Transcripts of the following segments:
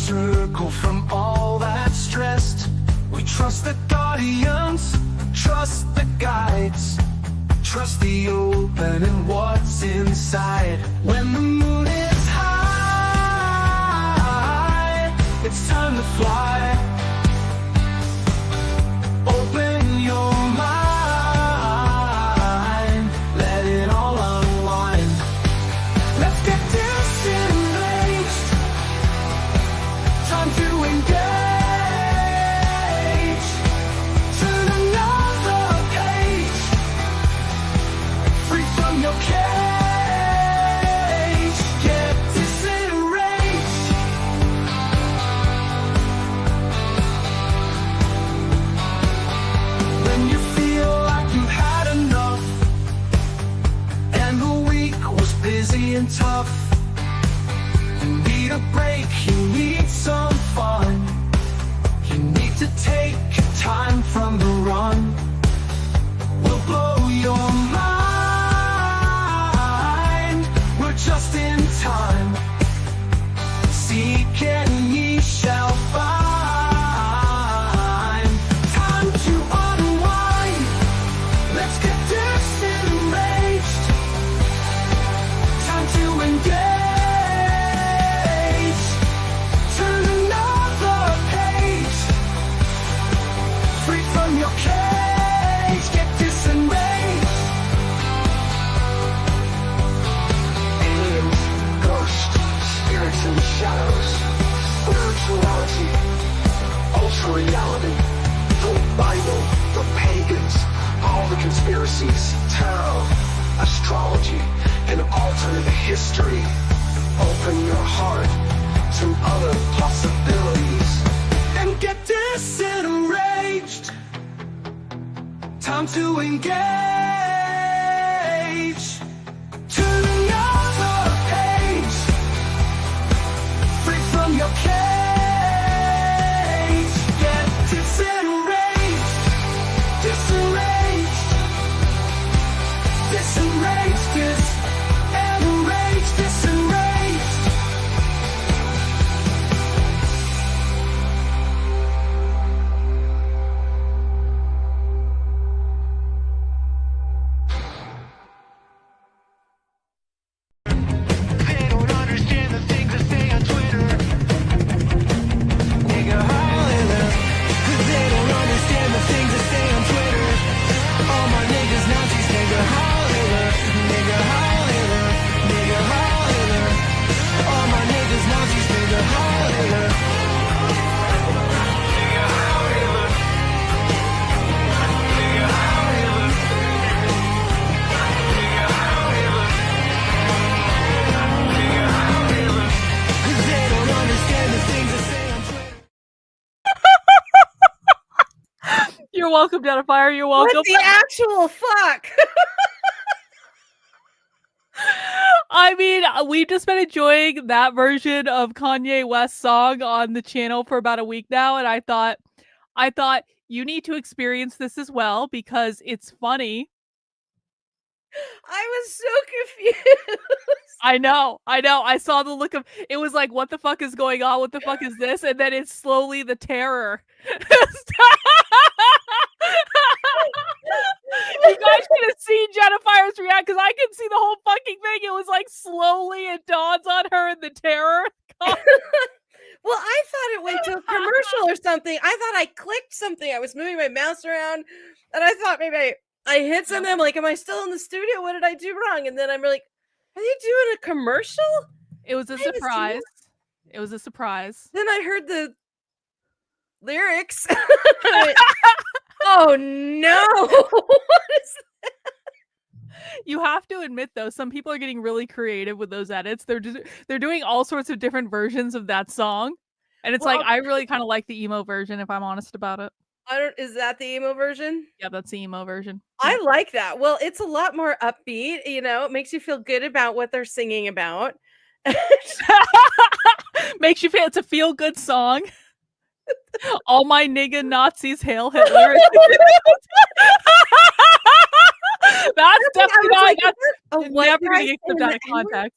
circle from all that stressed. We trust the guardians, trust the guides, trust the open and what's inside. When the moon is high, it's time to fly. Open your mind, let it all unwind. Let's get disenraged, time to engage. Turn another page, free from your cage. Get disenraged. When you feel like you've had enough and the week was busy and tough, you need a break, you need some fun. You need to take time from the run. We'll blow your mind. We're just in time. Seek and ye shall find. Time to unwind. Let's get disenraged. Time to engage. Turn another page, free from your cage. Get disenraged. Aliens, ghosts, spirits in the shadows, spirituality, ultra reality, the Bible, the pagans, all the conspiracies, tarot, astrology, and alternate history. Open your heart to other possibilities and get disenraged. Time to engage. Turn another page, free from your cage. Get disenraged, disenraged, disenraged, disenraged, disenraged. They don't understand the things I say on Twitter. Nigga holler. They don't understand the things I say on Twitter. All my niggas Nazis, nigga holler. Nigga holler. Nigga holler. All my niggas Nazis, nigga holler. Nigga holler. Nigga holler. Nigga holler. They don't understand the things I say on Twitter. You're welcome, Jennifer. You're welcome. What the actual fuck? I mean, we've just been enjoying that version of Kanye West's song on the channel for about a week now, and I thought you need to experience this as well because it's funny. I was so confused. I know. I saw the look of it was like, what the fuck is going on? What the fuck is this? And then it's slowly the terror. You guys should have seen Jennifer's react because I can see the whole fucking thing. It was like slowly it dawns on her and the terror. Well, I thought it went to a commercial or something. I thought I clicked something. I was moving my mouse around, and I thought maybe I hit something. I'm like, am I still in the studio? What did I do wrong? And then I'm like, are they doing a commercial? It was a surprise. It was a surprise. Then I heard the lyrics. Oh no! What is that? You have to admit, though, some people are getting really creative with those edits. They're doing all sorts of different versions of that song, and it's Well, like I really kind of like the emo version, if I'm honest about it. Is that the emo version? Yeah, that's the emo version. I like that. Well, it's a lot more upbeat, you know, it makes you feel good about what they're singing about. Makes you feel it's a feel good song. All my nigga Nazis, hail Hitler. That's definitely not. That's never gonna get clipped out of context.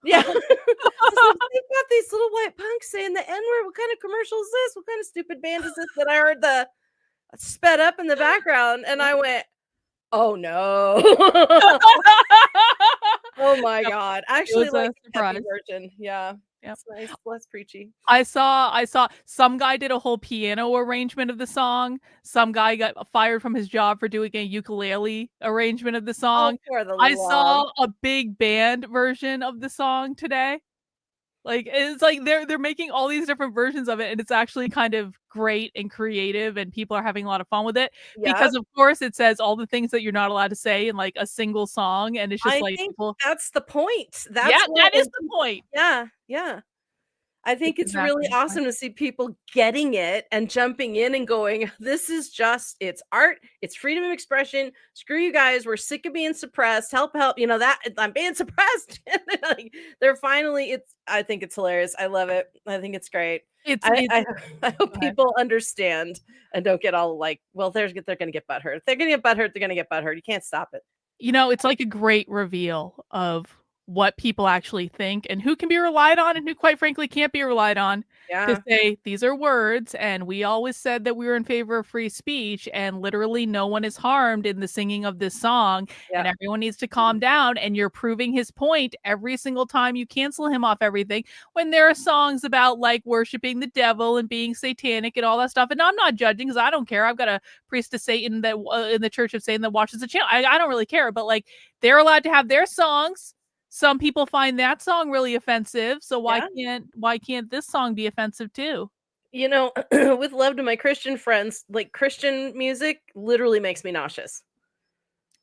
Yeah. It's like, they've got these little white punks saying the N-word. What kind of commercial is this? What kind of stupid band is this? That I heard the sped up in the background, and I went, "Oh no." Oh my Yep, god. I it actually was like a the peppy surprise. version. Yeah. Yep. It's nice, less preachy. I saw some guy did a whole piano arrangement of the song. Some guy got fired from his job for doing a ukulele arrangement of the Oh, song. for the I love. saw a big band version of the song today. Like, it's like they're making all these different versions of it, and it's actually kind of great and creative, and people are having a lot of fun with it Yeah. because, of course, it says all the things that you're not allowed to say in, like, a single song, and it's just I like think people. that's the point. Yeah, That's what that is when the people point. yeah, yeah. I It's think it's really exactly the point. awesome to see people getting it and jumping in and going, "This is just it's art, it's freedom of expression. Screw you guys, we're sick of being suppressed. Help, help." You know that I'm being suppressed. Like, they're finally I think it's hilarious. I love it. I think it's great. It's I I hope Go ahead. people understand and don't get all like, well, they're gonna get butthurt. If they're gonna get butthurt, they're gonna get butthurt. You can't stop it. It's like a great reveal of what people actually think and who can be relied on and who, quite frankly, can't be relied on to Yeah. say these are words. And we always said that we were in favor of free speech, and literally no one is harmed in the singing of this song. And Yeah. everyone needs to calm down. And you're proving his point every single time you cancel him off everything when there are songs about like worshiping the devil and being satanic and all that stuff. And I'm not judging because I don't care. I've got a priest of Satan that in the Church of Satan that watches the channel. I don't really care, but like they're allowed to have their songs. Some people find that song really offensive, so Yeah. why can't this song be offensive too? You know, with love to my Christian friends, like Christian music literally makes me nauseous.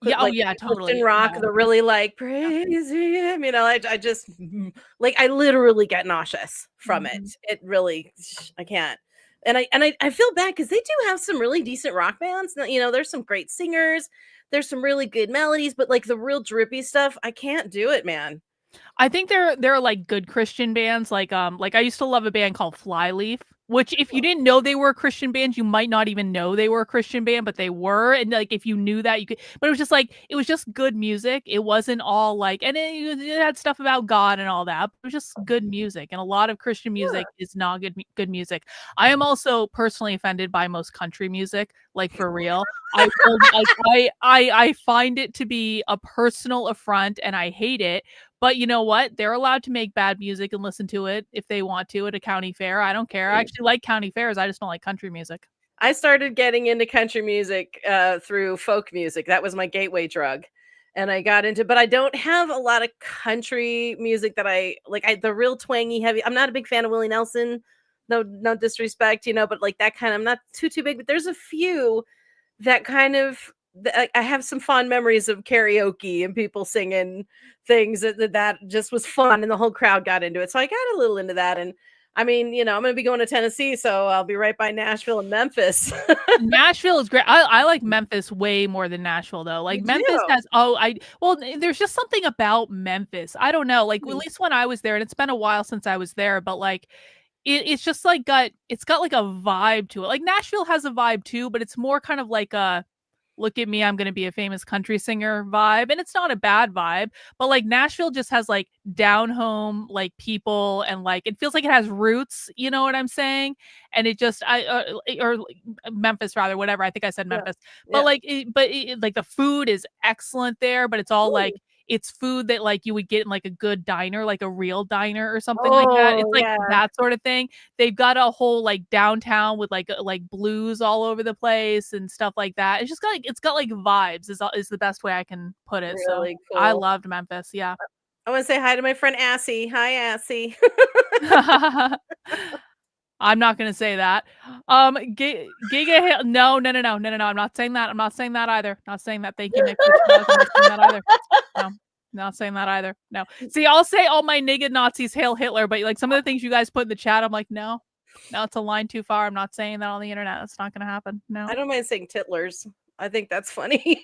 Yeah, oh Like yeah, Christian totally. rock, No, they're really like yeah. praise him, I just like I literally get nauseous from it. Mhm. It really I can't. And I feel bad because they do have some really decent rock bands. There's some great singers, there's some really good melodies, but like the real drippy stuff, I can't do it, man. I think there are, like, good Christian bands, like, I used to love a band called Flyleaf, which if you didn't know they were a Christian band, you might not even know they were a Christian band, but they were, and, like, if you knew that, you could but it was just, like it was just good music, it wasn't all, like and it had stuff about God and all that, but it was just good music, and a lot of Christian Yeah. music is not good music. I am also personally offended by most country music, like, for real. I will like, I find it to be a personal affront, and I hate it, but you know what? They're allowed to make bad music and listen to it if they want to at a county fair. I don't care. I actually like county fairs. I just don't like country music. I started getting into country music through folk music. That was my gateway drug. And I got into, but I don't have a lot of country music that I like. The real twangy, heavy. I'm not a big fan of Willie Nelson. No disrespect, but like that kind. I'm not too big. But there's a few that kind of. I have some fond memories of karaoke and people singing things that just was fun, and the whole crowd got into it. So I got a little into that, and I mean, I'm going to be going to Tennessee, so I'll be right by Nashville and Memphis. Nashville is great. I like Memphis way more than Nashville though. Like You Memphis do? has there's just something about Memphis. I don't know. Like at Mm. least when I was there, and it's been a while since I was there, but like it's just like it's got like a vibe to it. Like Nashville has a vibe too, but it's more kind of like a look at me, I'm gonna be a famous country singer vibe. And it's not a bad vibe, but like Nashville just has like down home like people and like it feels like it has roots, you know what I'm saying? And it just or Memphis rather, whatever. I think I said Yeah, Memphis. But yeah. like like the food is excellent there, but it's all like Ooh. it's food that like you would get in like a good diner, like a real diner or something like that. It's Oh, like yeah. that sort of thing. They've got a whole like downtown with like blues all over the place and stuff like that. It's got like vibes is the best way I can put it. So Really I cool. loved Memphis. Yeah. I want to say hi to my friend Assy. Hi, Assy. I'm not gonna say that. Giga Hill. No, no, no, no, no, no, no. I'm not saying that. I'm not saying that either. Not saying that. Thank you, Nick. I'm not saying that either. No, not saying that either. No. See, I'll say all my nigga Nazis hail Hitler, but like some of the things you guys put in the chat, I'm like, no, it's a line too far. I'm not saying that on the internet. That's not gonna happen. No. I don't mind saying titlers. I think that's funny.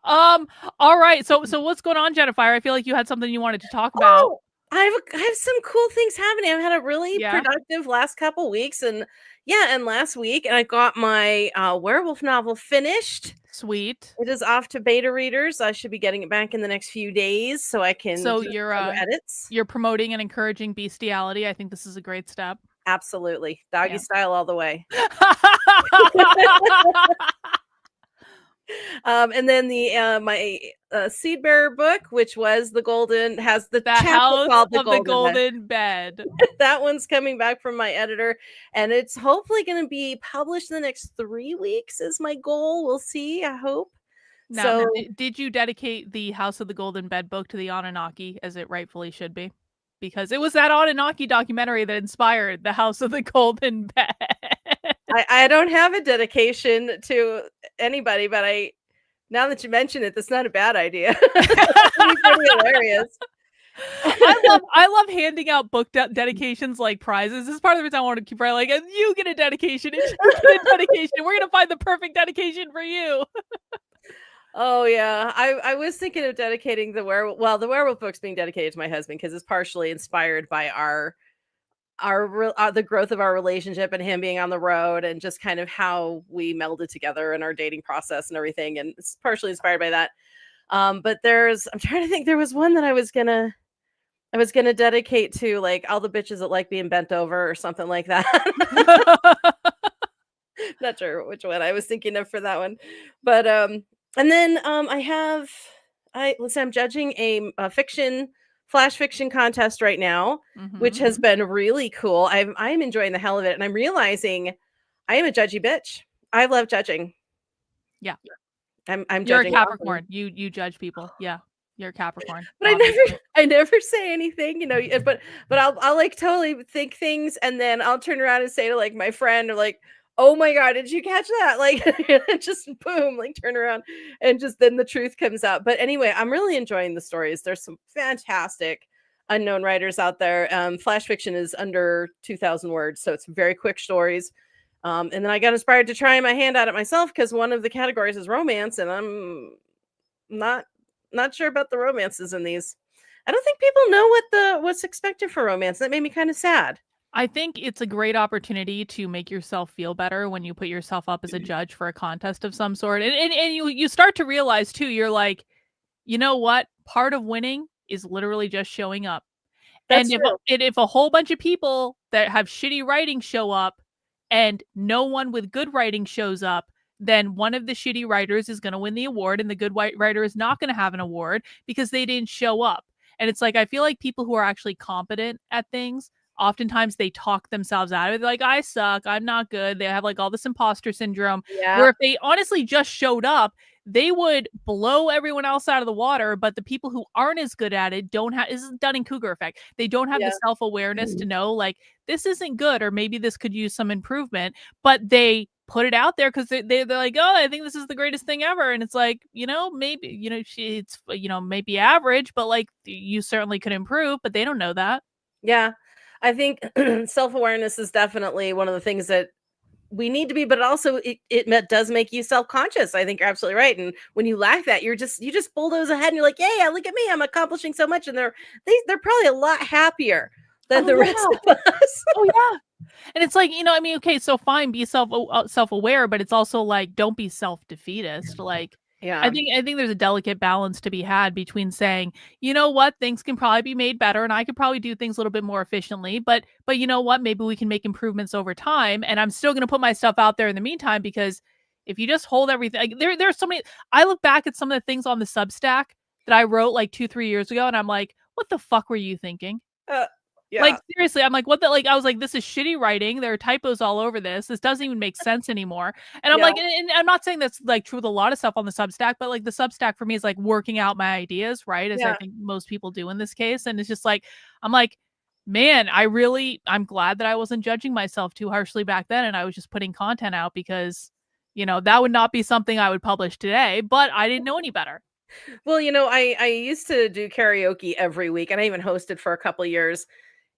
um. All right. So what's going on, Jennifer? I feel like you had something you wanted to talk about. Oh, I have some cool things happening. I've had a really Yeah. productive last couple weeks, and Yeah, and last week I got my werewolf novel finished. Sweet. It is off to beta readers. I should be getting it back in the next few days so I can So do some edits. you're promoting and encouraging bestiality. I think this is a great step. Absolutely. Doggy Yeah. style all the way. And then the my seed bearer book, which was has the The chapter House called of the Bed. Golden Bed. That one's coming back from my editor, and it's hopefully going to be published in the next 3 weeks is my goal. We'll see. I hope. Now, So did you dedicate the House of the Golden Bed book to the Anunnaki as it rightfully should be? Because it was that Anunnaki documentary that inspired the House of the Golden Bed. I don't have a dedication to anybody, but now that you mention it, that's not a bad idea. It's pretty hilarious. I love handing out book dedications like prizes. This is part of the reason I want to keep right. Like, you get a dedication, and you get a dedication. We're gonna find the perfect dedication for you. Oh yeah, I was thinking of dedicating the werewolf. Well, the werewolf book's being dedicated to my husband because it's partially inspired by the growth of our relationship and him being on the road and just kind of how we melded together in our dating process and everything. And it's partially inspired by that. But I'm trying to think. There was one that I was gonna dedicate to like all the bitches that like being bent over or something like that. Not sure which one I was thinking of for that one, but and then I'm judging a flash fiction contest right now, which has been really cool. I'm enjoying the hell of it, and I'm realizing I am a judgy bitch. I love judging. Yeah, I'm You're a judging Capricorn. You judge people. Yeah, you're a Capricorn. but I never say anything, but I'll like totally think things, and then I'll turn around and say to like my friend or like, oh my god, did you catch that? Like just boom, like turn around and just then the truth comes out. But anyway, I'm really enjoying the stories. There's some fantastic unknown writers out there. Flash fiction is under 2,000 words, so it's very quick stories. And then I got inspired to try my hand at it myself because one of the categories is romance, and I'm not sure about the romances in these. I don't think people know what's expected for romance. That made me kind of sad. I think it's a great opportunity to make yourself feel better when you put yourself up as a judge for a contest of some sort. And you start to realize too, you're like, you know what? Part of winning is literally just showing up. That's And true. if a whole bunch of people that have shitty writing show up and no one with good writing shows up, then one of the shitty writers is going to win the award and the good writer is not going to have an award because they didn't show up. And it's like, I feel like people who are actually competent at things, oftentimes they talk themselves out of it. They're like, I suck. I'm not good. They have like all this imposter syndrome. Yeah. Where if they honestly just showed up, they would blow everyone else out of the water. But the people who aren't as good at it don't have, this is Dunning-Kruger effect. They don't have the self-awareness to know like, this isn't good, or maybe this could use some improvement, but they put it out there because they're like, oh, I think this is the greatest thing ever. And it's like, maybe, it's, maybe average, but like you certainly could improve, but they don't know that. Yeah. I think self-awareness is definitely one of the things that we need to be, but also it does make you self-conscious. I think you're absolutely right. And when you lack that, you just bulldoze ahead and you're like, yeah, look at me, I'm accomplishing so much. And they're probably a lot happier than the rest of us. Oh yeah. And it's like, okay, so fine, be self-aware, but it's also like, don't be self-defeatist. Like, yeah, I think there's a delicate balance to be had between saying, you know what, things can probably be made better and I could probably do things a little bit more efficiently, but you know what, maybe we can make improvements over time. And I'm still going to put my stuff out there in the meantime, because if you just hold everything, like, there's so many, I look back at some of the things on the Substack that I wrote like 2-3 years ago, and I'm like, what the fuck were you thinking? yeah. Like, seriously, I'm like, what the, like, I was like, this is shitty writing. There are typos all over this. This doesn't even make sense anymore. And I'm like, and I'm not saying that's like true with a lot of stuff on the Substack, but like the Substack for me is like working out my ideas, right? As I think most people do in this case. And it's just like, I'm like, man, I'm glad that I wasn't judging myself too harshly back then. And I was just putting content out because, that would not be something I would publish today, but I didn't know any better. Well, I used to do karaoke every week, and I even hosted for a couple of years.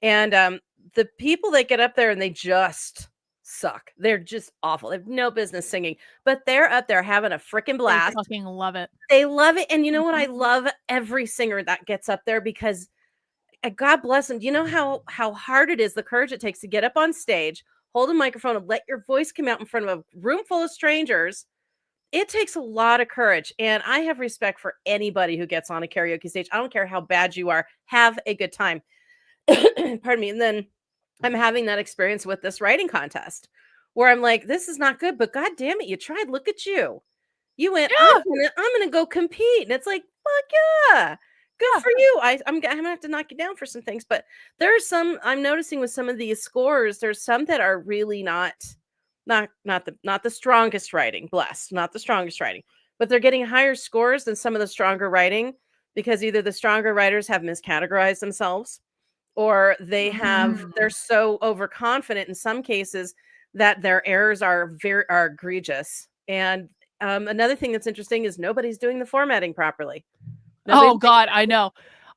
And the people that get up there and they just suck. They're just awful. They have no business singing, but they're up there having a freaking blast. They fucking love it. They love it. And you know what? I love every singer that gets up there because God bless them. Do you know how hard it is, the courage it takes to get up on stage, hold a microphone and let your voice come out in front of a room full of strangers, it takes a lot of courage. And I have respect for anybody who gets on a karaoke stage. I don't care how bad you are. Have a good time. Pardon me. And then I'm having that experience with this writing contest where I'm like, this is not good, but God damn it, you tried. Look at you. You went, I'm gonna go compete. And it's like, fuck yeah. Good for you. I'm gonna have to knock you down for some things, but there's some I'm noticing with some of these scores, there's some that are really not the strongest writing, blessed, not the strongest writing, but they're getting higher scores than some of the stronger writing because either the stronger writers have miscategorized themselves or they're so overconfident in some cases that their errors are egregious. And another thing that's interesting is nobody's doing the formatting properly. Oh God, I know.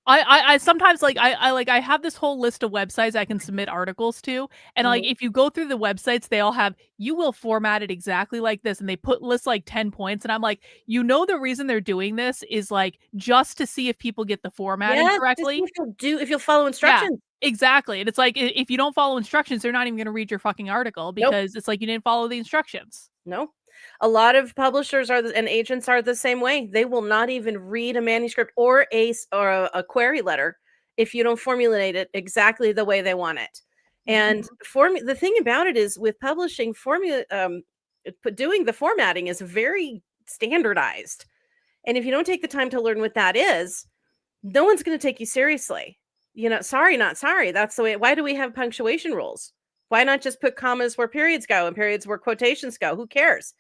I sometimes I have this whole list of websites I can submit articles to, and like if you go through the websites, they all have you will format it exactly like this, and they list like 10 points, and I'm like, the reason they're doing this is like just to see if people get the formatting correctly. If you'll follow instructions. Yeah, exactly. And it's like if you don't follow instructions, they're not even going to read your fucking article because it's like you didn't follow the instructions. No. A lot of publishers and agents are the same way. They will not even read a manuscript or a query letter if you don't formulate it exactly the way they want it. And the thing about it is with publishing, doing the formatting is very standardized. And if you don't take the time to learn what that is, no one's going to take you seriously. Sorry, not sorry. That's the way. Why do we have punctuation rules? Why not just put commas where periods go and periods where quotations go? Who cares?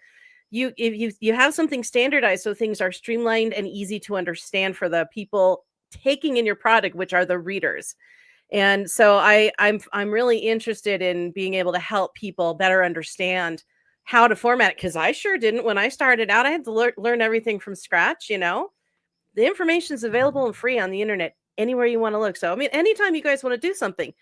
If you have something standardized so things are streamlined and easy to understand for the people taking in your product, which are the readers. And so I'm really interested in being able to help people better understand how to format it, because I sure didn't when I started out. I had to learn everything from scratch. The information is available and free on the internet anywhere you want to look. So I mean, anytime you guys want to do something,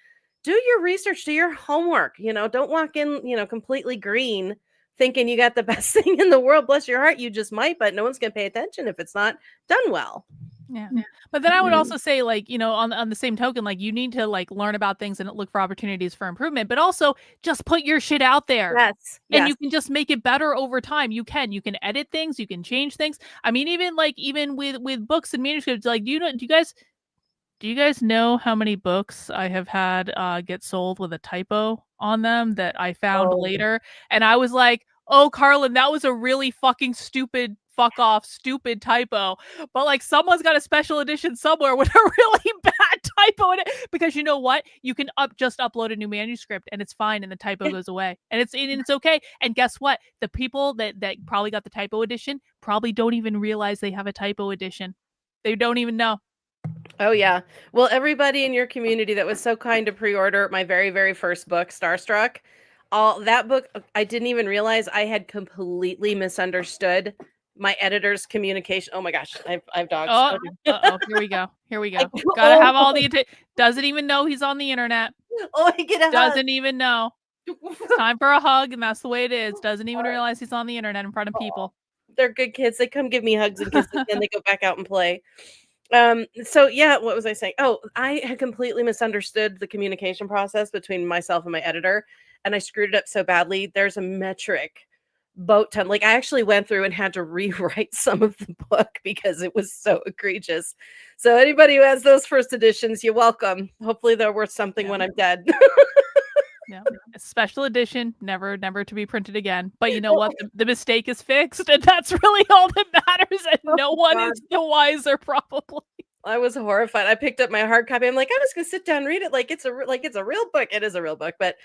do your research, do your homework. Don't walk in completely green thinking you got the best thing in the world. Bless your heart, you just might, but no one's gonna pay attention if it's not done well. Yeah. But then I would also say, like, on the same token, like, you need to like learn about things and look for opportunities for improvement, but also just put your shit out there. Yes. And you can just make it better over time. You can edit things, you can change things. I mean, even with books and manuscripts, like, do you guys know how many books I have had get sold with a typo on them that I found later? And I was like, oh, Karlyn, that was a really fucking stupid typo. But like someone's got a special edition somewhere with a really bad typo in it. Because you know what? You can just upload a new manuscript and it's fine and the typo goes away. And it's okay. And guess what? The people that probably got the typo edition probably don't even realize they have a typo edition. They don't even know. Oh, yeah. Well, everybody in your community that was so kind to pre-order my very, very first book, Starstruck, that book, I didn't even realize I had completely misunderstood my editor's communication. Oh my gosh, I have dogs. Oh, here we go. Gotta have all the doesn't even know he's on the internet. Oh, I get a doesn't even know. It's time for a hug, and that's the way it is. Doesn't even realize he's on the internet in front of people. They're good kids. They come give me hugs and kisses, and they go back out and play. So yeah, what was I saying? Oh, I had completely misunderstood the communication process between myself and my editor, and I screwed it up so badly. There's a metric boat time. Like I actually went through and had to rewrite some of the book because it was so egregious. So anybody who has those first editions, you're welcome. Hopefully they're worth something when I'm dead. Yeah, a special edition, never to be printed again. But you know what? The mistake is fixed, and that's really all that matters. And no one is the wiser, probably. I was horrified. I picked up my hard copy. I'm like, I'm just gonna sit down and read it like it's a real book. It is a real book, but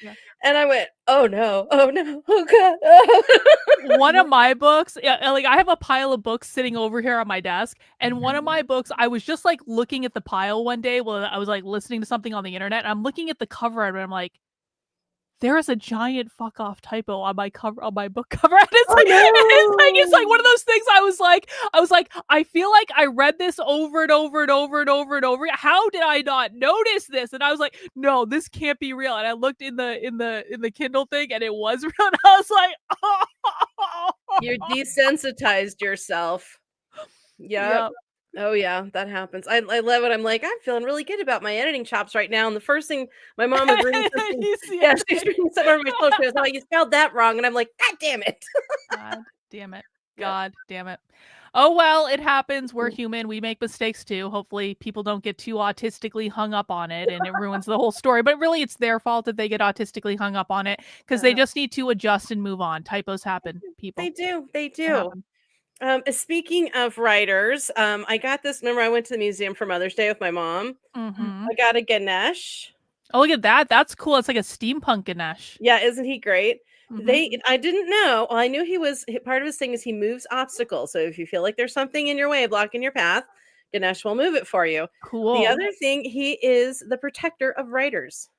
and I went, oh no, oh god. Oh. One of my books, like I have a pile of books sitting over here on my desk, and one of my books, I was just like looking at the pile one day while I was like listening to something on the internet. And I'm looking at the cover and I'm like, there is a giant fuck off typo on my book cover. And it's like one of those things I was like, I feel like I read this over and over and over and over and over. How did I not notice this? And I was like, no, this can't be real. And I looked in the Kindle thing and it was real. And I was like, oh. You desensitized yourself. Yep. Oh yeah, that happens. I love it. I'm like, I'm feeling really good about my editing chops right now. And the first thing my mom was reading something, You see yeah, it? she's reading something over my shoulder. She goes, "Oh, you spelled that wrong," and I'm like, "God damn it!" God damn it. Yeah. God damn it. Oh well, it happens. We're human. We make mistakes too. Hopefully people don't get too autistically hung up on it and it ruins the whole story. But really it's their fault if they get autistically hung up on it because they Uh, just need to adjust and move on. Typos happen, they people. do. They They do. happen. Speaking of writers, I got this. Remember, I went to the museum for Mother's Day with my mom. Mhm. I got a Ganesh. Oh, look at that. That's cool. It's like a steampunk Ganesh. Yeah, isn't he great? Mhm. I didn't know. Well, I knew part of his thing is he moves obstacles. So if you feel like there's something in your way blocking your path, Ganesh will move it for you. The Cool. other thing, he is the protector of writers.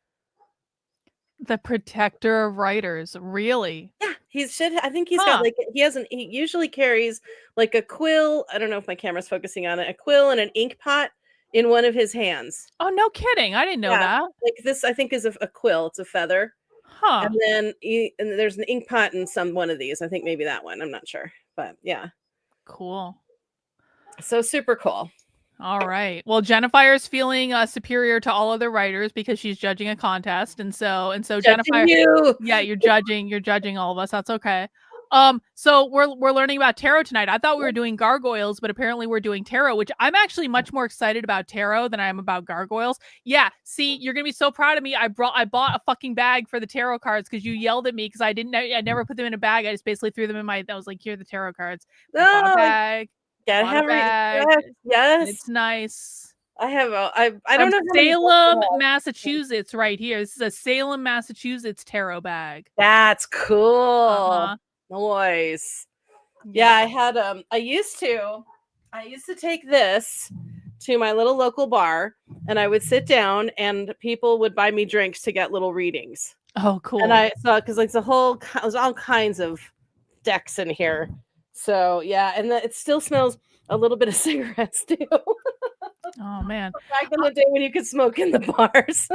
The protector of writers. Really? Yeah, I think he's got Huh. like he usually carries like a quill. I don't know if my camera's focusing on it, a quill and an ink pot in one of his hands. Oh, no kidding. I didn't know Yeah, that. like this, I think is a quill. It's a feather. And Huh. then and there's an ink pot in one of these. I think maybe that one. I'm not sure. But yeah. Cool. So super cool. All right. Well, Jennifer's feeling superior to all other writers because she's judging a contest, and so Judging Jennifer, you. yeah, you're judging all of us. That's okay. So we're learning about tarot tonight. I thought we were doing gargoyles, but apparently we're doing tarot, which I'm actually much more excited about tarot than I am about gargoyles. Yeah, see, you're gonna be so proud of me. I bought a fucking bag for the tarot cards because you yelled at me because I never put them in a bag. I just basically threw them in I was like, here are the tarot cards. I bought a Oh, bag. gotta Bought a have bag. yes, And yes. it's nice. I have I From don't know how many books I Salem, have. Massachusetts, right here. This is a Salem, Massachusetts tarot bag. That's cool. Uh-huh. Nice. Yeah, Yeah. I had I used to take this to my little local bar and I would sit down and people would buy me drinks to get little readings. Oh, And cool. I saw because like there's all kinds of decks in here. So yeah, and it still smells a little bit of cigarettes too. Oh, man. Back in the day when you could smoke in the bars.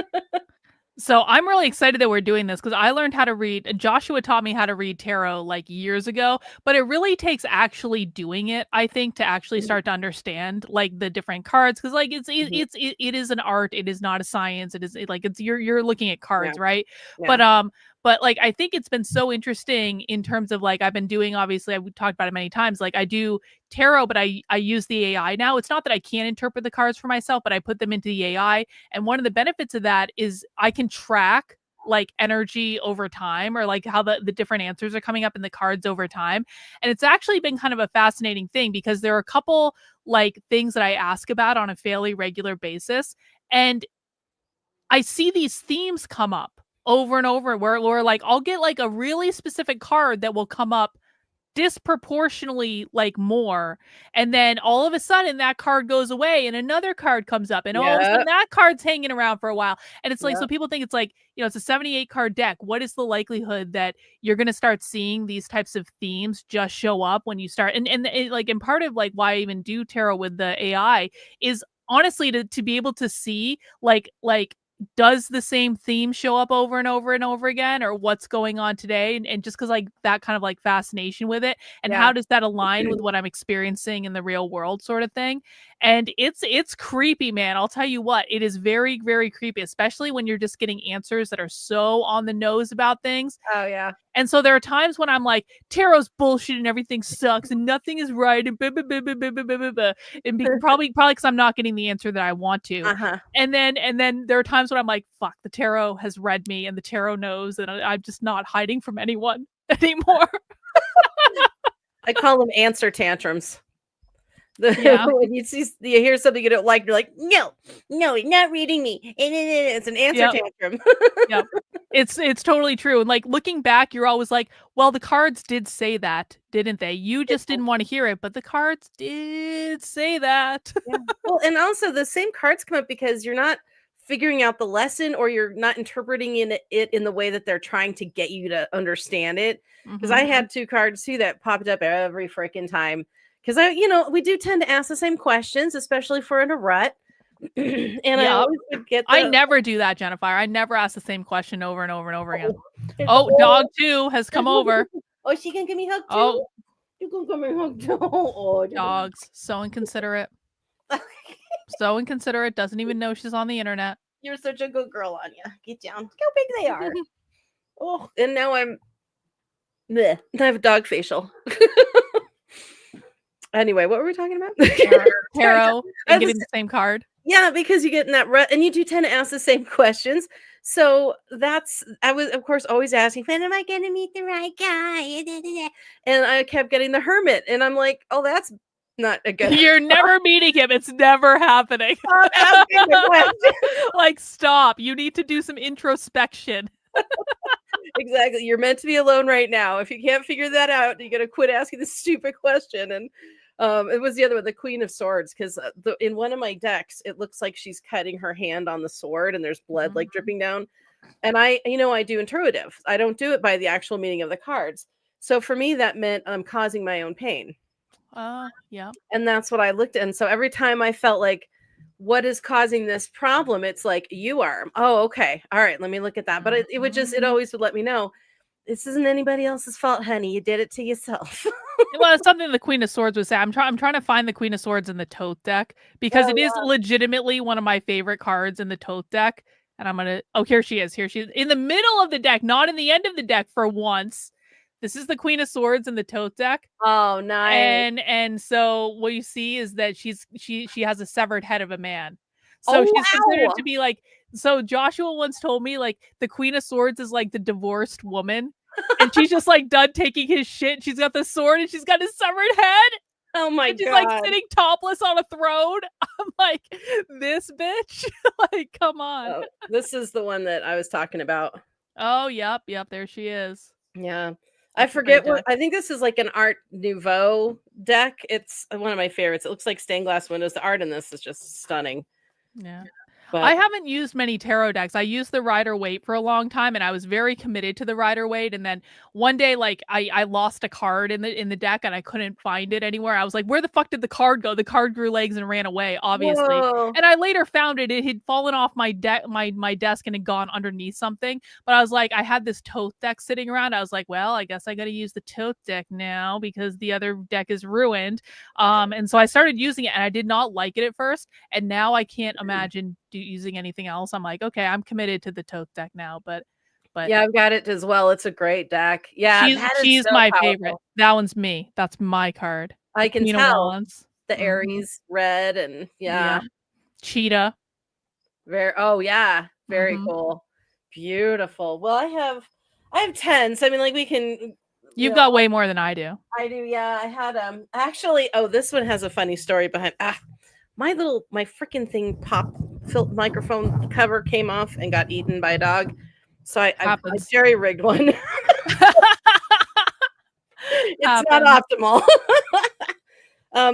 So I'm really excited that we're doing this because I learned how to read. Joshua taught me how to read tarot like years ago, but it really takes actually doing it, I think, to actually start to understand like the different cards. Because like it is an art. It is not a science. Like it's you're looking at cards, Yeah. right? Yeah. But like I think it's been so interesting in terms of like I've been doing. Obviously, I've talked about it many times. Like I do tarot, but I use the AI now. It's not that I can't interpret the cards for myself, but I put them into the AI. And one of the benefits of that is I can track like energy over time or like how the different answers are coming up in the cards over time. And it's actually been kind of a fascinating thing because there are a couple like things that I ask about on a fairly regular basis. And I see these themes come up over and over where like I'll get like a really specific card that will come up disproportionately like more, and then all of a sudden that card goes away and another card comes up and all of a Yeah. sudden that card's hanging around for a while, and it's like Yeah. so people think it's like, it's a 78 card deck. What is the likelihood that you're going to start seeing these types of themes just show up when you start and part of like why I even do tarot with the AI is honestly to be able to see like does the same theme show up over and over and over again, or what's going on today, and just because like that kind of like fascination with it, and Yeah. how does that align with what I'm experiencing in the real world sort of thing. And it's creepy, man. I'll tell you what, it is very, very creepy, especially when you're just getting answers that are so on the nose about things. Oh yeah. And so there are times when I'm like, tarot's bullshit and everything sucks and nothing is right and blah, blah, blah, blah, blah, blah, blah, blah. Probably because I'm not getting the answer that I want to. Uh-huh. And then there are times when I'm like, fuck, the tarot has read me and the tarot knows, and I'm just not hiding from anyone anymore. I call them answer tantrums. Yeah. When you hear something you don't like, you're like, no, you're not reading me. It's an answer tantrum. Yep. It's totally true. And like looking back, you're always like, well, the cards did say that, didn't they? You just didn't want to hear it, but the cards did say that. Yeah. Well, and also the same cards come up because you're not figuring out the lesson or you're not interpreting it in the way that they're trying to get you to understand it. Because I had two cards too that popped up every freaking time. Because we do tend to ask the same questions, especially for in a rut. And I always would get I never do that, Jennifer. I never ask the same question over and over and over again. Oh, Dog 2 has come over. Oh, she can give me a hug too. Oh, You can give me a hug too. Oh, dogs, so inconsiderate. So inconsiderate, doesn't even know she's on the internet. You're such a good girl, Anya. Get down. Look how big they are. Oh, and now I'm. Bleh, I have a dog facial. Anyway, what were we talking about? Tarot and getting the same card. Yeah, because you get in that rut, and you do tend to ask the same questions. So I was, of course, always asking, when am I going to meet the right guy? And I kept getting the hermit, and I'm like, oh, that's not a good. You're never meeting him. It's never happening. Stop asking the question. Like, stop. You need to do some introspection. Exactly. You're meant to be alone right now. If you can't figure that out, you got to quit asking this stupid question. And it was the other one, the Queen of Swords, because in one of my decks, it looks like she's cutting her hand on the sword, and there's blood like dripping down. And I do intuitive. I don't do it by the actual meaning of the cards. So for me, that meant I'm causing my own pain. Yeah. And that's what I looked at. And so every time I felt like, what is causing this problem? It's like, you are. Oh, okay. All right. Let me look at that. But it always would let me know, this isn't anybody else's fault, honey. You did it to yourself. Well, it's something the Queen of Swords would say. I'm trying to find the Queen of Swords in the Tote deck, because it is legitimately one of my favorite cards in the Tote deck. And I'm gonna. Oh, here she is. Here she is in the middle of the deck, not in the end of the deck for once. This is the Queen of Swords in the Tote deck. Oh, nice. And so what you see is that she has a severed head of a man. So she's considered to be like. So Joshua once told me, like, the Queen of Swords is like the divorced woman, and she's just like done taking his shit. She's got the sword and she's got his severed head. Oh my and she's God. like sitting topless on a throne. I'm like, this bitch. Like, come on. Oh, this is the one that I was talking about. Oh, yep. There she is. Yeah. I forget what, I think this is like an Art Nouveau deck. It's one of my favorites. It looks like stained glass windows. The art in this is just stunning. Yeah. But I haven't used many tarot decks. I used the Rider-Waite for a long time, and I was very committed to the Rider-Waite. And then one day, like, I lost a card in the deck, and I couldn't find it anywhere. I was like, where the fuck did the card go? The card grew legs and ran away, obviously. Whoa. And I later found it. It had fallen off my desk and had gone underneath something. But I was like, I had this Tote deck sitting around. I was like, well, I guess I got to use the Tote deck now because the other deck is ruined. And so I started using it, and I did not like it at first. And now I can't imagine using anything else. I'm like, okay, I'm committed to the Tote deck now, but yeah, I've got it as well. It's a great deck. Yeah, she's so my favorite. That one's me. That's my card. I can tell the Mm-hmm. Aries red, and yeah. Cheetah. Very very cool. Beautiful. Well, I have 10. So I mean, like, we can. You've got way more than I do. I do. Yeah, I had actually. Oh, this one has a funny story behind. My freaking thing microphone cover came off and got eaten by a dog. So I jerry rigged one. It's not optimal.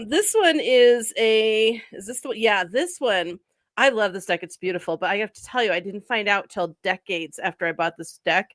This one is this the one? Yeah, this one. I love this deck. It's beautiful, but I have to tell you, I didn't find out till decades after I bought this deck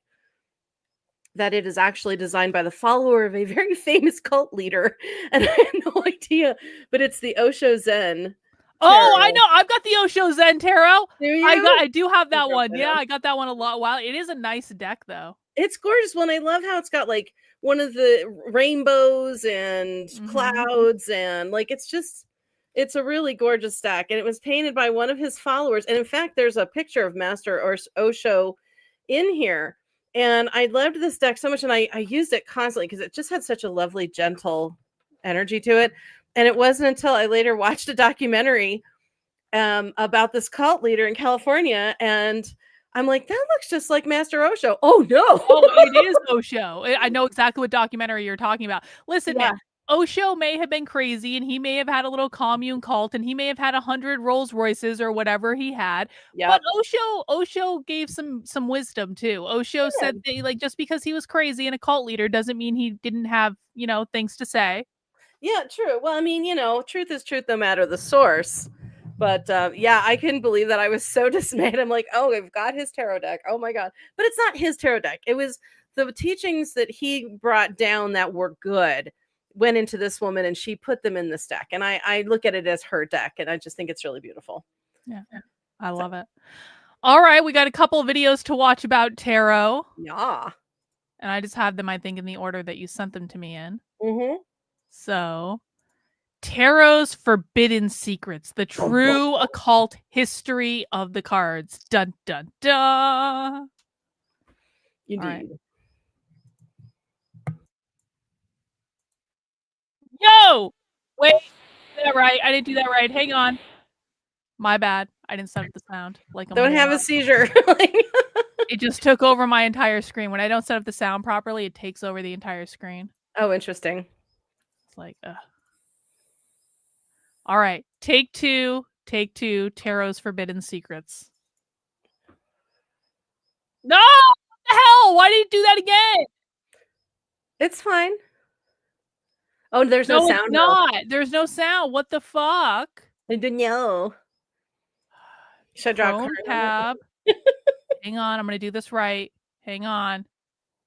that it is actually designed by the follower of a very famous cult leader. And I had no idea, but it's the Osho Zen. Oh, I know. I've got the Osho Zen Tarot. Do you? I do have that one. Yeah, I got that one a lot. Wow, it is a nice deck, though. It's gorgeous one. I love how it's got like one of the rainbows and clouds, and like it's a really gorgeous deck. And it was painted by one of his followers. And in fact, there's a picture of Master Osho in here. And I loved this deck so much, and I used it constantly because it just had such a lovely, gentle energy to it. And it wasn't until I later watched a documentary about this cult leader in California, and I'm like, that looks just like Master Osho. Oh, no. Oh, it is Osho. I know exactly what documentary you're talking about. Listen, man, Osho may have been crazy, and he may have had a little commune cult, and he may have had 100 Rolls Royces or whatever he had. Yep. But Osho gave some wisdom too. Osho said that, like, just because he was crazy and a cult leader doesn't mean he didn't have, things to say. Yeah, true. Well, I mean, truth is truth no matter the source. But I couldn't believe that. I was so dismayed. I'm like, oh, I've got his tarot deck. Oh my God. But it's not his tarot deck. It was the teachings that he brought down that were good went into this woman, and she put them in this deck. And I look at it as her deck, and I just think it's really beautiful. Yeah, I love it. All right, we got a couple of videos to watch about tarot. Yeah. And I just have them, I think, in the order that you sent them to me in. Mm-hmm. So Tarot's Forbidden Secrets, the true occult history of the cards. Dun dun dun. Indeed. All right. Yo! Wait, I did that right. I didn't do that right. Hang on. My bad. I didn't set up the sound. Like Don't have a seizure. It just took over my entire screen. When I don't set up the sound properly, it takes over the entire screen. Oh, interesting. It's like, all right. Take two. Tarot's Forbidden Secrets. No! What the hell? Why did you do that again? It's fine. Oh, there's no sound. It's not. There's no sound. What the fuck? I didn't know. Should I draw Chrome tab? Hang on. I'm going to do this right. Hang on.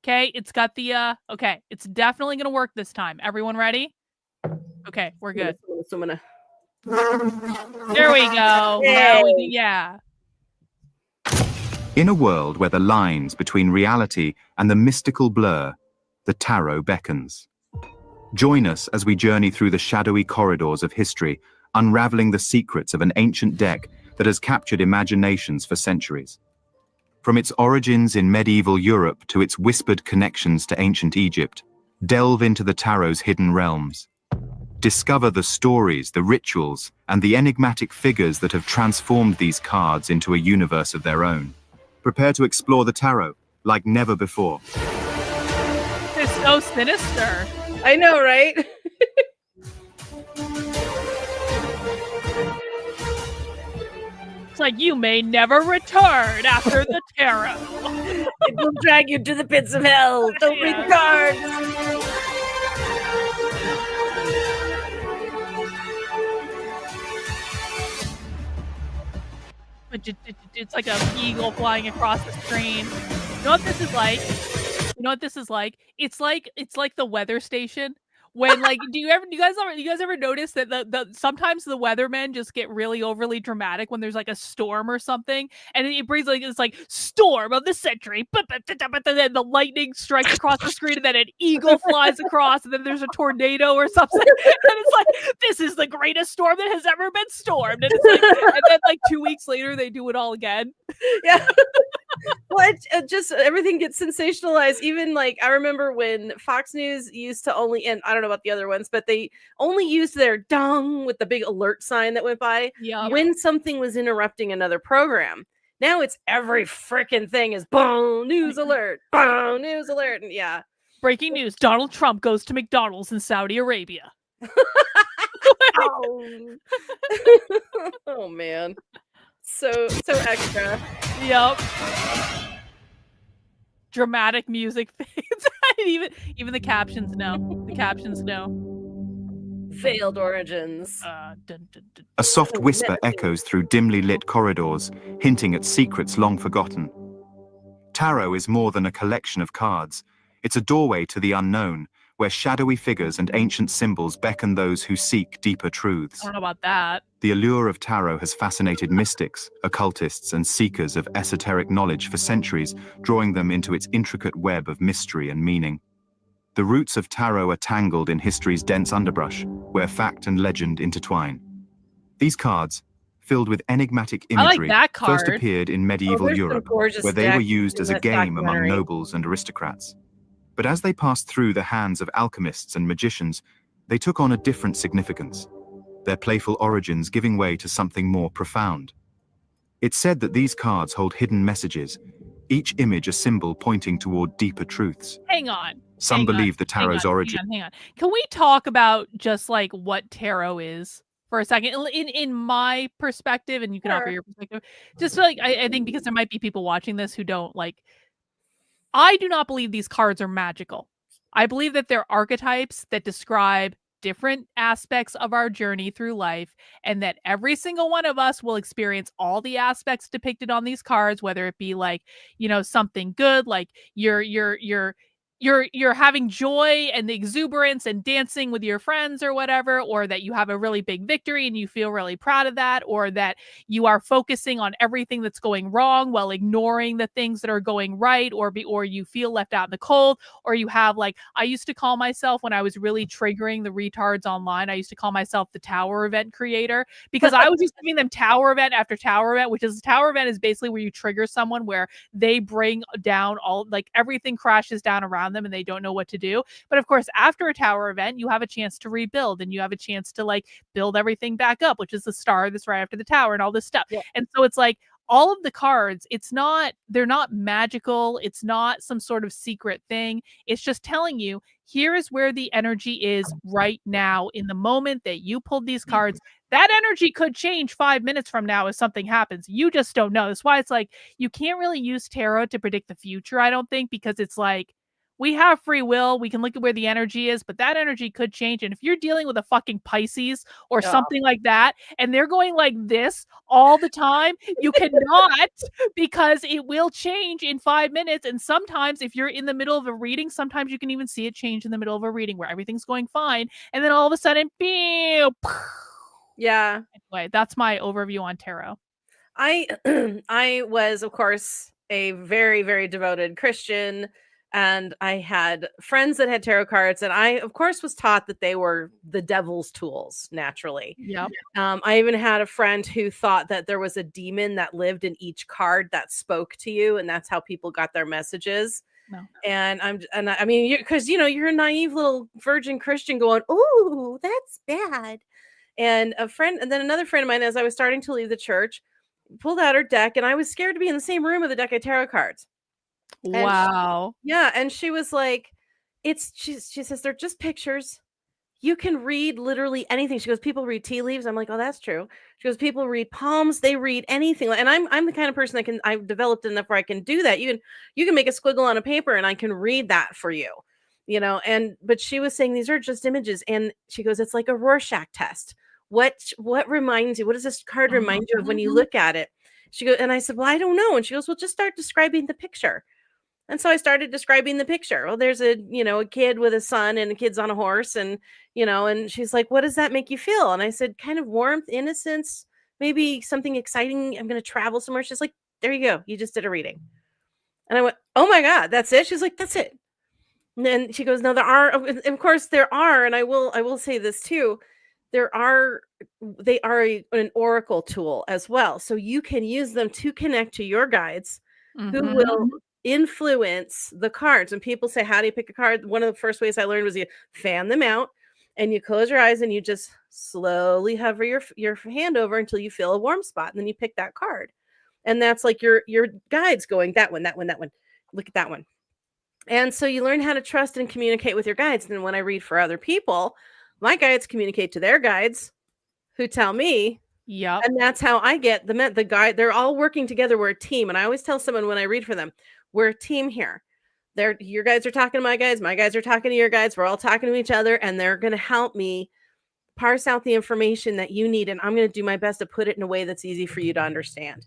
Okay. It's got the, okay. It's definitely going to work this time. Everyone ready? Okay. We're good. So I'm gonna... There we go. Yeah. In a world where the lines between reality and the mystical blur, the tarot beckons. Join us as we journey through the shadowy corridors of history, unraveling the secrets of an ancient deck that has captured imaginations for centuries. From its origins in medieval Europe to its whispered connections to ancient Egypt, delve into the tarot's hidden realms. Discover the stories, the rituals, and the enigmatic figures that have transformed these cards into a universe of their own. Prepare to explore the tarot like never before. It's so sinister. I know, right? It's like you may never return after the tarot. It will drag you to the pits of hell. Don't read the cards. It's like an eagle flying across the screen. You know what this is like? It's like the weather station. When like, do you guys ever notice that the sometimes the weathermen just get really overly dramatic when there's like a storm or something, and it brings like this like storm of the century, but then the lightning strikes across the screen, and then an eagle flies across, and then there's a tornado or something, and it's like this is the greatest storm that has ever been stormed, and it's like, and then like 2 weeks later they do it all again. Yeah. Well, it just everything gets sensationalized. Even like I remember when Fox News used to only, and I don't know about the other ones, but they only used their dong with the big alert sign that went by when something was interrupting another program. Now it's every freaking thing is boom, news alert, boom, news alert, and yeah. Breaking news: Donald Trump goes to McDonald's in Saudi Arabia. Oh man. So extra. Yep. Dramatic music fades. even the captions know. The captions know. Failed origins. A soft whisper echoes through dimly lit corridors, hinting at secrets long forgotten. Tarot is more than a collection of cards. It's a doorway to the unknown, where shadowy figures and ancient symbols beckon those who seek deeper truths. I don't know about that. The allure of tarot has fascinated mystics, occultists, and seekers of esoteric knowledge for centuries, drawing them into its intricate web of mystery and meaning. The roots of tarot are tangled in history's dense underbrush, where fact and legend intertwine. These cards, filled with enigmatic imagery, first appeared in medieval Europe, where they were used as a game among nobles and aristocrats. But as they passed through the hands of alchemists and magicians, they took on a different significance, their playful origins giving way to something more profound. It's said that these cards hold hidden messages, each image a symbol pointing toward deeper truths. Hang on. Some believe the tarot's origin. Hang on. Can we talk about just like what tarot is for a second? In my perspective, and you can offer your perspective. Just like I think because there might be people watching this who don't like. I do not believe these cards are magical. I believe that they're archetypes that describe different aspects of our journey through life, and that every single one of us will experience all the aspects depicted on these cards, whether it be like, you know, something good, like you're you're having joy and the exuberance and dancing with your friends or whatever, or that you have a really big victory and you feel really proud of that, or that you are focusing on everything that's going wrong while ignoring the things that are going right, or you feel left out in the cold, or you have, like, I used to call myself, when I was really triggering the retards online, I used to call myself the tower event creator, because I was just giving them tower event after tower event, which is, tower event is basically where you trigger someone where they bring down all, like, everything crashes down around them and they don't know what to do. But of course, after a tower event, you have a chance to rebuild and you have a chance to, like, build everything back up, which is the star that's right after the tower and all this stuff. Yeah. And so it's like, all of the cards, they're not magical. It's not some sort of secret thing. It's just telling you, here is where the energy is right now in the moment that you pulled these cards. That energy could change 5 minutes from now if something happens. You just don't know. That's why it's like, you can't really use tarot to predict the future, I don't think, because it's like, we have free will. We can look at where the energy is, but that energy could change. And if you're dealing with a fucking Pisces or something like that, and they're going like this all the time, you cannot, because it will change in 5 minutes. And sometimes if you're in the middle of a reading, sometimes you can even see it change in the middle of a reading where everything's going fine. And then all of a sudden, pew, Yeah. anyway, that's my overview on tarot. I was, of course, a very, very devoted Christian, and I had friends that had tarot cards, and I, of course, was taught that they were the devil's tools, naturally. Yep. I even had a friend who thought that there was a demon that lived in each card that spoke to you, and that's how people got their messages. No. And I mean, because you're a naive little virgin Christian going, "Ooh, that's bad." And then another friend of mine, as I was starting to leave the church, pulled out her deck, and I was scared to be in the same room with a deck of tarot cards. Wow. And she was like, she says, they're just pictures. You can read literally anything. She goes, people read tea leaves. I'm like, oh, that's true. She goes, people read palms. They read anything. And I'm the kind of person I've developed enough where I can do that. You can make a squiggle on a paper and I can read that for you, but she was saying these are just images. And she goes, it's like a Rorschach test. What reminds you? What does this card remind you of when you look at it? She goes, and I said, well, I don't know. And she goes, well, just start describing the picture. And so I started describing the picture. Well, there's a kid with a son and a kid's on a horse, and and she's like, what does that make you feel? And I said, kind of warmth, innocence, maybe something exciting. I'm going to travel somewhere. She's like, there you go. You just did a reading. And I went, oh my God, that's it? She's like, that's it. And then she goes, no, there are, of course there are. And I will say this too. They are an oracle tool as well. So you can use them to connect to your guides who will influence the cards. When people say, how do you pick a card? One of the first ways I learned was you fan them out and you close your eyes and you just slowly hover your hand over until you feel a warm spot. And then you pick that card. And that's like your guides going, that one, that one, that one. Look at that one. And so you learn how to trust and communicate with your guides. And then when I read for other people, my guides communicate to their guides who tell me. Yep. And that's how I get the guide. They're all working together. We're a team. And I always tell someone when I read for them, we're a team here. Your guides are talking to my guides. My guides are talking to your guides. We're all talking to each other, and they're going to help me parse out the information that you need. And I'm going to do my best to put it in a way that's easy for you to understand.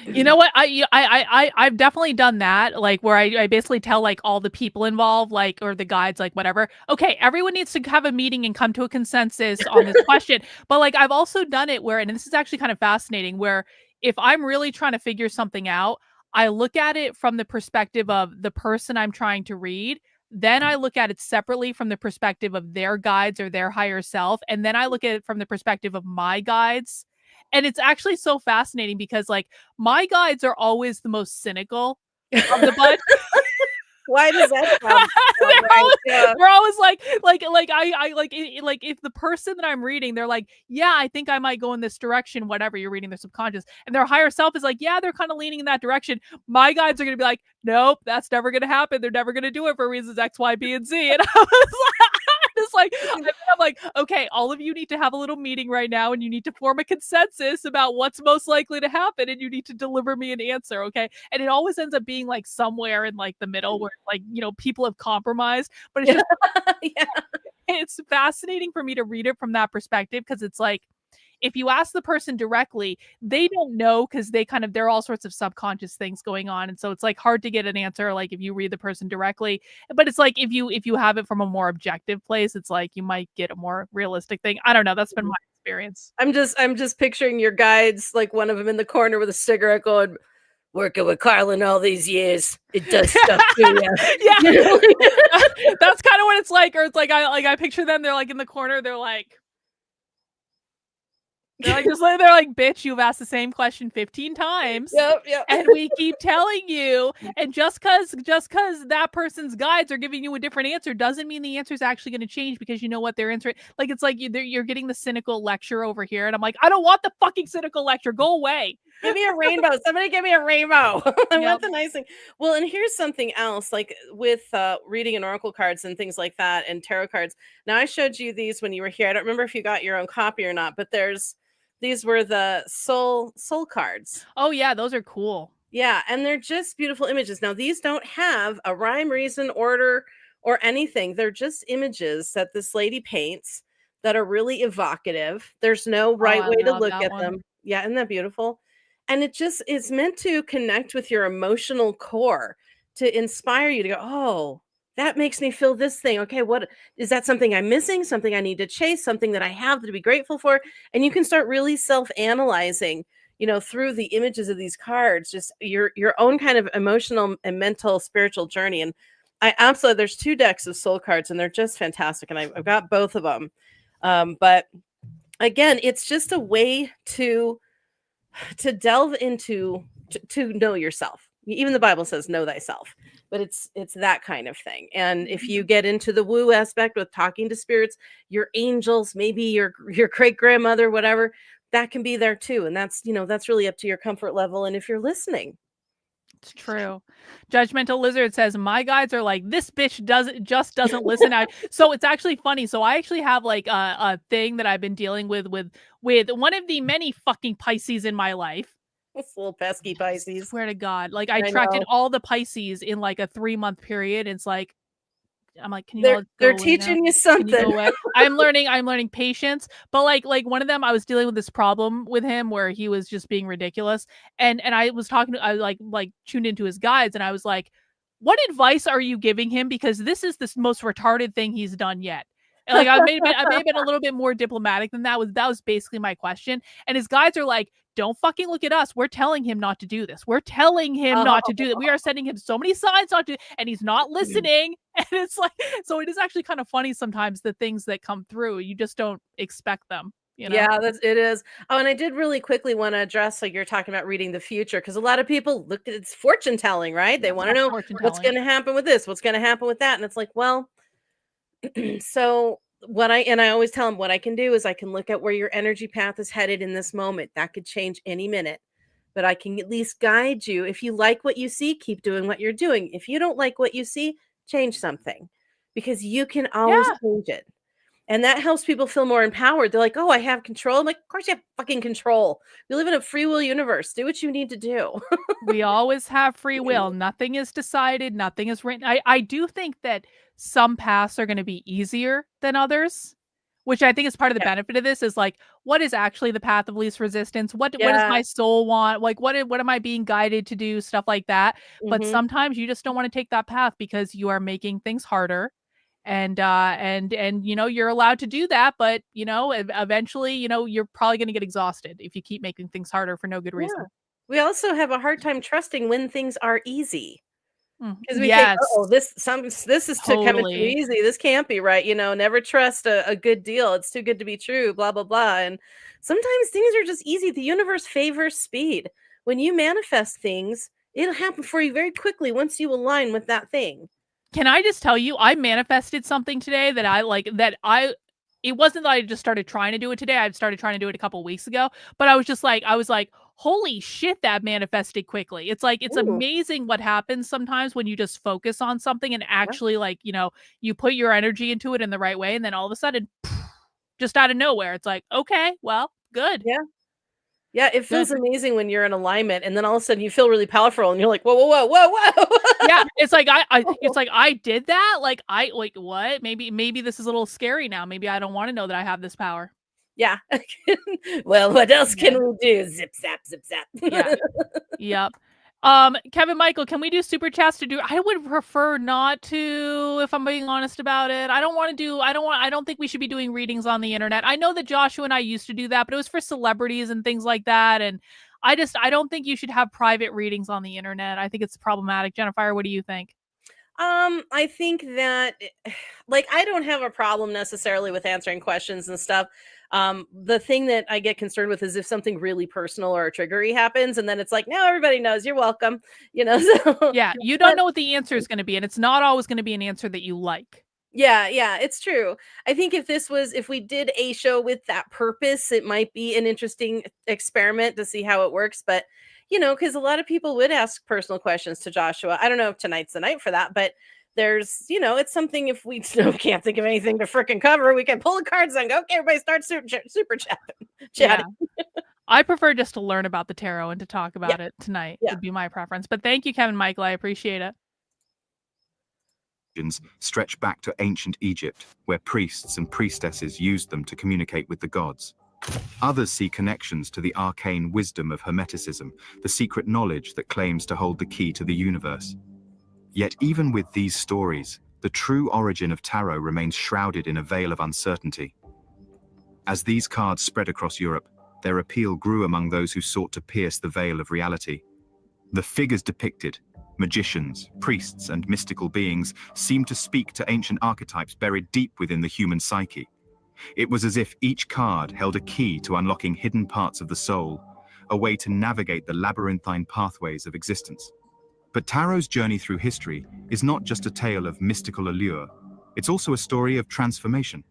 You know what? I've definitely done that, like where I basically tell like all the people involved, like, or the guides, like whatever. Okay, everyone needs to have a meeting and come to a consensus on this question. But like I've also done it where, and this is actually kind of fascinating, where if I'm really trying to figure something out, I look at it from the perspective of the person I'm trying to read. Then I look at it separately from the perspective of their guides or their higher self. And then I look at it from the perspective of my guides. And it's actually so fascinating because like my guides are always the most cynical of the bunch. Why does that sound so they're always like if the person that I'm reading, they're like, yeah, I think I might go in this direction, whatever, you're reading their subconscious, and their higher self is like, yeah, they're kind of leaning in that direction. My guides are gonna be like, nope, that's never gonna happen. They're never gonna do it for reasons X, Y, B, and Z. And I was I'm like, okay, all of you need to have a little meeting right now, and you need to form a consensus about what's most likely to happen, and you need to deliver me an answer, okay? And it always ends up being like somewhere in like the middle where like, people have compromised, but it's just it's fascinating for me to read it from that perspective, because it's like, if you ask the person directly, they don't know because there are all sorts of subconscious things going on. And so it's like hard to get an answer, like if you read the person directly. But it's like if you have it from a more objective place, it's like you might get a more realistic thing. I don't know. That's been my experience. I'm just picturing your guides, like one of them in the corner with a cigarette going, working with Karlyn all these years, it does stuff to you. Yeah. That's kind of what it's like. Or it's like I picture them, they're like in the corner, they're like bitch, you've asked the same question 15 times. Yep. And we keep telling you, and just cause that person's guides are giving you a different answer doesn't mean the answer is actually going to change, because you know what they're answering. Like, it's like you're getting the cynical lecture over here, and I'm like, I don't want the fucking cynical lecture. Go away. Give me a rainbow. Somebody give me a rainbow. I want the nice thing. Well, and here's something else, like with reading and oracle cards and things like that, and tarot cards. Now, I showed you these when you were here. I don't remember if you got your own copy or not, but these were the soul cards. Oh yeah, those are cool. Yeah, and they're just beautiful images. Now, these don't have a rhyme, reason, order, or anything. They're just images that this lady paints that are really evocative. There's no right way to look at them. Yeah, isn't that beautiful? And it just is meant to connect with your emotional core, to inspire you to go, oh, that makes me feel this thing. Okay, what is that? Something I'm missing, something I need to chase, something that I have to be grateful for. And you can start really self-analyzing, through the images of these cards, just your own kind of emotional and mental spiritual journey. And I absolutely, there's 2 decks of soul cards, and they're just fantastic. And I've got both of them. But again, it's just a way to delve into, to know yourself. Even the Bible says know thyself, but it's that kind of thing. And if you get into the woo aspect with talking to spirits, your angels, maybe your great grandmother, whatever, that can be there too. And that's really up to your comfort level. And if you're listening. It's true. Judgmental Lizard says, my guides are like, this bitch doesn't listen. So it's actually funny. So I actually have like a thing that I've been dealing with one of the many fucking Pisces in my life. This little pesky Pisces. I swear to God. Like, I tracked in all the Pisces in like a 3-month period. It's like, I'm like, can you they're teaching you something. I'm learning patience. But like one of them, I was dealing with this problem with him where he was just being ridiculous. And I was I like tuned into his guides, and I was like, what advice are you giving him? Because this is the most retarded thing he's done yet. And like I may have been a little bit more diplomatic than that. Was basically my question. And his guides are like, don't fucking look at us. We're telling him not to do this. We're telling him not to do that. We are sending him so many signs not to, and he's not listening. And it's like, so it is actually kind of funny sometimes, the things that come through. You just don't expect them. Yeah, it is. Oh, and I did really quickly want to address, like, you're talking about reading the future, because a lot of people look at it's fortune telling, right? They want to know what's going to happen with this, what's going to happen with that. And it's like, well, so I always tell them what I can do is I can look at where your energy path is headed in this moment. That could change any minute, but I can at least guide you. If you like what you see, keep doing what you're doing. If you don't like what you see, change something, because you can always change it. And that helps people feel more empowered. They're like, oh, I have control. I'm like, of course you have fucking control. We live in a free will universe. Do what you need to do. We always have free will. Nothing is decided. Nothing is written. I do think that some paths are going to be easier than others, which I think is part of the benefit of this, is like, what is actually the path of least resistance? What does my soul want? Like, what am I being guided to do? Stuff like that. But sometimes you just don't want to take that path because you are making things harder. And you're allowed to do that, but eventually, you're probably going to get exhausted if you keep making things harder for no good reason. We also have a hard time trusting when things are easy, because we Yes. think, oh, this is coming too easy. This can't be right. Never trust a good deal. It's too good to be true. Blah blah blah. And sometimes things are just easy. The universe favors speed. When you manifest things, it'll happen for you very quickly once you align with that thing. Can I just tell you, I manifested something today that it wasn't that I just started trying to do it today. I started trying to do it a couple weeks ago, but I was like, holy shit, that manifested quickly. It's like, it's amazing what happens sometimes when you just focus on something and actually you put your energy into it in the right way. And then all of a sudden, just out of nowhere, it's like, okay, well, good. Yeah. Yeah, it feels amazing when you're in alignment, and then all of a sudden you feel really powerful, and you're like, whoa, whoa, whoa, whoa, whoa. Yeah, it's like I did that. Like what? Maybe this is a little scary now. Maybe I don't want to know that I have this power. Yeah. Well, what else can we do? Zip zap, zip zap. Yeah. Yep. Kevin Michael, can we do super chats to do? I would prefer not to, if I'm being honest about it. I don't think we should be doing readings on the internet. I know that Joshua and I used to do that, but it was for celebrities and things like that. And I don't think you should have private readings on the internet. I think it's problematic. Jennifer, what do you think? I think that like I don't have a problem necessarily with answering questions and stuff. The thing that I get concerned with is if something really personal or triggery happens and then it's like, now everybody knows, you're welcome, so Yeah, you don't know what the answer is going to be, and it's not always going to be an answer that you like. yeah, it's true. I think if we did a show with that purpose, it might be an interesting experiment to see how it works. But because a lot of people would ask personal questions to Joshua. I don't know if tonight's the night for that, but there's, it's something. If we can't think of anything to frickin' cover, we can pull the cards and go, okay, everybody start super chatting. Yeah. I prefer just to learn about the tarot and to talk about it tonight. Yeah. Would be my preference. But thank you, Kevin Michael. I appreciate it. Stretch back to ancient Egypt, where priests and priestesses used them to communicate with the gods. Others see connections to the arcane wisdom of Hermeticism, the secret knowledge that claims to hold the key to the universe. Yet even with these stories, the true origin of tarot remains shrouded in a veil of uncertainty. As these cards spread across Europe, their appeal grew among those who sought to pierce the veil of reality. The figures depicted, magicians, priests, and mystical beings, seemed to speak to ancient archetypes buried deep within the human psyche. It was as if each card held a key to unlocking hidden parts of the soul, a way to navigate the labyrinthine pathways of existence. But tarot's journey through history is not just a tale of mystical allure, it's also a story of transformation.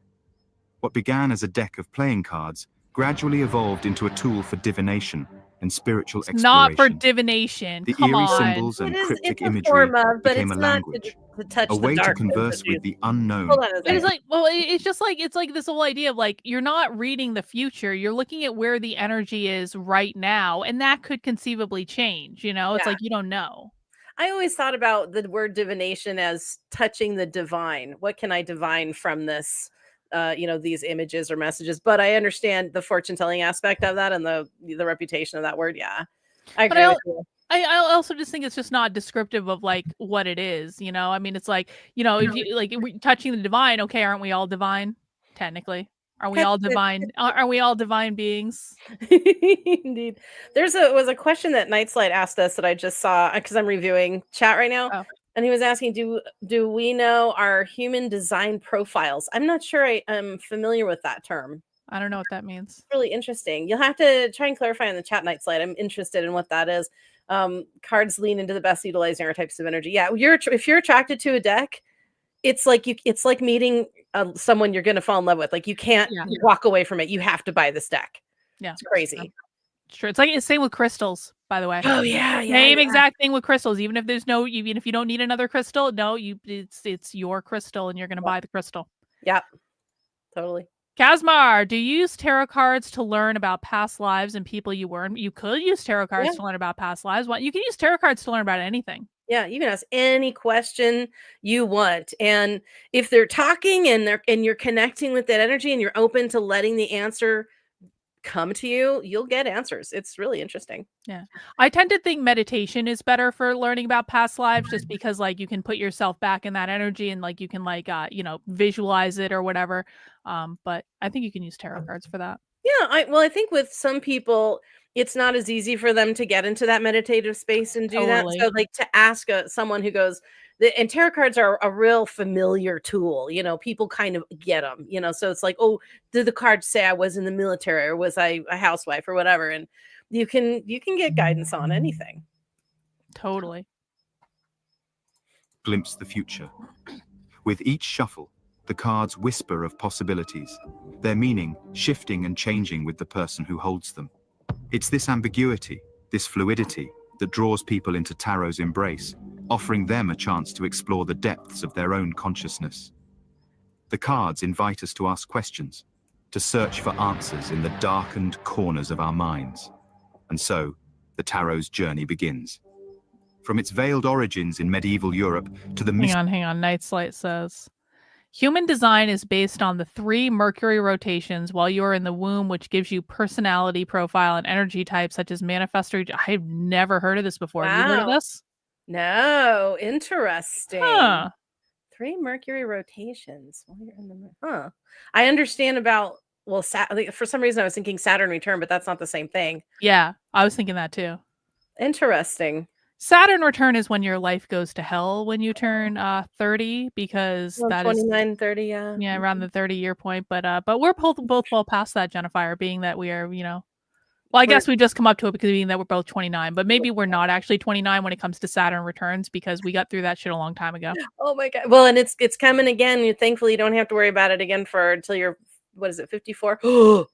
What began as a deck of playing cards gradually evolved into a tool for divination and spiritual exploration. Not for divination. The Come eerie on. symbols and cryptic it's a imagery form of, but became it's a not language, to touch a the way to darkness converse that you- with the unknown. Hold on a It's second. like, well, it's like this whole idea of like, you're not reading the future. You're looking at where the energy is right now, and that could conceivably change. It's Yeah. like you don't know. I always thought about the word divination as touching the divine. What can I divine from this? These images or messages. But I understand the fortune telling aspect of that and the reputation of that word. Yeah, I But agree with you. I also just think it's just not descriptive of like what it is. I mean, it's like, if you like touching the divine. Okay, aren't we all divine? Technically, are we all divine? Are we all divine beings? Indeed. Was a question that Nightslide asked us that I just saw because I'm reviewing chat right now. Oh. And he was asking, do we know our human design profiles? I'm not sure I am familiar with that term. I don't know what that means. Really interesting. You'll have to try and clarify in the chat, Nightslide. I'm interested in what that is. Cards lean into the best utilizing our types of energy. Yeah, if you're attracted to a deck, it's like meeting someone you're going to fall in love with. Like you can't walk away from it. You have to buy this deck. Yeah, it's crazy. Sure, it's like the same with crystals, by the way. Oh yeah, same exact thing with crystals. Even if you don't need another crystal, it's your crystal, and you're going to buy the crystal. Yep, totally. Kazmar, do you use tarot cards to learn about past lives and people you were? You could use tarot cards to learn about past lives. You can use tarot cards to learn about anything. Yeah, you can ask any question you want, and if they're talking and you're connecting with that energy, and you're open to letting the answer come to you, you'll get answers. It's really interesting. Yeah, I tend to think meditation is better for learning about past lives, just because like you can put yourself back in that energy and like you can like visualize it or whatever. But I think you can use tarot cards for that. Yeah, I think with some people it's not as easy for them to get into that meditative space and do that. So like to ask someone who goes, and tarot cards are a real familiar tool, people kind of get them, so it's like, oh, did the cards say I was in the military or was I a housewife or whatever? And you can get guidance on anything. Totally. Glimpse the future. With each shuffle, the cards whisper of possibilities, their meaning shifting and changing with the person who holds them. It's this ambiguity, this fluidity, that draws people into tarot's embrace, offering them a chance to explore the depths of their own consciousness. The cards invite us to ask questions, to search for answers in the darkened corners of our minds. And so, the tarot's journey begins. From its veiled origins in medieval Europe to the Hang on. Night's Light says, Human design is based on the 3 Mercury rotations while you're in the womb, which gives you personality profile and energy types such as manifestor. I've never heard of this before. Have you heard of Wow. this? No, interesting. Huh. 3 Mercury rotations while you're in the huh. I understand about for some reason I was thinking Saturn return, but that's not the same thing. Yeah, I was thinking that too. Interesting. Saturn return is when your life goes to hell when you turn 30, because Well, that is 29, 30, yeah. yeah, around the 30-year point. But we're both well past that, Jennifer, being that we are, well, I guess we just come up to it because being that we're both 29, but maybe we're not actually 29 when it comes to Saturn returns because we got through that shit a long time ago. Oh my god. Well, and it's coming again. You thankfully you don't have to worry about it again until you're 54. Uh-oh.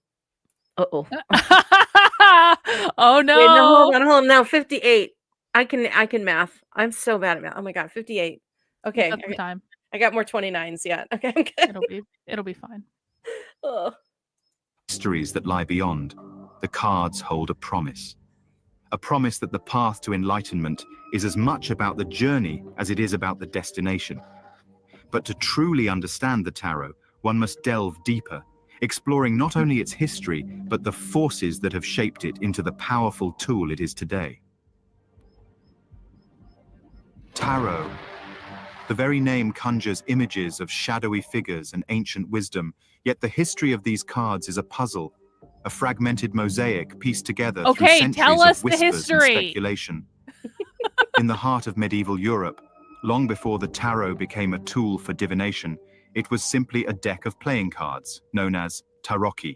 Oh no. Wait, no, hold on. Now 58. I can math. I'm so bad at math. Oh my god, 58. Okay. Got some time. I got more 29s yet. Okay, I'm good. It'll be fine. Oh. Mysteries that lie beyond. The cards hold a promise that the path to enlightenment is as much about the journey as it is about the destination. But to truly understand the tarot, one must delve deeper, exploring not only its history, but the forces that have shaped it into the powerful tool it is today. Tarot. The very name conjures images of shadowy figures and ancient wisdom, yet the history of these cards is a puzzle, a fragmented mosaic pieced together through centuries tell us of the whispers and history. speculation. In the heart of medieval Europe, long before the tarot became a tool for divination, it was simply a deck of playing cards, known as tarocchi.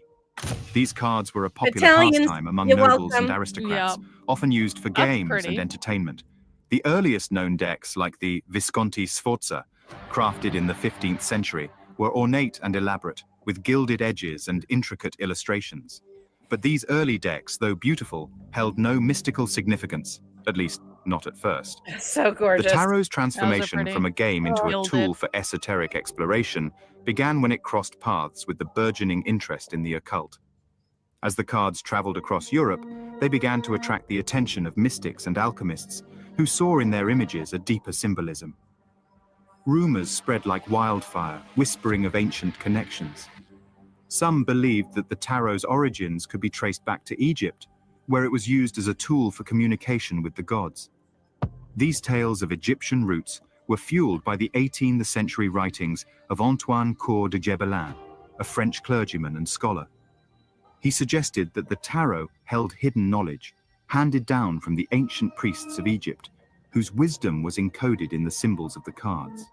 These cards were a popular pastime among nobles and aristocrats, often used for games and entertainment. The earliest known decks, like the Visconti Sforza, crafted in the 15th century, were ornate and elaborate, with gilded edges and intricate illustrations. But these early decks, though beautiful, held no mystical significance, at least not at first. So gorgeous. The tarot's transformation from a game into a tool for esoteric exploration began when it crossed paths with the burgeoning interest in the occult. As the cards traveled across Europe, they began to attract the attention of mystics and alchemists, who saw in their images a deeper symbolism. Rumors spread like wildfire, whispering of ancient connections. Some believed that the tarot's origins could be traced back to Egypt, where it was used as a tool for communication with the gods. These tales of Egyptian roots were fueled by the 18th century writings of Antoine Coeur de Gebelin, a French clergyman and scholar. He suggested that the tarot held hidden knowledge, handed down from the ancient priests of Egypt, whose wisdom was encoded in the symbols of the cards.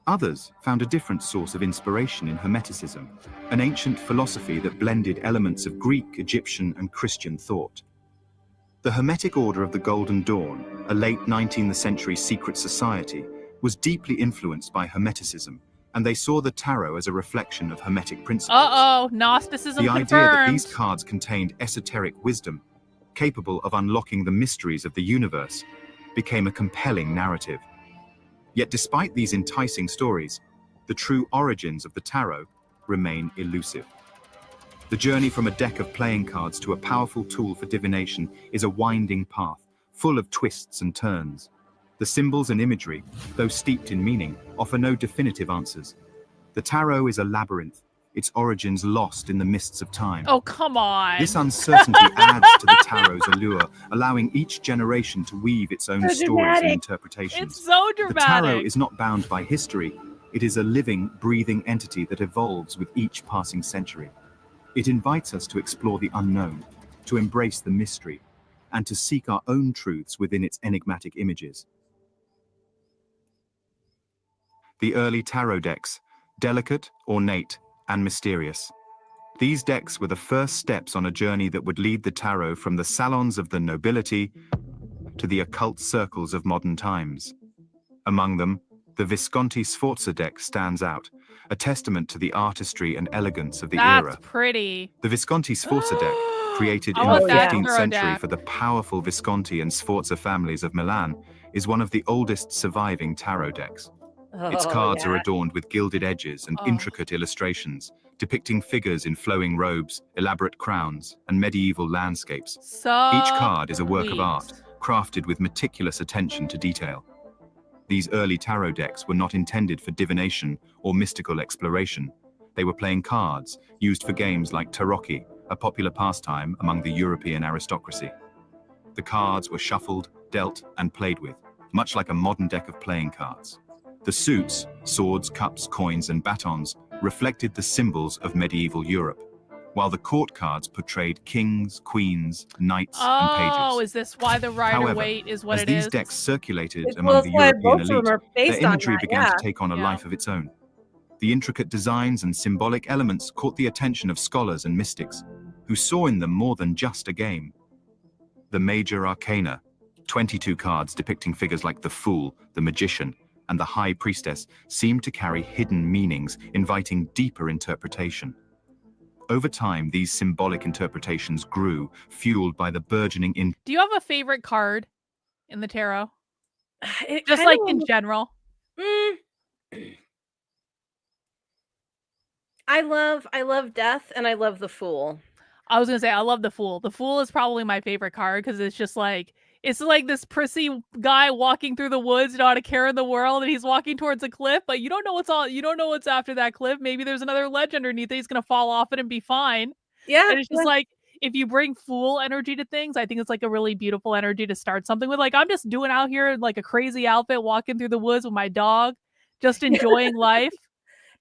Others found a different source of inspiration in Hermeticism, an ancient philosophy that blended elements of Greek, Egyptian, and Christian thought. The Hermetic Order of the Golden Dawn, a late 19th century secret society, was deeply influenced by Hermeticism, and they saw the tarot as a reflection of Hermetic principles. Gnosticism The idea confirmed. that these cards contained esoteric wisdom, capable of unlocking the mysteries of the universe, became a compelling narrative. Yet despite these enticing stories, the true origins of the tarot remain elusive. The journey from a deck of playing cards to a powerful tool for divination is a winding path, full of twists and turns. The symbols and imagery, though steeped in meaning, offer no definitive answers. The tarot is a labyrinth, its origins lost in the mists of time. Oh, come on. This uncertainty adds to the tarot's allure, allowing each generation to weave its own stories and interpretations. It's so dramatic. The tarot is not bound by history. It is a living, breathing entity that evolves with each passing century. It invites us to explore the unknown, to embrace the mystery, and to seek our own truths within its enigmatic images. The early tarot decks, delicate, ornate, and mysterious. These decks were the first steps on a journey that would lead the tarot from the salons of the nobility to the occult circles of modern times. Among them, the Visconti Sforza deck stands out, a testament to the artistry and elegance of the era. That's pretty. The Visconti Sforza deck, created in I the want that 15th tarot century deck. for the powerful Visconti and Sforza families of Milan, is one of the oldest surviving tarot decks. Its cards are adorned with gilded edges and intricate illustrations, depicting figures in flowing robes, elaborate crowns, and medieval landscapes. So Each card is a work of sweet. art, crafted with meticulous attention to detail. these early tarot decks were not intended for divination or mystical exploration. They were playing cards, used for games like tarocchi, a popular pastime among the European aristocracy. The cards were shuffled, dealt, and played with, much like a modern deck of playing cards. The suits, swords, cups, coins, and batons, reflected the symbols of medieval Europe, while the court cards portrayed kings, queens, knights, and pages. Oh, is this why the Rider-Waite is what as it these is? decks circulated Well, among that's the why European both of them elite, are based their on imagery that, began yeah. to take on a Yeah. life of its own. The intricate designs and symbolic elements caught the attention of scholars and mystics, who saw in them more than just a game. The major arcana, 22 cards depicting figures like the Fool, the Magician, and the High Priestess, seemed to carry hidden meanings, inviting deeper interpretation. Over time, these symbolic interpretations grew, fueled by the burgeoning Do you have a favorite card in the tarot? It Just kinda like in almost- general. Mm. I love Death, and I love the Fool. I was gonna say I love the Fool. The Fool is probably my favorite card because it's just like this prissy guy walking through the woods, not a care in the world, and he's walking towards a cliff, but you don't know what's after that cliff. Maybe there's another ledge underneath it. He's gonna fall off it and be fine. Yeah, And it's just like if you bring Fool energy to things, I think it's like a really beautiful energy to start something with. Like I'm just doing out here in like a crazy outfit, walking through the woods with my dog, just enjoying life.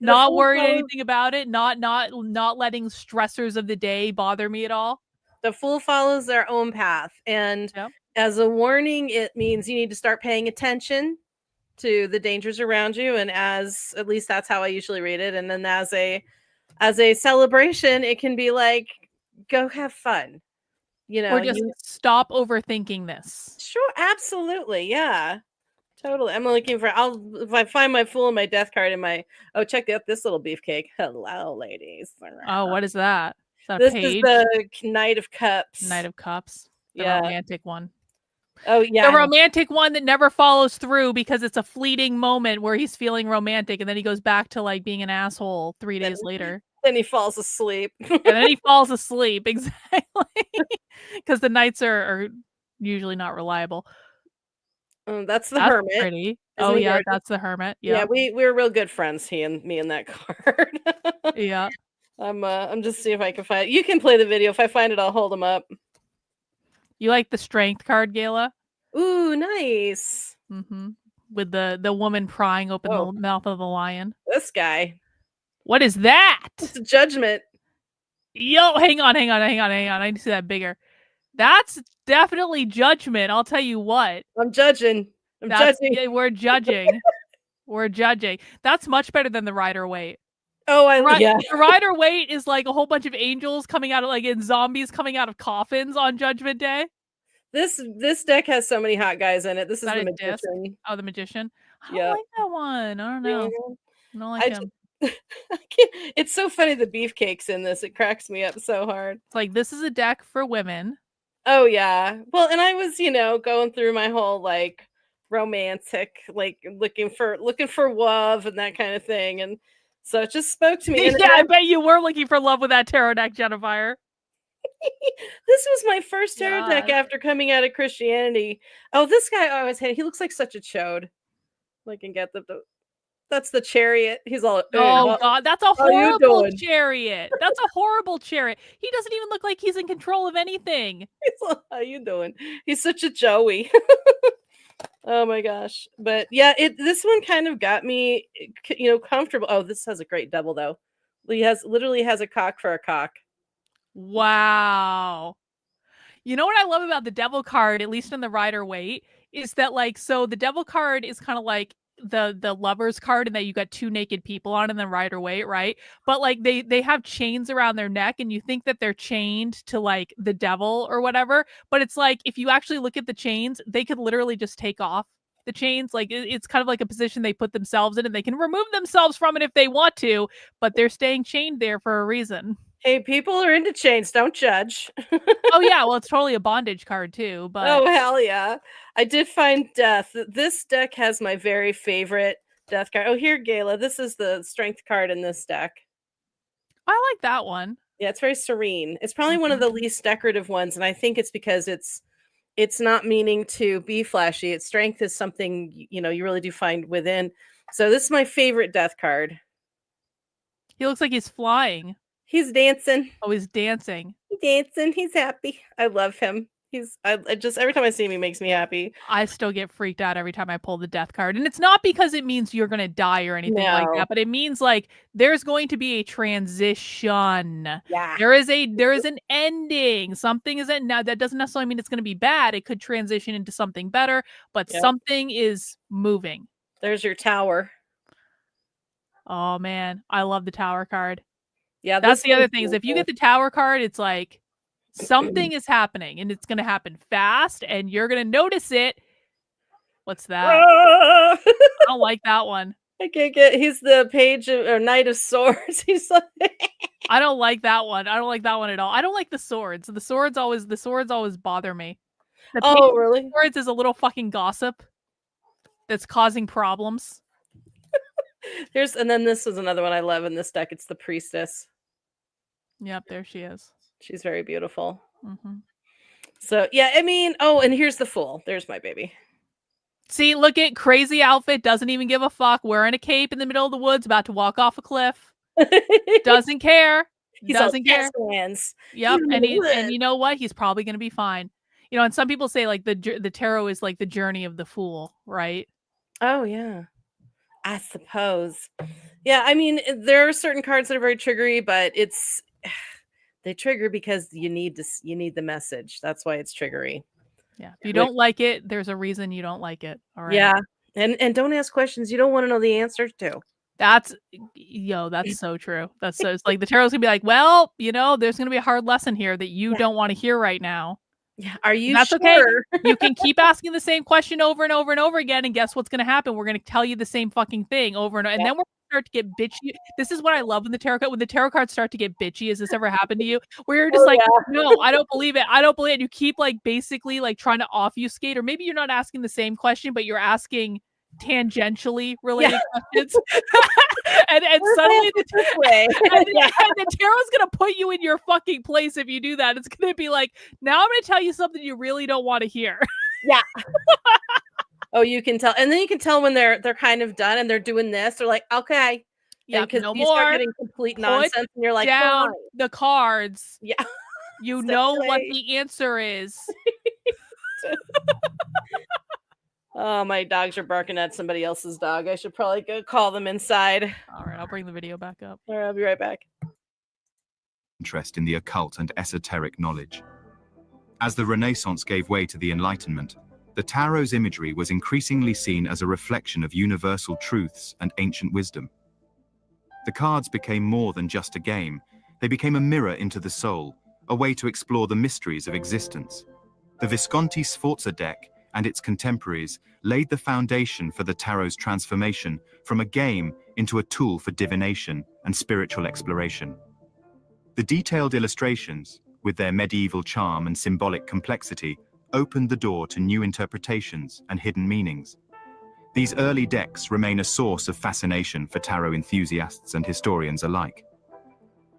The Not Fool worried follows- anything about it, not letting stressors of the day bother me at all. the Fool follows their own path, and Yep. as a warning, it means you need to start paying attention to the dangers around you. And as at least that's how I usually read it. And then as a celebration, it can be like, go have fun. You know, Or just stop overthinking this. sure, absolutely, yeah. Totally. I'm looking for if I find my Fool and my Death card in my check out this little beefcake. Hello, ladies. Oh, what is that? Is that a This page? is the Knight of Cups. Knight of Cups. The Yeah. romantic one. Oh yeah. The romantic one that never follows through because it's a fleeting moment where he's feeling romantic and then he goes back to like being an asshole 3 days later. Then he falls asleep. And then he falls asleep. Exactly. Because the knights are usually not reliable. That's the That's Hermit. pretty. Isn't Oh he yeah, gorgeous? that's the hermit. Yeah, Yeah. we're real good friends, he and me and that card. Yeah. I'm just see if I can find it. You can play the video. If I find it, I'll hold them up. You like the strength card, Gayla? Ooh, nice. Mm-hmm. With the woman prying open Oh. the mouth of the lion. This guy. What is that? It's a judgment. Yo, hang on. I need to see that bigger. That's definitely judgment. I'll tell you what. I'm judging. I'm That's, judging. yeah, we're judging. We're judging. That's much better than the Rider-Waite. Oh, yeah. The Rider-Waite is like a whole bunch of angels coming out of like in zombies coming out of coffins on Judgment Day. This deck has so many hot guys in it. This is That the a disc? Magician. Oh, the Magician. I don't Yeah. like that one. I don't know. I don't like I him. I can't- it's so funny the beefcake's in this. It cracks me up so hard. It's like this is a deck for women. Oh yeah. Well, and I was, going through my whole like romantic, like looking for love and that kind of thing. And so it just spoke to me. And Yeah, I bet you were looking for love with that tarot deck, Jennifer. this was my first tarot deck God. after coming out of Christianity. Oh, this guy always had, he looks like such a chode. I can get that's the Chariot. He's all, Oh God, that's a how you horrible doing?" chariot. That's a horrible chariot. He doesn't even look like he's in control of anything. He's all, how you doing? He's such a Joey. Oh my gosh. But yeah, this one kind of got me, comfortable. Oh, this has a great double though. He literally has a cock for a cock. Wow. You know what I love about the devil card, at least in the Rider-Waite, is that like so the devil card is kind of like the lover's card and that you got two naked people on in the Rider-Waite, right? But like they have chains around their neck and you think that they're chained to like the devil or whatever, but it's like if you actually look at the chains, they could literally just take off the chains. Like it's kind of like a position they put themselves in and they can remove themselves from it if they want to, but they're staying chained there for a reason. Hey, people are into chains. Don't judge. Oh yeah, well it's totally a bondage card too, but Oh, hell yeah. I did find Death. This deck has my very favorite Death card. Oh, here, Gayla. This is the Strength card in this deck. I like that one. Yeah, it's very serene. It's probably one of the least decorative ones, and I think it's because it's It's not meaning to be flashy. Its strength is something, you really do find within. So this is my favorite death card. He looks like he's flying. He's dancing. Oh, he's dancing. He's dancing. He's happy. I love him. I just every time I see him, he makes me happy. I still get freaked out every time I pull the death card. And it's not because it means you're going to die or anything like No. that, but it means like there's going to be a transition. Yeah. There is an ending. Something is now that doesn't necessarily mean it's going to be bad. It could transition into something better, but Yep. something is moving. There's your tower. Oh man, I love the tower card. Yeah, That's this the other one's thing is if you beautiful. get the tower card, it's like something is happening and it's going to happen fast and you're going to notice it. What's that? Ah! I don't like that one. I can't get. He's the page or knight of swords. He's like. I don't like that one. I don't like that one at all. I don't like the swords. The swords always bother me. The page Oh, of really? swords is a little fucking gossip that's causing problems. And then this is another one I love in this deck. It's the priestess. Yep, there she is. She's very beautiful. Mm-hmm. So yeah, I mean, oh, and here's the fool. There's my baby. See, look at crazy outfit. Doesn't even give a fuck. Wearing a cape in the middle of the woods, about to walk off a cliff. Doesn't care. He's Doesn't all, care. "Yes, hands." Yep, You and know you know what? He's probably gonna be fine. And some people say like the tarot is like the journey of the fool, right? Oh yeah, I suppose. Yeah, I mean, there are certain cards that are very triggery, but they trigger because you need the message. That's why it's triggery. Yeah. If you don't like it, there's a reason you don't like it. All right. Yeah, and don't ask questions you don't want to know the answer to. That's so true. It's like the tarot's gonna be like, well, there's gonna be a hard lesson here that you don't want to hear right now. Yeah, are you That's sure? okay. You can keep asking the same question over and over and over again, and guess what's gonna happen? We're gonna tell you the same fucking thing over and over, and then we're gonna start to get bitchy. This is what I love when the tarot cards start to get bitchy. Has this ever happened to you? Where you're just no, I don't believe it. I don't believe it. You keep like basically like trying to obfuscate, or maybe you're not asking the same question, but you're asking tangentially related questions. and suddenly the tarot's gonna put you in your fucking place if you do that. It's gonna be like, now I'm gonna tell you something you really don't want to hear. Yeah. Oh, you can tell, and then you can tell when they're kind of done and they're doing this. They're like, okay, yeah, because no you more. start getting complete nonsense, and you're like, down fine. the cards. Yeah, you know what the answer is. Oh, my dogs are barking at somebody else's dog. I should probably go call them inside. All right, I'll bring the video back up. All right, I'll be right back. Interest in the occult and esoteric knowledge. As the Renaissance gave way to the Enlightenment, the tarot's imagery was increasingly seen as a reflection of universal truths and ancient wisdom. The cards became more than just a game. They became a mirror into the soul, a way to explore the mysteries of existence. The Visconti Sforza deck and its contemporaries laid the foundation for the tarot's transformation from a game into a tool for divination and spiritual exploration. The detailed illustrations, with their medieval charm and symbolic complexity, opened the door to new interpretations and hidden meanings. These early decks remain a source of fascination for tarot enthusiasts and historians alike.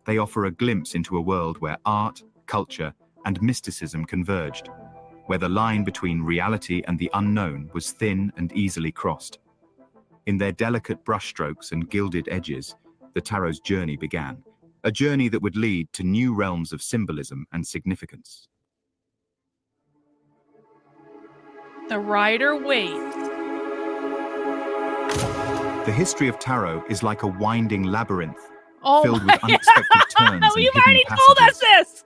They offer a glimpse into a world where art, culture, and mysticism converged, where the line between reality and the unknown was thin and easily crossed. In their delicate brushstrokes and gilded edges, the tarot's journey began, a journey that would lead to new realms of symbolism and significance. The rider waits. The history of tarot is like a winding labyrinth, filled my with unexpected turns and You've hidden already told us passages. this!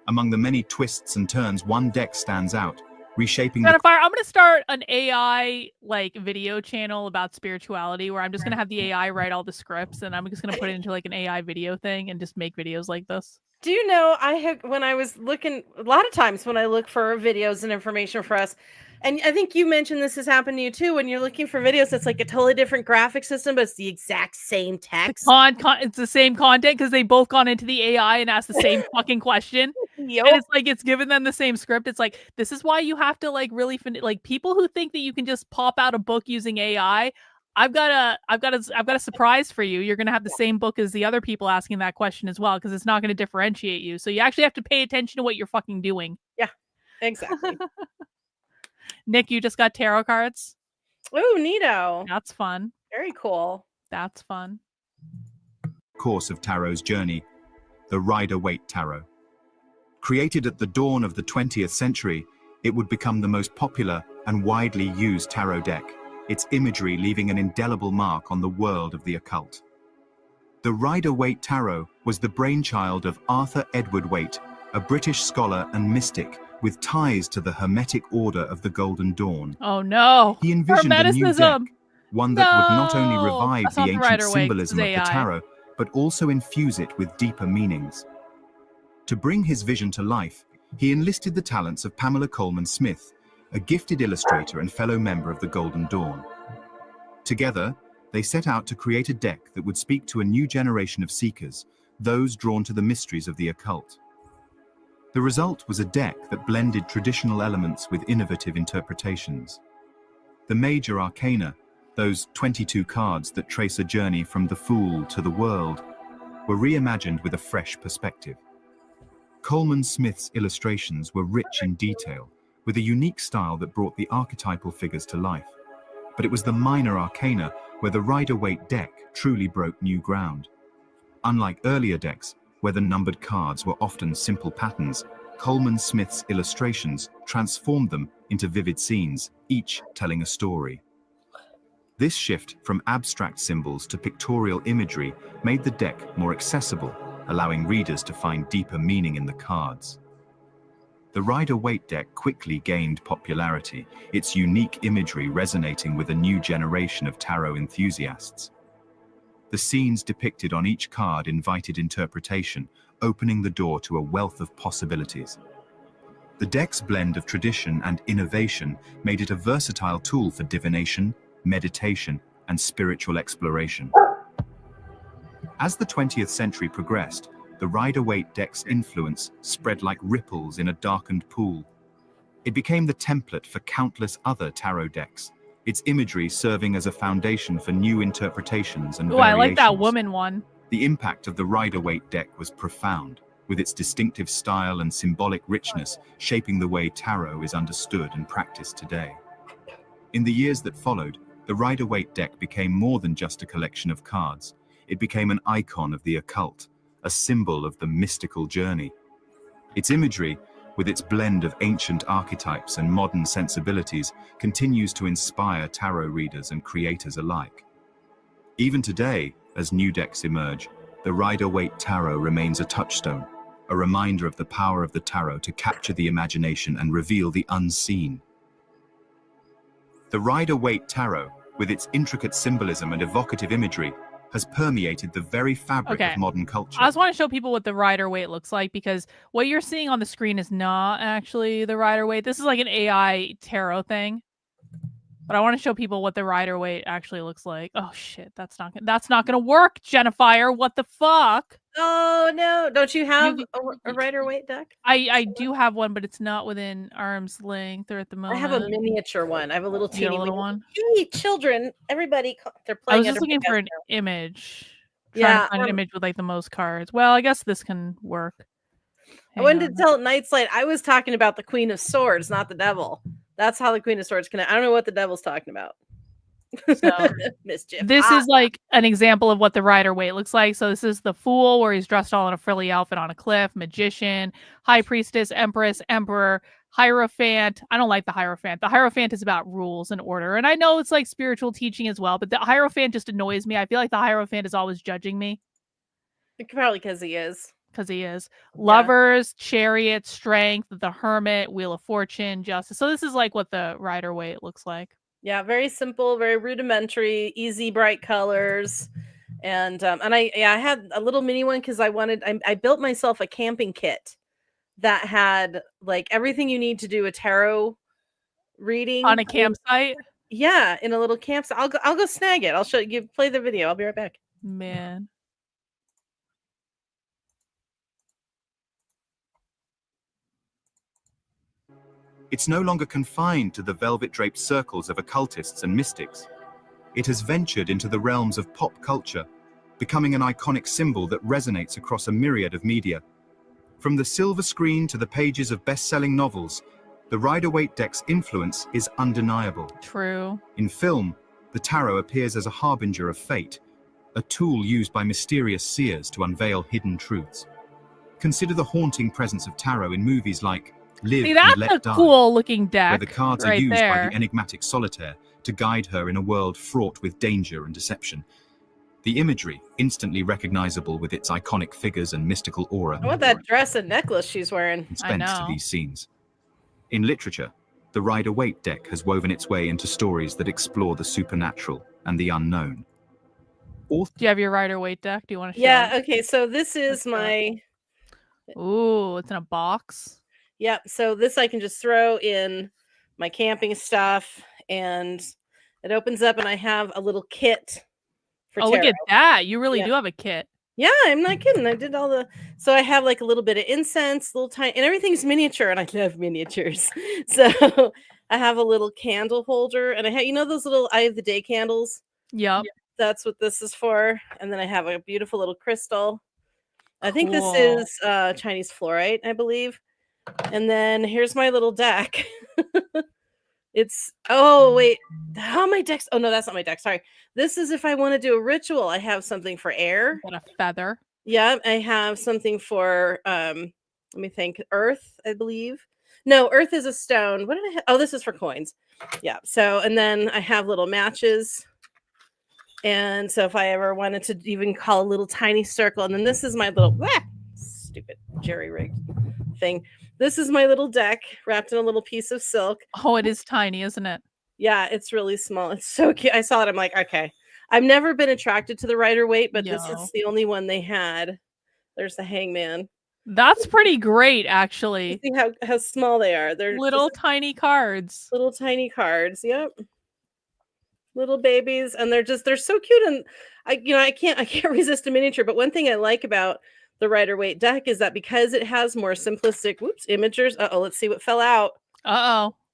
Among the many twists and turns, one deck stands out, reshaping I'm the going to start an AI video channel about spirituality where I'm just going to have the AI write all the scripts and I'm just going to put it into an AI video thing and just make videos like this. Do you know, when I was looking, a lot of times when I look for videos and information for us, and I think you mentioned this has happened to you too, when you're looking for videos, it's like a totally different graphic system, but it's the exact same text. It's the same content because they both gone into the AI and asked the same fucking question. Yep. And it's like, it's given them the same script. It's like, this is why you have to really people who think that you can just pop out a book using AI. I've got a surprise for you. You're going to have the same book as the other people asking that question as well, because it's not going to differentiate you. So you actually have to pay attention to what you're fucking doing. Yeah. Exactly. Nick, you just got tarot cards. Ooh, neato. That's fun. Very cool. That's fun. Course of Tarot's journey, the Rider-Waite Tarot. Created at the dawn of the 20th century, it would become the most popular and widely used tarot deck, its imagery leaving an indelible mark on the world of the occult. The Rider-Waite Tarot was the brainchild of Arthur Edward Waite, a British scholar and mystic with ties to the Hermetic Order of the Golden Dawn. Oh no. He envisioned a new deck, Hermeticism. one that would not only No! revive That's the not the ancient Rider-Waite, symbolism this of is the AI. tarot, but also infuse it with deeper meanings. To bring his vision to life, he enlisted the talents of Pamela Coleman Smith, a gifted illustrator and fellow member of the Golden Dawn. Together, they set out to create a deck that would speak to a new generation of seekers, those drawn to the mysteries of the occult. The result was a deck that blended traditional elements with innovative interpretations. The major arcana, those 22 cards that trace a journey from the Fool to the world, were reimagined with a fresh perspective. Coleman Smith's illustrations were rich in detail, with a unique style that brought the archetypal figures to life. But it was the minor arcana where the Rider-Waite deck truly broke new ground. Unlike earlier decks, where the numbered cards were often simple patterns, Coleman Smith's illustrations transformed them into vivid scenes, each telling a story. This shift from abstract symbols to pictorial imagery made the deck more accessible, allowing readers to find deeper meaning in the cards. The Rider-Waite deck quickly gained popularity, its unique imagery resonating with a new generation of tarot enthusiasts. The scenes depicted on each card invited interpretation, opening the door to a wealth of possibilities. The deck's blend of tradition and innovation made it a versatile tool for divination, meditation, and spiritual exploration. As the 20th century progressed, the Rider-Waite deck's influence spread like ripples in a darkened pool. It became the template for countless other tarot decks, its imagery serving as a foundation for new interpretations and Oh, variations. I like that woman one. The impact of the Rider-Waite deck was profound, with its distinctive style and symbolic richness shaping the way tarot is understood and practiced today. In the years that followed, the Rider-Waite deck became more than just a collection of cards. It became an icon of the occult, a symbol of the mystical journey. Its imagery, with its blend of ancient archetypes and modern sensibilities, continues to inspire tarot readers and creators alike. Even today, as new decks emerge, the Rider-Waite Tarot remains a touchstone, a reminder of the power of the tarot to capture the imagination and reveal the unseen. The Rider-Waite Tarot, with its intricate symbolism and evocative imagery, has permeated the very fabric of modern culture. I just want to show people what the Rider-Waite looks like, because what you're seeing on the screen is not actually the Rider-Waite. This is like an AI tarot thing. But I want to show people what the Rider-Waite actually looks like. Oh shit, that's not gonna work, Jennifer. What the fuck? Oh no! Don't you have a Rider-Waite deck? I do have one, but it's not within arm's length or at the I moment. have a miniature one. I have a little You got teeny a little mini one. Hey, children, everybody, they're I playing. was just under my looking for desk an now. image. Trying Yeah, to find an image with like the most cards. Well, I guess this can work. I wanted to tell Night's Light I was talking about the Queen of Swords, not the Devil. That's how the Queen of Swords can. I don't know what the Devil's talking about. So Mischief. this is like an example of what the Rider-Waite looks like. So this is the Fool, where he's dressed all in a frilly outfit on a cliff. Magician, High Priestess, Empress, Emperor, Hierophant. I don't like the Hierophant. The Hierophant is about rules and order. And I know it's like spiritual teaching as well, but the Hierophant just annoys me. I feel like the Hierophant is always judging me. Probably because he is. Because he is. Lovers, Chariot, Strength, the Hermit, Wheel of Fortune, Justice. So this is like what the Rider-Waite looks like. Yeah, very simple, very rudimentary, easy, bright colors. And I had a little mini one because I built myself a camping kit that had like everything you need to do a tarot reading On a campsite? Yeah, in a little campsite. I'll go snag it. I'll show you. Play the video. I'll be right back. Man. It's no longer confined to the velvet-draped circles of occultists and mystics. It has ventured into the realms of pop culture, becoming an iconic symbol that resonates across a myriad of media. From the silver screen to the pages of best-selling novels, The Rider-Waite deck's influence is undeniable. True. In film, the tarot appears as a harbinger of fate, a tool used by mysterious seers to unveil hidden truths. Consider the haunting presence of tarot in movies like Live See, and that's Let a Die, cool looking deck. where the cards are right used there. by the enigmatic solitaire to guide her in a world fraught with danger and deception. The imagery, instantly recognizable with its iconic figures and mystical aura, I want that dress and necklace she's wearing. spent to know. these scenes. In literature, the Rider-Waite deck has woven its way into stories that explore the supernatural and the unknown. Do you have your Rider-Waite deck? Do you want to show Yeah, it? okay, so this is Let's go. my Ooh, it's in a box. Yep. So this I can just throw in my camping stuff, and it opens up, and I have a little kit for Oh, tarot. look at that. You really Yeah. do have a kit. Yeah, I'm not kidding. I did all the. So I have like a little bit of incense, little tiny, and everything's miniature, and I love miniatures. So I have a little candle holder, and I have those little Eye of the Day candles. Yep. That's what this is for. And then I have a beautiful little crystal. I think this Cool. is Chinese fluorite, I believe. And then here's my little deck. It's wait, how my decks? Oh no, that's not my deck. Sorry. This is if I want to do a ritual. I have something for air. Got a feather. Yeah, I have something for let me think, earth, I believe. No, earth is a stone. What did I have? Oh, this is for coins. Yeah. So, and then I have little matches. And so if I ever wanted to even call a little tiny circle, and then this is my little stupid jerry rig thing. This is my little deck wrapped in a little piece of silk. Oh, it is tiny, isn't it? Yeah, it's really small. It's so cute. I saw it. I'm like, okay. I've never been attracted to the Rider-Waite, but this Yo. is the only one they had. There's the hangman. That's pretty great, actually. See how small they are. They're Little just tiny cards. little tiny cards. Yep. Little babies, and they're so cute. And I can't resist a miniature. But one thing I like about the Rider-Waite deck is that because it has more simplistic imagers. Let's see what fell out.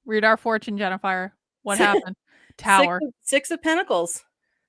Read our fortune, Jennifer. What happened? Tower. Six of Pentacles.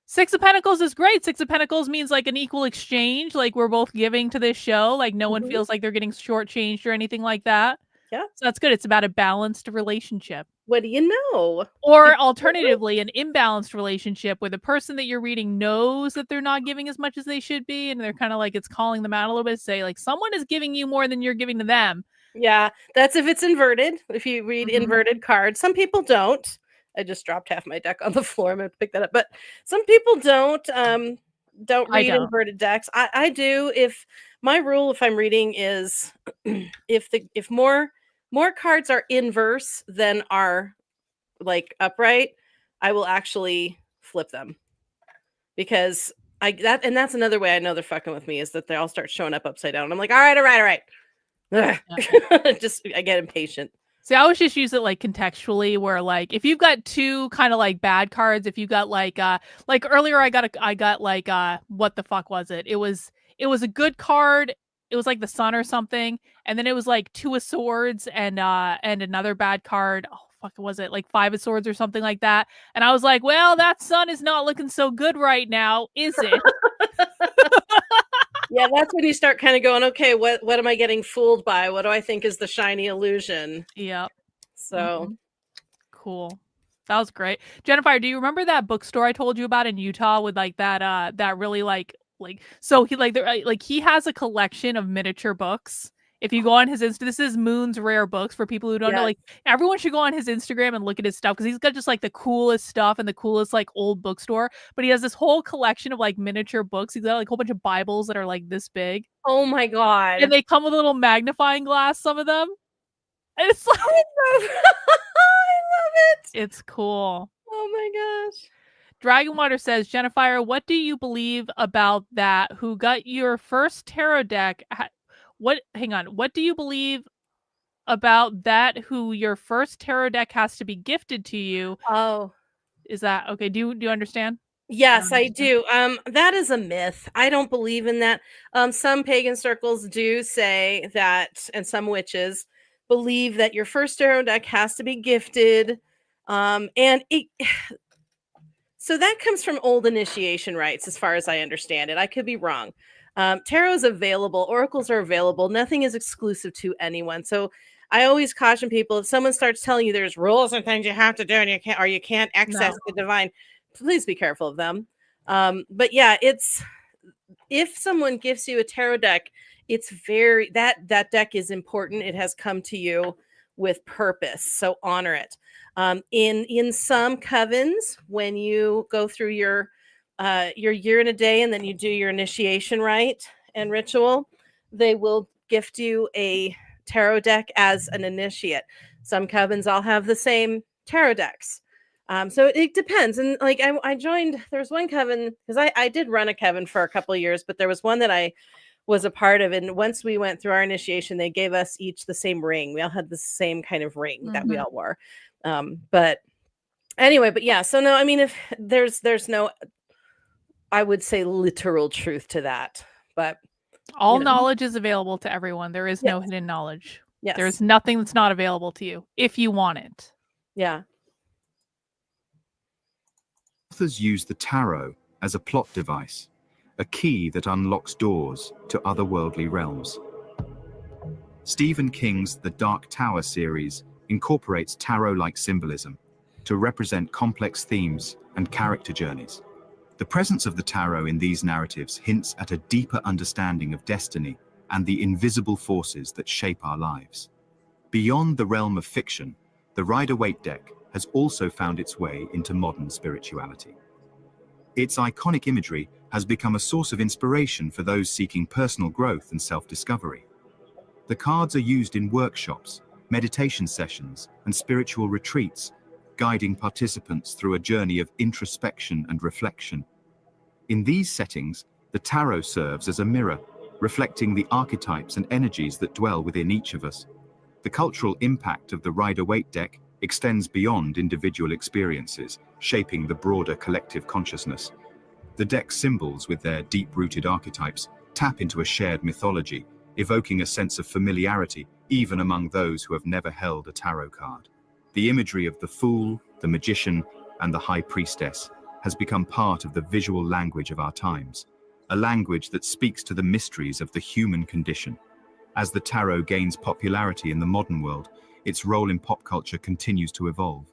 Six of Pentacles is great. Six of Pentacles means like an equal exchange. Like we're both giving to this show. Like no one feels like they're getting shortchanged or anything like that. Yeah. So that's good. It's about a balanced relationship. What do you know? Or alternatively, an imbalanced relationship where the person that you're reading knows that they're not giving as much as they should be. And they're kind of like, it's calling them out a little bit. Say like someone is giving you more than you're giving to them. Yeah. That's if it's inverted. If you read inverted cards. Some people don't. I just dropped half my deck on the floor. I'm going to pick that up. But some people don't read inverted decks. I do. If my rule, if I'm reading, is if more cards are inverse than are like upright, I will actually flip them, because that's another way I know they're fucking with me, is that they all start showing up upside down. I'm like, all right. I get impatient. See, I always just use it like contextually, where like if you've got two kind of like bad cards, if you got like earlier I got like what the fuck was it? It was a good card. It was like the sun or something, and then it was like two of swords and another bad card. Oh fuck, was it like five of swords or something like that? And I was like, well, that sun is not looking so good right now, is it? Yeah, that's when you start kind of going, okay, what am I getting fooled by? What do I think is the shiny illusion? Yep. So cool. That was great. Jennifer, do you remember that bookstore I told you about in Utah with like that really like so he has a collection of miniature books. If you go on his this is Moon's Rare Books for people who don't know. Like everyone should go on his Instagram and look at his stuff, because he's got just like the coolest stuff and the coolest like old bookstore. But he has this whole collection of like miniature books. He's got like a whole bunch of Bibles that are like this big. Oh my god! And they come with a little magnifying glass. Some of them. And it's like I love it. It's cool. Oh my gosh. Dragonwater says, Jennifer, what do you believe about that? Who got your first tarot deck? What do you believe about that? Who your first tarot deck has to be gifted to you? Oh, is that okay? Do you understand? Yes, I do. That is a myth. I don't believe in that. Some pagan circles do say that, and some witches believe that your first tarot deck has to be gifted. So that comes from old initiation rites, as far as I understand it. I could be wrong. Tarot is available. Oracles are available. Nothing is exclusive to anyone. So I always caution people, if someone starts telling you there's rules and things you have to do and you can't access the divine, please be careful of them. But yeah, if someone gives you a tarot deck, it's very that deck is important. It has come to you with purpose, so honor it. In some covens, when you go through your year and a day and then you do your initiation rite and ritual, they will gift you a tarot deck as an initiate. Some covens all have the same tarot decks. So it depends. And like I joined, there was one coven, because I did run a coven for a couple of years, but there was one that I was a part of. And once we went through our initiation, they gave us each the same ring. We all had the same kind of ring that we all wore. But anyway, but yeah, so no, I mean, if there's no, I would say, literal truth to that, but all knowledge is available to everyone. There is no hidden knowledge. Yes. There's nothing that's not available to you if you want it. Yeah. Authors use the tarot as a plot device, a key that unlocks doors to otherworldly realms. Stephen King's The Dark Tower series incorporates tarot-like symbolism to represent complex themes and character journeys. The presence of the tarot in these narratives hints at a deeper understanding of destiny and the invisible forces that shape our lives. Beyond the realm of fiction, the Rider-Waite deck has also found its way into modern spirituality. Its iconic imagery has become a source of inspiration for those seeking personal growth and self-discovery. The cards are used in workshops, meditation sessions, and spiritual retreats, guiding participants through a journey of introspection and reflection. In these settings, the tarot serves as a mirror, reflecting the archetypes and energies that dwell within each of us. The cultural impact of the Rider-Waite deck extends beyond individual experiences, shaping the broader collective consciousness. The deck's symbols, with their deep-rooted archetypes, tap into a shared mythology, evoking a sense of familiarity even among those who have never held a tarot card. The imagery of the Fool, the Magician, and the High Priestess has become part of the visual language of our times, a language that speaks to the mysteries of the human condition. As the tarot gains popularity in the modern world, its role in pop culture continues to evolve.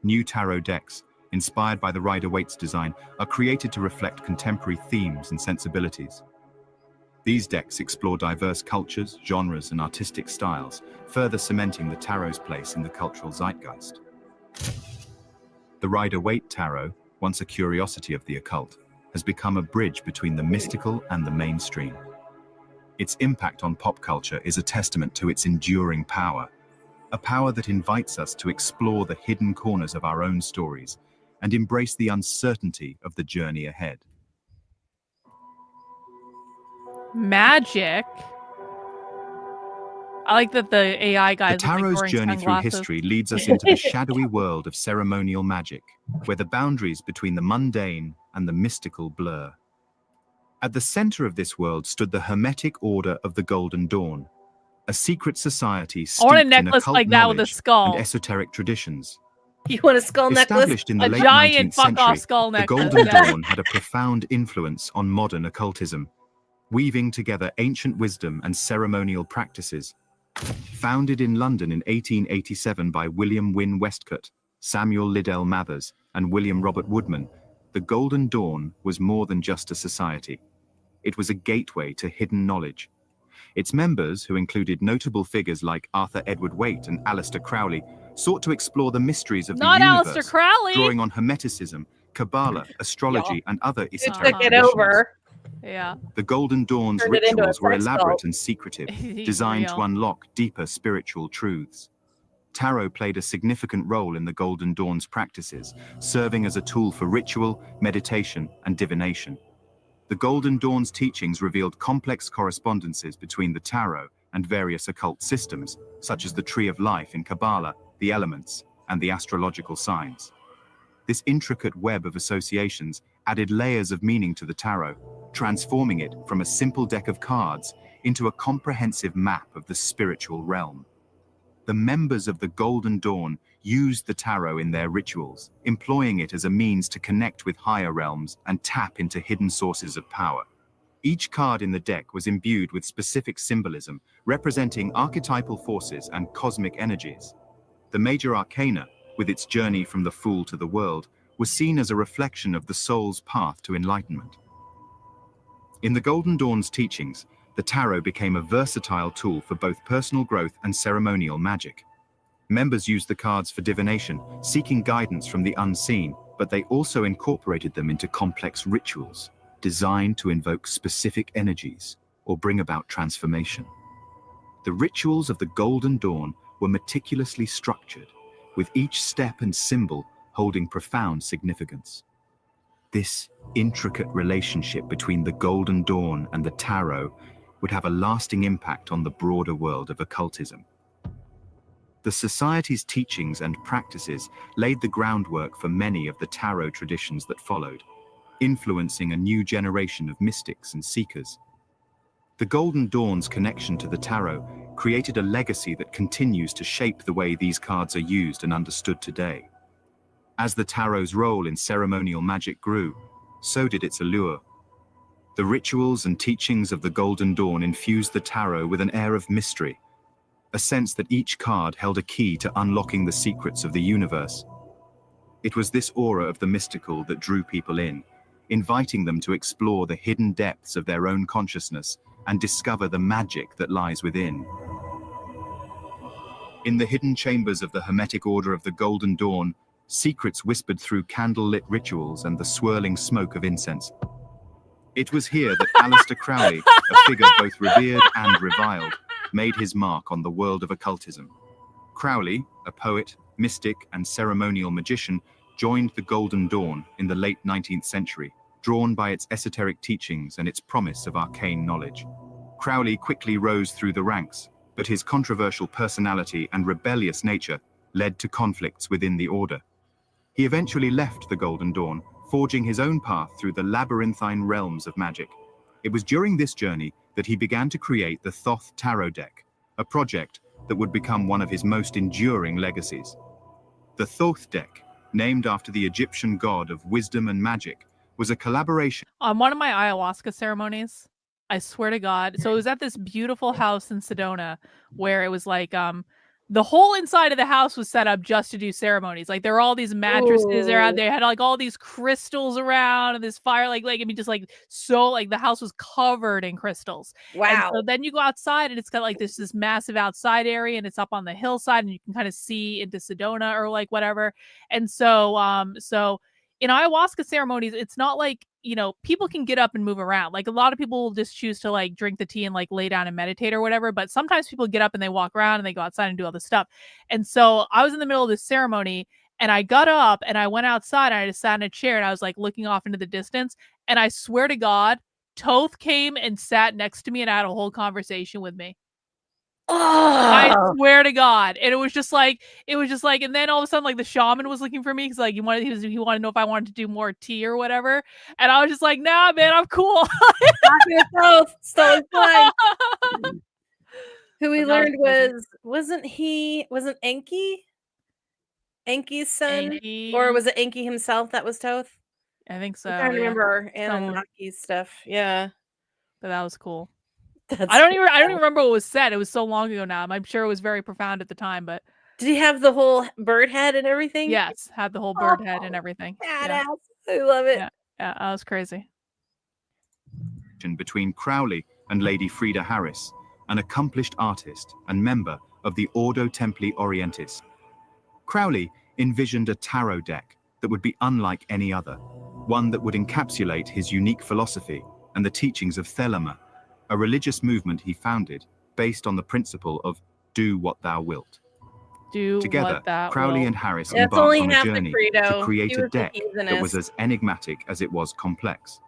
New tarot decks, inspired by the Rider-Waite's design, are created to reflect contemporary themes and sensibilities. These decks explore diverse cultures, genres, and artistic styles, further cementing the tarot's place in the cultural zeitgeist. The Rider-Waite tarot, once a curiosity of the occult, has become a bridge between the mystical and the mainstream. Its impact on pop culture is a testament to its enduring power, a power that invites us to explore the hidden corners of our own stories and embrace the uncertainty of the journey ahead. Magic. I like that the AI guys. The tarot's journey through history leads us into the shadowy world of ceremonial magic, where the boundaries between the mundane and the mystical blur. At the center of this world stood the Hermetic Order of the Golden Dawn, a secret society steeped in occult like that with a knowledge skull. and esoteric traditions. You want a skull necklace? Established in the A late giant 19th fuck-off century, skull the necklace. Golden Yeah. Dawn had a profound influence on modern occultism, weaving together ancient wisdom and ceremonial practices. Founded in London in 1887 by William Wynne Westcott, Samuel Liddell Mathers, and William Robert Woodman, the Golden Dawn was more than just a society. It was a gateway to hidden knowledge. Its members, who included notable figures like Arthur Edward Waite and Aleister Crowley, sought to explore the mysteries of Not the Aleister universe, Crowley. drawing on Hermeticism, Kabbalah, astrology, and other It esoteric took it traditions. over. Yeah. The Golden Dawn's Turned it into a rituals were sex elaborate cult. and secretive, designed to unlock deeper spiritual truths. Tarot played a significant role in the Golden Dawn's practices, serving as a tool for ritual, meditation, and divination. The Golden Dawn's teachings revealed complex correspondences between the tarot and various occult systems, such as the Tree of Life in Kabbalah, the elements, and the astrological signs. This intricate web of associations added layers of meaning to the tarot, transforming it from a simple deck of cards into a comprehensive map of the spiritual realm. The members of the Golden Dawn used the tarot in their rituals, employing it as a means to connect with higher realms and tap into hidden sources of power. Each card in the deck was imbued with specific symbolism, representing archetypal forces and cosmic energies. The major arcana, with its journey from the fool to the world, was seen as a reflection of the soul's path to enlightenment. In the Golden Dawn's teachings, the tarot became a versatile tool for both personal growth and ceremonial magic. Members used the cards for divination, seeking guidance from the unseen, but they also incorporated them into complex rituals, designed to invoke specific energies or bring about transformation. The rituals of the Golden Dawn were meticulously structured, with each step and symbol holding profound significance. This intricate relationship between the Golden Dawn and the tarot would have a lasting impact on the broader world of occultism. The Society's teachings and practices laid the groundwork for many of the tarot traditions that followed, influencing a new generation of mystics and seekers. The Golden Dawn's connection to the tarot created a legacy that continues to shape the way these cards are used and understood today. As the tarot's role in ceremonial magic grew, so did its allure. The rituals and teachings of the Golden Dawn infused the tarot with an air of mystery, a sense that each card held a key to unlocking the secrets of the universe. It was this aura of the mystical that drew people in, inviting them to explore the hidden depths of their own consciousness and discover the magic that lies within. In the hidden chambers of the Hermetic Order of the Golden Dawn, secrets whispered through candle-lit rituals and the swirling smoke of incense. It was here that Aleister Crowley, a figure both revered and reviled, made his mark on the world of occultism. Crowley, a poet, mystic, and ceremonial magician, joined the Golden Dawn in the late 19th century, drawn by its esoteric teachings and its promise of arcane knowledge. Crowley quickly rose through the ranks, but his controversial personality and rebellious nature led to conflicts within the order. He eventually left the Golden Dawn, forging his own path through the labyrinthine realms of magic. It was during this journey that he began to create the Thoth Tarot deck, a project that would become one of his most enduring legacies. The Thoth deck, named after the Egyptian god of wisdom and magic, was a collaboration. On one of my ayahuasca ceremonies, I swear to God. So it was at this beautiful house in Sedona where it was like the whole inside of the house was set up just to do ceremonies. Like there were all these mattresses around. They had like all these crystals around and this fire, like I mean, just like so like the house was covered in crystals. Wow. And so then you go outside and it's got like this massive outside area and it's up on the hillside and you can kind of see into Sedona or like whatever. And so so in ayahuasca ceremonies, it's not like, you know, people can get up and move around. Like a lot of people will just choose to like drink the tea and like lay down and meditate or whatever. But sometimes people get up and they walk around and they go outside and do all this stuff. And so I was in the middle of this ceremony and I got up and I went outside and I just sat in a chair and I was like looking off into the distance. And I swear to God, Toth came and sat next to me and had a whole conversation with me. I swear to God. And it was just like, and then all of a sudden, like the shaman was looking for me because like he wanted to know if I wanted to do more tea or whatever. And I was just like, nah, man, I'm cool. It's totally fine. Who we learned wasn't Enki? Enki's son? Enki. Or was it Enki himself that was Toth? I think so. I can't yeah. remember Anunnaki's stuff. Yeah. But that was cool. That's I don't even remember what was said. It was so long ago now. I'm sure it was very profound at the time, but did he have the whole bird head and everything? yes, had the whole bird head and everything. Badass. Yeah. I love it. Yeah, that was crazy. Between Crowley and Lady Frida Harris, an accomplished artist and member of the Ordo Templi Orientis. Crowley envisioned a tarot deck that would be unlike any other, one that would encapsulate his unique philosophy and the teachings of Thelema, a religious movement he founded based on the principle of do what thou wilt. Together, Crowley and Harris embarked on a journey to create a deck that was as enigmatic as it was complex.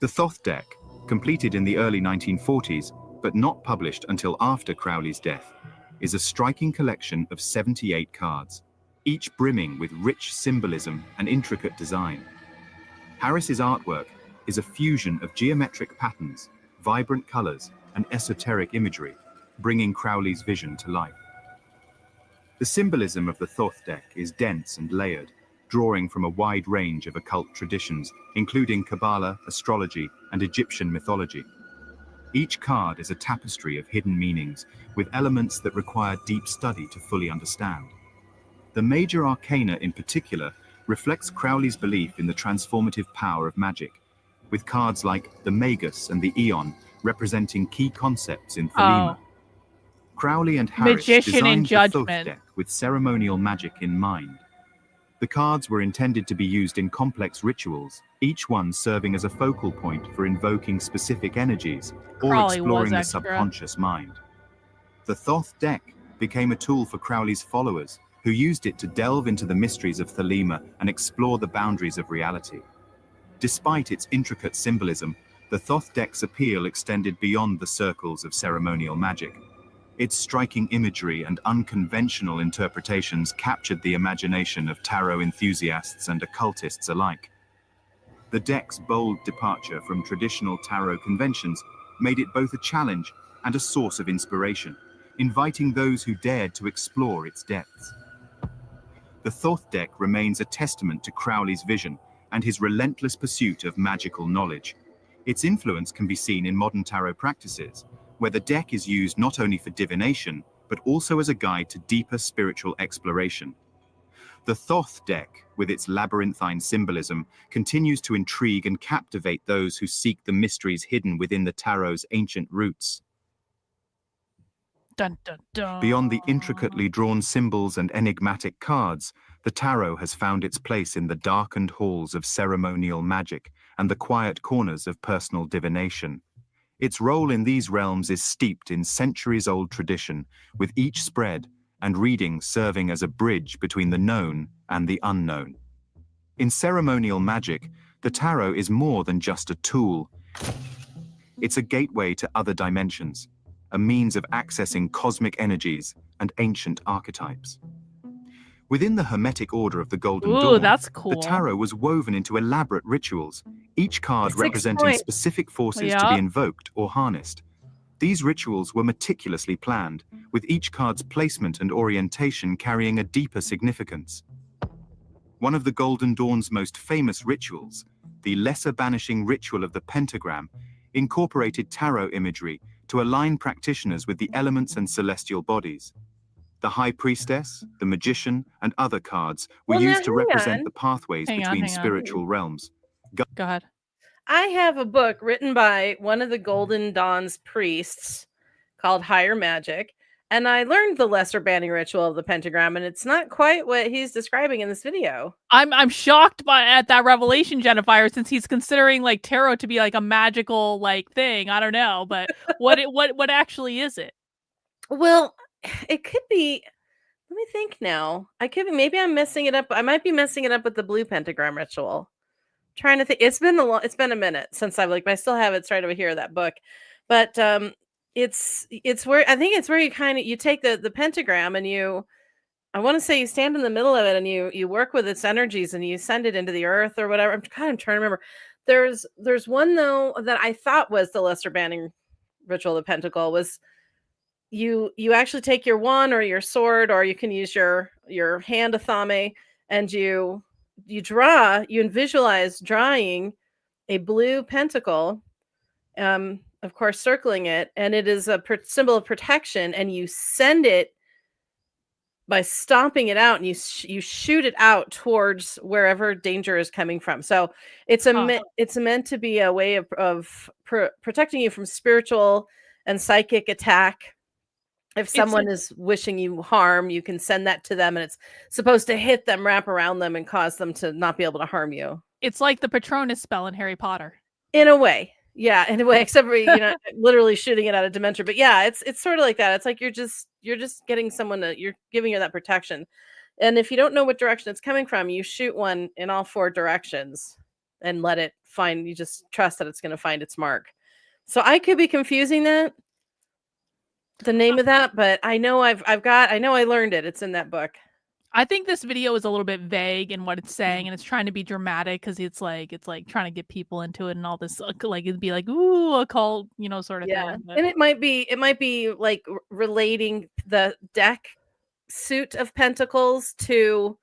The Thoth deck, completed in the early 1940s, but not published until after Crowley's death, is a striking collection of 78 cards, each brimming with rich symbolism and intricate design. Harris's artwork is a fusion of geometric patterns, vibrant colors, and esoteric imagery, bringing Crowley's vision to life. The symbolism of the Thoth deck is dense and layered, drawing from a wide range of occult traditions, including Kabbalah, astrology, and Egyptian mythology. Each card is a tapestry of hidden meanings, with elements that require deep study to fully understand. The major arcana in particular reflects Crowley's belief in the transformative power of magic, with cards like the Magus and the Eon representing key concepts in Thelema. Crowley and Harris Magician in designed the Thoth Judgment. deck with ceremonial magic in mind. The cards were intended to be used in complex rituals, each one serving as a focal point for invoking specific energies or Crowley exploring was the extra. subconscious mind. The Thoth deck became a tool for Crowley's followers, who used it to delve into the mysteries of Thelema and explore the boundaries of reality. Despite its intricate symbolism, the Thoth deck's appeal extended beyond the circles of ceremonial magic. Its striking imagery and unconventional interpretations captured the imagination of tarot enthusiasts and occultists alike. The deck's bold departure from traditional tarot conventions made it both a challenge and a source of inspiration, inviting those who dared to explore its depths. The Thoth deck remains a testament to Crowley's vision and his relentless pursuit of magical knowledge. Its influence can be seen in modern tarot practices, where the deck is used not only for divination, but also as a guide to deeper spiritual exploration. The Thoth deck, with its labyrinthine symbolism, continues to intrigue and captivate those who seek the mysteries hidden within the tarot's ancient roots. Dun, dun, dun. Beyond the intricately drawn symbols and enigmatic cards, the tarot has found its place in the darkened halls of ceremonial magic and the quiet corners of personal divination. Its role in these realms is steeped in centuries-old tradition, with each spread and reading serving as a bridge between the known and the unknown. In ceremonial magic, the tarot is more than just a tool. It's a gateway to other dimensions, a means of accessing cosmic energies and ancient archetypes. Within the Hermetic Order of the Golden Ooh, Dawn, that's cool. the tarot was woven into elaborate rituals, each card 6 representing points. specific forces to Yeah. be invoked or harnessed. These rituals were meticulously planned, with each card's placement and orientation carrying a deeper significance. One of the Golden Dawn's most famous rituals, the Lesser Banishing Ritual of the Pentagram, incorporated tarot imagery to align practitioners with the elements and celestial bodies. The High Priestess, the Magician, and other cards were Well, now used to hang represent on. the pathways Hang on, between hang on. spiritual realms. Go ahead. I have a book written by one of the Golden Dawn's priests called Higher Magic, and I learned the lesser banning ritual of the pentagram, and it's not quite what he's describing in this video. I'm shocked at that revelation, Jennifer, since he's considering like tarot to be like a magical like thing. I don't know, but what actually is it? Well, it could be. Let me think now. I could be. Maybe I'm messing it up. I might be messing it up with the blue pentagram ritual. Trying to think. It's been a minute since I've I still have it right over here, that book, but it's where I think it's where you take the pentagram and I want to say you stand in the middle of it and you work with its energies and you send it into the earth or whatever. I'm kind of trying to remember. There's one though that I thought was the lesser banning ritual of the pentacle. Was you actually take your wand or your sword, or you can use your hand athame, and you visualize drawing a blue pentacle, of course circling it, and it is a symbol of protection, and you send it by stomping it out, and you shoot it out towards wherever danger is coming from. So it's meant to be a way of protecting you from spiritual and psychic attack. If someone is wishing you harm, you can send that to them, and it's supposed to hit them, wrap around them, and cause them to not be able to harm you. It's like the Patronus spell in Harry Potter. In a way. Yeah, in a way, except for literally shooting it out of Dementor. But yeah, it's sort of like that. It's like you're just getting someone you're giving you that protection. And if you don't know what direction it's coming from, you shoot one in all 4 directions and let it you just trust that it's going to find its mark. So I could be confusing the name of that, but I know I learned it. It's in that book. I think this video is a little bit vague in what it's saying, and it's trying to be dramatic because it's like trying to get people into it and all this, like it'd be like ooh, occult, sort of thing. But... And it might be like relating the deck suit of pentacles to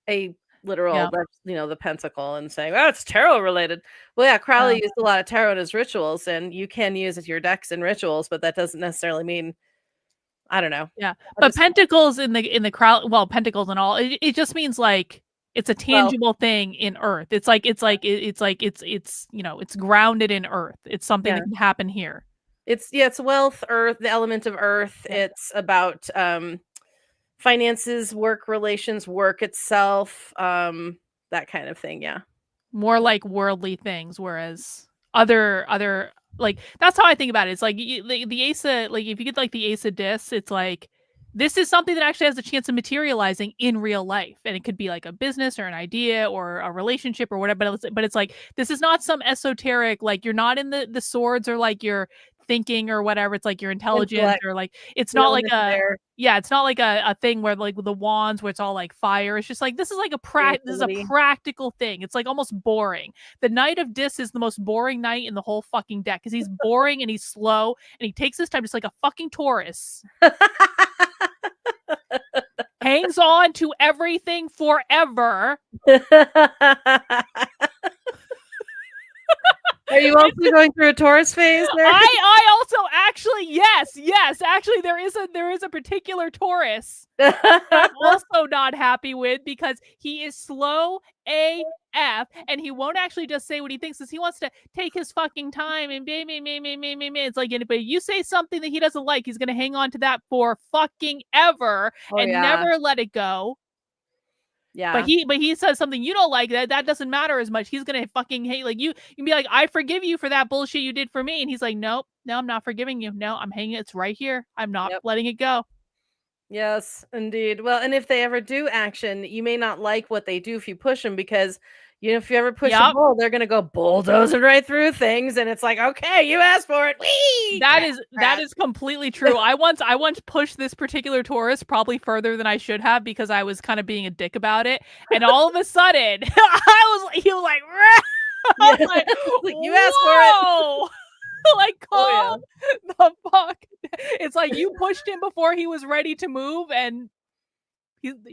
a literal, Yeah. that's, the pentacle, and saying, "Oh, it's tarot related." Well, yeah, Crowley used a lot of tarot in his rituals, and you can use it your decks in rituals, but that doesn't necessarily mean, I don't know. Yeah. I But just pentacles in the crowd, well, pentacles and all, it just means like it's a well, tangible thing in earth. It's it's grounded in earth. It's something yeah. that can happen here. It's wealth, earth, the element of earth. Yeah. It's about finances, work relations, work itself, that kind of thing, yeah. More like worldly things, whereas other like that's how I think about it. It's like the ace of, like if you get like the ace of discs, it's like this is something that actually has a chance of materializing in real life, and it could be like a business or an idea or a relationship or whatever. But it's like this is not some esoteric, like you're not in the swords or like your thinking or whatever. It's like your intelligence Intellect, or like it's the not like element of a air, yeah, it's not like a thing where like with the wands where it's all like fire. It's just like this is like this is a creativity. practical thing. It's like almost boring. The Knight of Dis is the most boring knight in the whole fucking deck because he's boring and he's slow and he takes his time just like a fucking Taurus. Hangs on to everything forever. Are you also going through a Taurus phase there? I also actually yes actually there is a particular Taurus that I'm also not happy with because he is slow AF and he won't actually just say what he thinks because he wants to take his fucking time and me. It's like, but you say something that he doesn't like, he's gonna hang on to that for fucking ever and yeah. never let it go. Yeah. But he says something you don't like, that doesn't matter as much. He's gonna fucking hate, like you can be like, I forgive you for that bullshit you did for me, and he's like, nope, no, I'm not forgiving you. No, I'm hanging. It's right here. I'm not Yep. letting it go. Yes, indeed. Well, and if they ever do action, you may not like what they do if you push them because, if you ever push a Yep. bull, they're gonna go bulldozing right through things, and it's like, okay, you asked for it. Whee! That is completely true. I once pushed this particular Taurus probably further than I should have because I was kind of being a dick about it, and all of a sudden, he was like, I was like, Like, you asked for it. whoa! Like, calm the fuck. It's like you pushed him before he was ready to move, and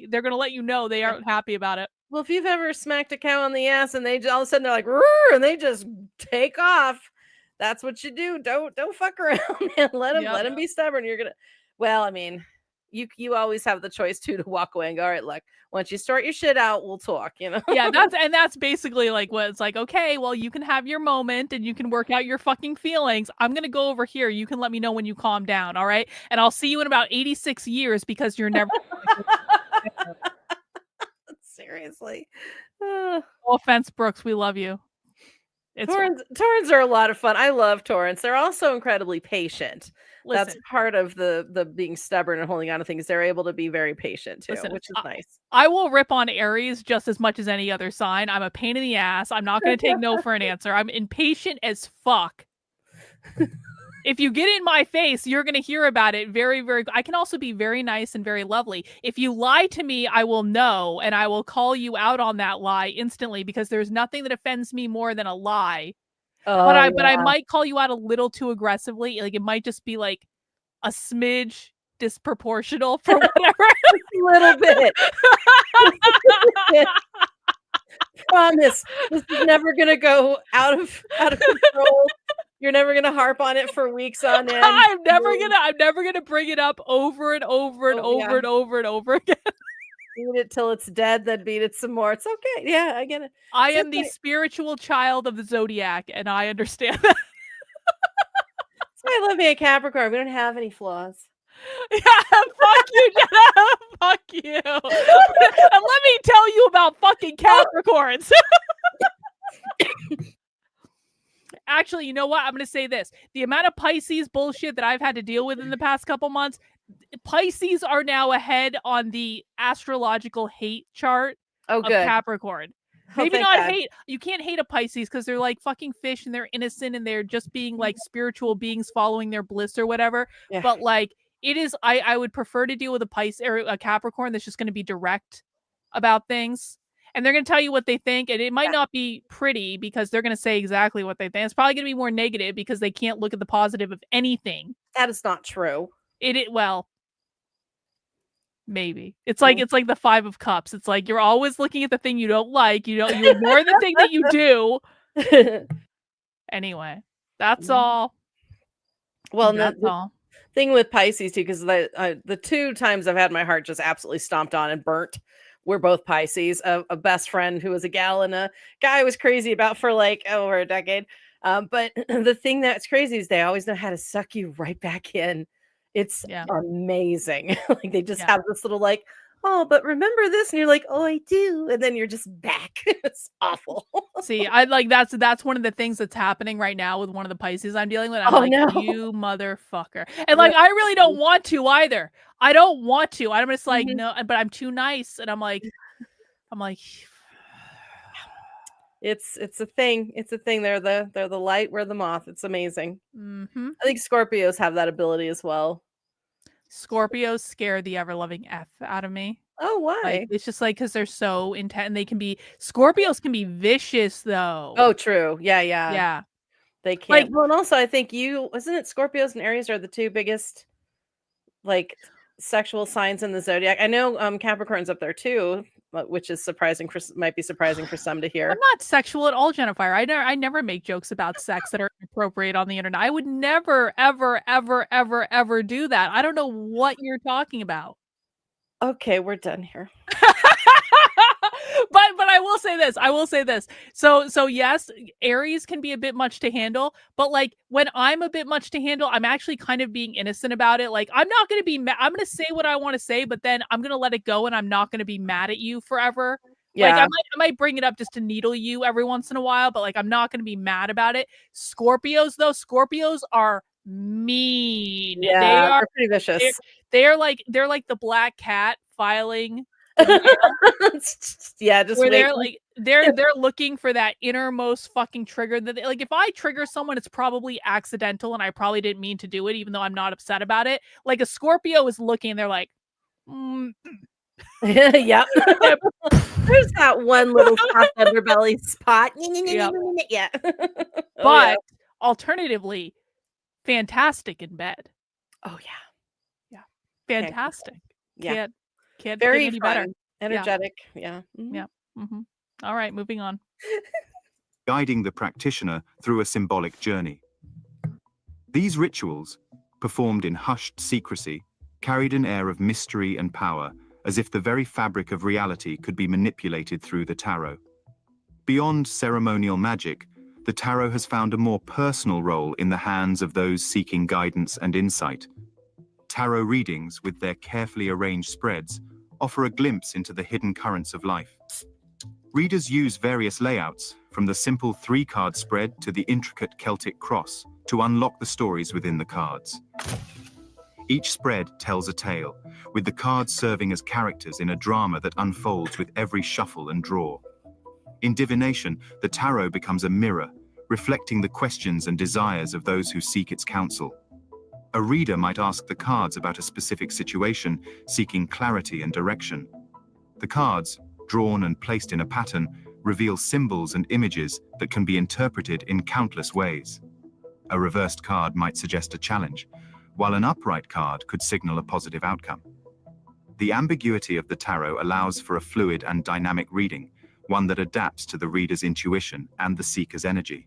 they're gonna let you know they aren't happy about it. Well, if you've ever smacked a cow on the ass and they all of a sudden they're like, "Roar," and they just take off, that's what you do. Don't fuck around, man. Let them be stubborn. You're gonna. Well, I mean, you always have the choice too to walk away and go, all right, look, once you sort your shit out, we'll talk. Yeah, that's basically like what it's like. Okay, well, you can have your moment and you can work out your fucking feelings. I'm gonna go over here. You can let me know when you calm down, all right? And I'll see you in about 86 years because you're never. Seriously. No offense, Brooks. We love you. Taurans are a lot of fun. I love Taurans. They're also incredibly patient. Listen, That's part of the being stubborn and holding on to things. They're able to be very patient too, which is nice. I will rip on Aries just as much as any other sign. I'm a pain in the ass. I'm not going to take no for an answer. I'm impatient as fuck. If you get in my face, you're going to hear about it very, very. I can also be very nice and very lovely. If you lie to me, I will know, and I will call you out on that lie instantly because there's nothing that offends me more than a lie. Oh, But I might call you out a little too aggressively. Like it might just be like a smidge disproportional for whatever. A little bit. Promise, this is never going to go out of control. You're never gonna harp on it for weeks on end. I'm never gonna bring it up over and over and over and over and over again. Beat it till it's dead, then beat it some more. It's okay. Yeah, I get it. I am the spiritual child of the zodiac, and I understand that. That's why I love being a Capricorn. We don't have any flaws. Yeah, fuck you, Jenna. Fuck you. And let me tell you about fucking Capricorns. Actually, you know what? I'm going to say this. The amount of Pisces bullshit that I've had to deal with in the past couple months, Pisces are now ahead on the astrological hate chart of Capricorn. Maybe not hate. You can't hate a Pisces because they're like fucking fish and they're innocent and they're just being like spiritual beings following their bliss or whatever. Yeah. But like it is, I would prefer to deal with a Pisces or a Capricorn that's just going to be direct about things. And they're going to tell you what they think, and it might not be pretty because they're going to say exactly what they think. It's probably going to be more negative because they can't look at the positive of anything. That is not true. Well, Maybe. It's like the 5 of cups. It's like you're always looking at the thing you don't like. You ignore the thing that you do. Anyway, that's all. Well, That's all. thing with Pisces too, because the 2 times I've had my heart just absolutely stomped on and burnt, we're both Pisces. A best friend who was a gal and a guy I was crazy about for like over a decade. But the thing that's crazy is they always know how to suck you right back in. It's amazing. Like they just have this little like, oh, but remember this, and you're like, oh, I do, and then you're just back. It's awful. See, I like that's one of the things that's happening right now with one of the Pisces I'm dealing with. I'm Oh, like, no. you motherfucker. And like I really don't want to either. I don't want to. I'm just like, no, but I'm too nice. And I'm like, it's a thing. It's a thing. They're the light, we're the moth. It's amazing. mm-hmm. I think Scorpios have that ability as well. Scorpios scare the ever-loving F out of me. Oh, why? Like, it's just like because they're so intense. Scorpios can be vicious though. Oh, true. Yeah. They can't. Like, Well, and also I think wasn't it Scorpios and Aries are the 2 biggest like sexual signs in the zodiac. I know Capricorn's up there too, which is might be surprising for some to hear. I'm not sexual at all, Jennifer. I never make jokes about sex that are inappropriate on the internet. I would never, ever, ever, ever, ever do that. I don't know what you're talking about. Okay, we're done here. But I will say this. So yes, Aries can be a bit much to handle, but like when I'm a bit much to handle, I'm actually kind of being innocent about it. Like I'm not going to be I'm going to say what I want to say, but then I'm going to let it go and I'm not going to be mad at you forever. Yeah. Like I might bring it up just to needle you every once in a while, but like I'm not going to be mad about it. Scorpios are mean. Yeah, they're pretty vicious. They're like the black cat filing. Yeah, just where they're like they're looking for that innermost fucking trigger that like if I trigger someone, it's probably accidental and I probably didn't mean to do it, even though I'm not upset about it. Like a Scorpio is looking, they're like, yeah. There's that one little soft underbelly spot. Yeah. But alternatively, fantastic in bed. Oh yeah, fantastic. Yeah. Can't very get any better. Energetic. Yeah. All right, moving on. Guiding the practitioner through a symbolic journey. These rituals, performed in hushed secrecy, carried an air of mystery and power, as if the very fabric of reality could be manipulated through the tarot. Beyond ceremonial magic, the tarot has found a more personal role in the hands of those seeking guidance and insight. Tarot readings, with their carefully arranged spreads, offer a glimpse into the hidden currents of life. Readers use various layouts, from the simple 3-card spread to the intricate Celtic cross, to unlock the stories within the cards. Each spread tells a tale, with the cards serving as characters in a drama that unfolds with every shuffle and draw. In divination, the tarot becomes a mirror, reflecting the questions and desires of those who seek its counsel. A reader might ask the cards about a specific situation, seeking clarity and direction. The cards, drawn and placed in a pattern, reveal symbols and images that can be interpreted in countless ways. A reversed card might suggest a challenge, while an upright card could signal a positive outcome. The ambiguity of the tarot allows for a fluid and dynamic reading, one that adapts to the reader's intuition and the seeker's energy.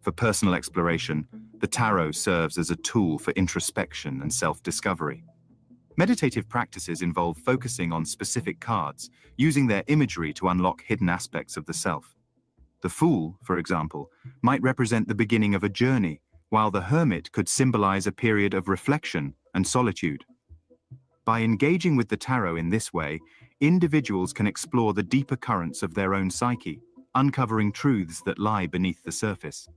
For personal exploration, the tarot serves as a tool for introspection and self-discovery. Meditative practices involve focusing on specific cards, using their imagery to unlock hidden aspects of the self. The Fool, for example, might represent the beginning of a journey, while the Hermit could symbolize a period of reflection and solitude. By engaging with the tarot in this way, individuals can explore the deeper currents of their own psyche, uncovering truths that lie beneath the surface.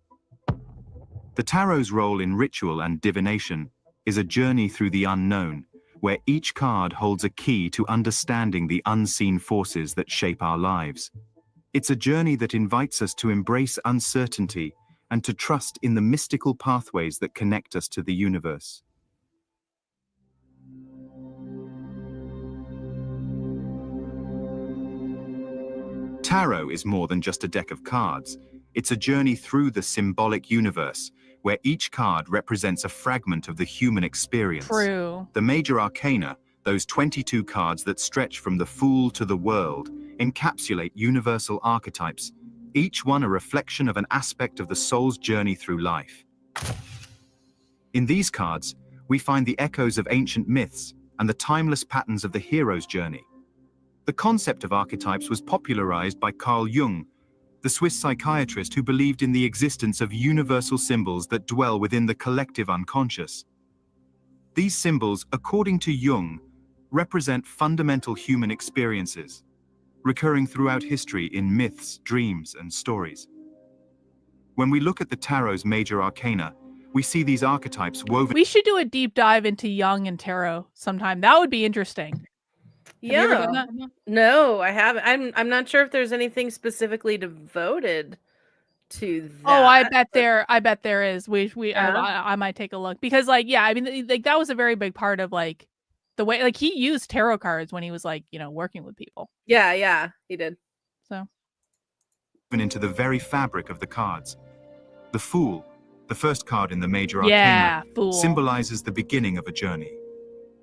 The tarot's role in ritual and divination is a journey through the unknown, where each card holds a key to understanding the unseen forces that shape our lives. It's a journey that invites us to embrace uncertainty and to trust in the mystical pathways that connect us to the universe. Tarot is more than just a deck of cards. It's a journey through the symbolic universe, where each card represents a fragment of the human experience. True. The major arcana, those 22 cards that stretch from the Fool to the World, encapsulate universal archetypes, each one a reflection of an aspect of the soul's journey through life. In these cards, we find the echoes of ancient myths and the timeless patterns of the hero's journey. The concept of archetypes was popularized by Carl Jung, the Swiss psychiatrist who believed in the existence of universal symbols that dwell within the collective unconscious. These symbols, according to Jung, represent fundamental human experiences, recurring throughout history in myths, dreams, and stories. When we look at the tarot's major arcana, we see these archetypes woven. We should do a deep dive into Jung and tarot sometime. That would be interesting. Have you ever done that? No, I haven't. I'm not sure if there's anything specifically devoted to that. Oh, I bet there is. Yeah. I might take a look because, like, yeah, I mean, like that was a very big part of like the way, like he used tarot cards when he was like, you know, working with people. Yeah, he did. So Into the very fabric of the cards. The Fool, the first card in the major yeah, arcana, fool. symbolizes the beginning of a journey.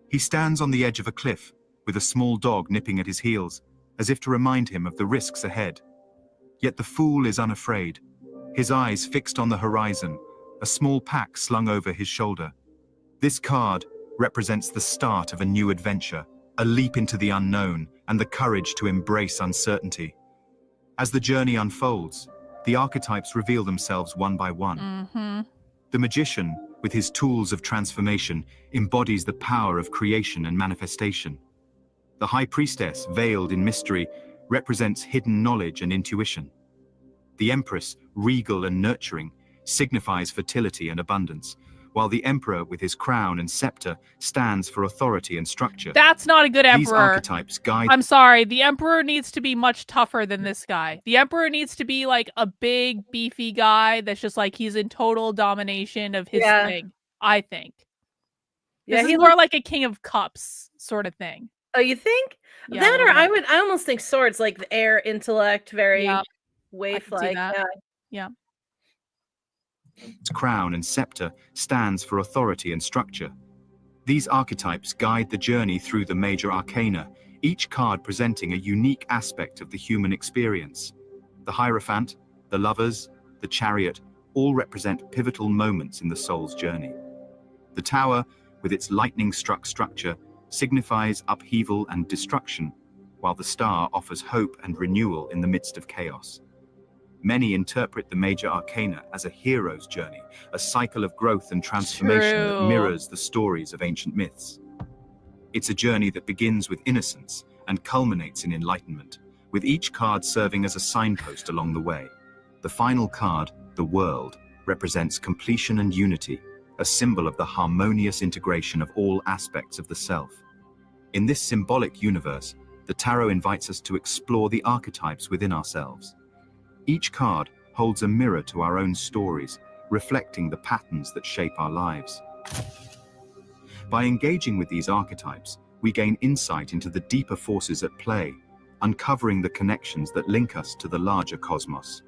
He stands on the edge of a cliff with a small dog nipping at his heels, as if to remind him of the risks ahead. Yet the Fool is unafraid, his eyes fixed on the horizon, a small pack slung over his shoulder. This card represents the start of a new adventure, a leap into the unknown, and the courage to embrace uncertainty. As the journey unfolds, the archetypes reveal themselves one by one. Mm-hmm. The magician, with his tools of transformation, embodies the power of creation and manifestation. The high priestess, veiled in mystery, represents hidden knowledge and intuition. The empress, regal and nurturing, signifies fertility and abundance, while the emperor, with his crown and scepter, stands for authority and structure. That's not a good emperor. These archetypes guide. I'm sorry. The emperor needs to be much tougher than this guy. The emperor needs to be like a big, beefy guy that's just like he's in total domination of his thing. I think. Yeah, This is more like a King of Cups sort of thing. Oh, you think? Yeah, That, or I almost think Swords, like the air intellect, very waif-like. Yeah. Its crown and scepter stands for authority and structure. These archetypes guide the journey through the major arcana, each card presenting a unique aspect of the human experience. The Hierophant, the Lovers, the Chariot all represent pivotal moments in the soul's journey. The Tower, with its lightning-struck structure, signifies upheaval and destruction, while the Star offers hope and renewal in the midst of chaos. Many interpret the major arcana as a hero's journey, a cycle of growth and transformation that mirrors the stories of ancient myths. It's a journey that begins with innocence and culminates in enlightenment, with each card serving as a signpost along the way. The final card, the World, represents completion and unity, a symbol of the harmonious integration of all aspects of the self. In this symbolic universe, the tarot invites us to explore the archetypes within ourselves. Each card holds a mirror to our own stories, reflecting the patterns that shape our lives. By engaging with these archetypes, we gain insight into the deeper forces at play, uncovering the connections that link us to the larger cosmos.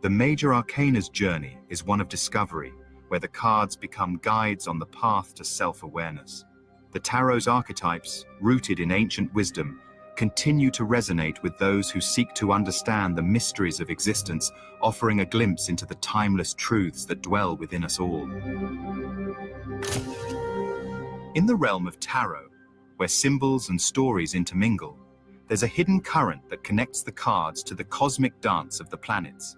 The major arcana's journey is one of discovery, where the cards become guides on the path to self-awareness. The tarot's archetypes, rooted in ancient wisdom, continue to resonate with those who seek to understand the mysteries of existence, offering a glimpse into the timeless truths that dwell within us all. In the realm of tarot, where symbols and stories intermingle, there's a hidden current that connects the cards to the cosmic dance of the planets.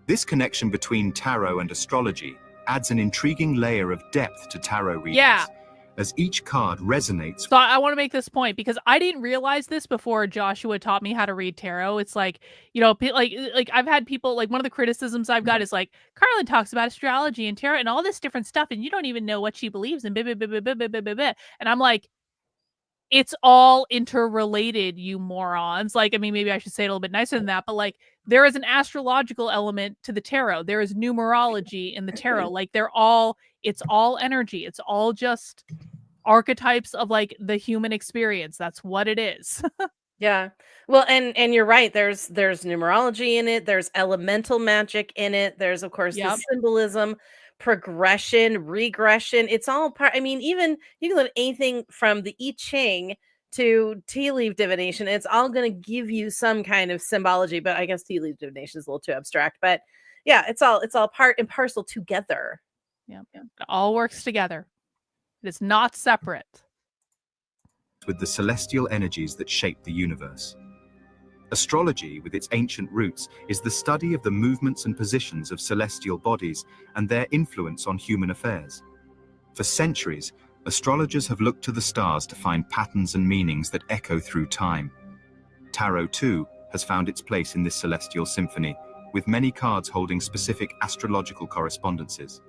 This connection between tarot and astrology adds an intriguing layer of depth to tarot readings, as each card resonates. So I want to make this point because I didn't realize this before Joshua taught me how to read tarot. It's like, you know, like I've had people, like one of the criticisms I've got is like, Karlyn talks about astrology and tarot and all this different stuff, and you don't even know what she believes in. And I'm like, it's all interrelated, you morons. Like, I mean, maybe I should say it a little bit nicer than that, but like, there is an astrological element to the tarot. There is numerology in the tarot. Like, it's all energy. It's all just archetypes of like the human experience. That's what it is. Yeah. Well, and you're right. There's numerology in it. There's elemental magic in it. There's, of course, the symbolism. progression, regression. It's all part. I mean, even you can learn anything from the I Ching to tea leaf divination. It's all going to give you some kind of symbology, but I guess tea leaf divination is a little too abstract. But yeah, it's all part and parcel together. Yeah. It all works together. It is not separate. With the celestial energies that shape the universe. Astrology, with its ancient roots, is the study of the movements and positions of celestial bodies and their influence on human affairs. For centuries, astrologers have looked to the stars to find patterns and meanings that echo through time. Tarot, too, has found its place in this celestial symphony, with many cards holding specific astrological correspondences.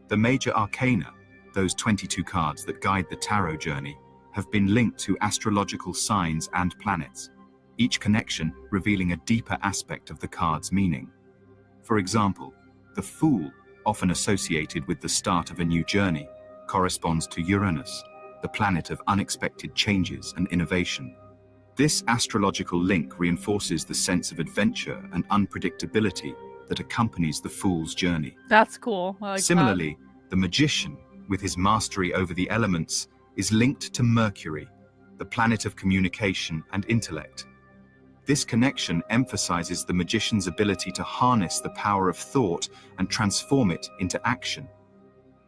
The major arcana, those 22 cards that guide the tarot journey, have been linked to astrological signs and planets, each connection revealing a deeper aspect of the card's meaning. For example, the Fool, often associated with the start of a new journey, corresponds to Uranus, the planet of unexpected changes and innovation. This astrological link reinforces the sense of adventure and unpredictability that accompanies the Fool's journey. That's cool. I like Similarly, the Magician, with his mastery over the elements, is linked to Mercury, the planet of communication and intellect. This connection emphasizes the magician's ability to harness the power of thought and transform it into action.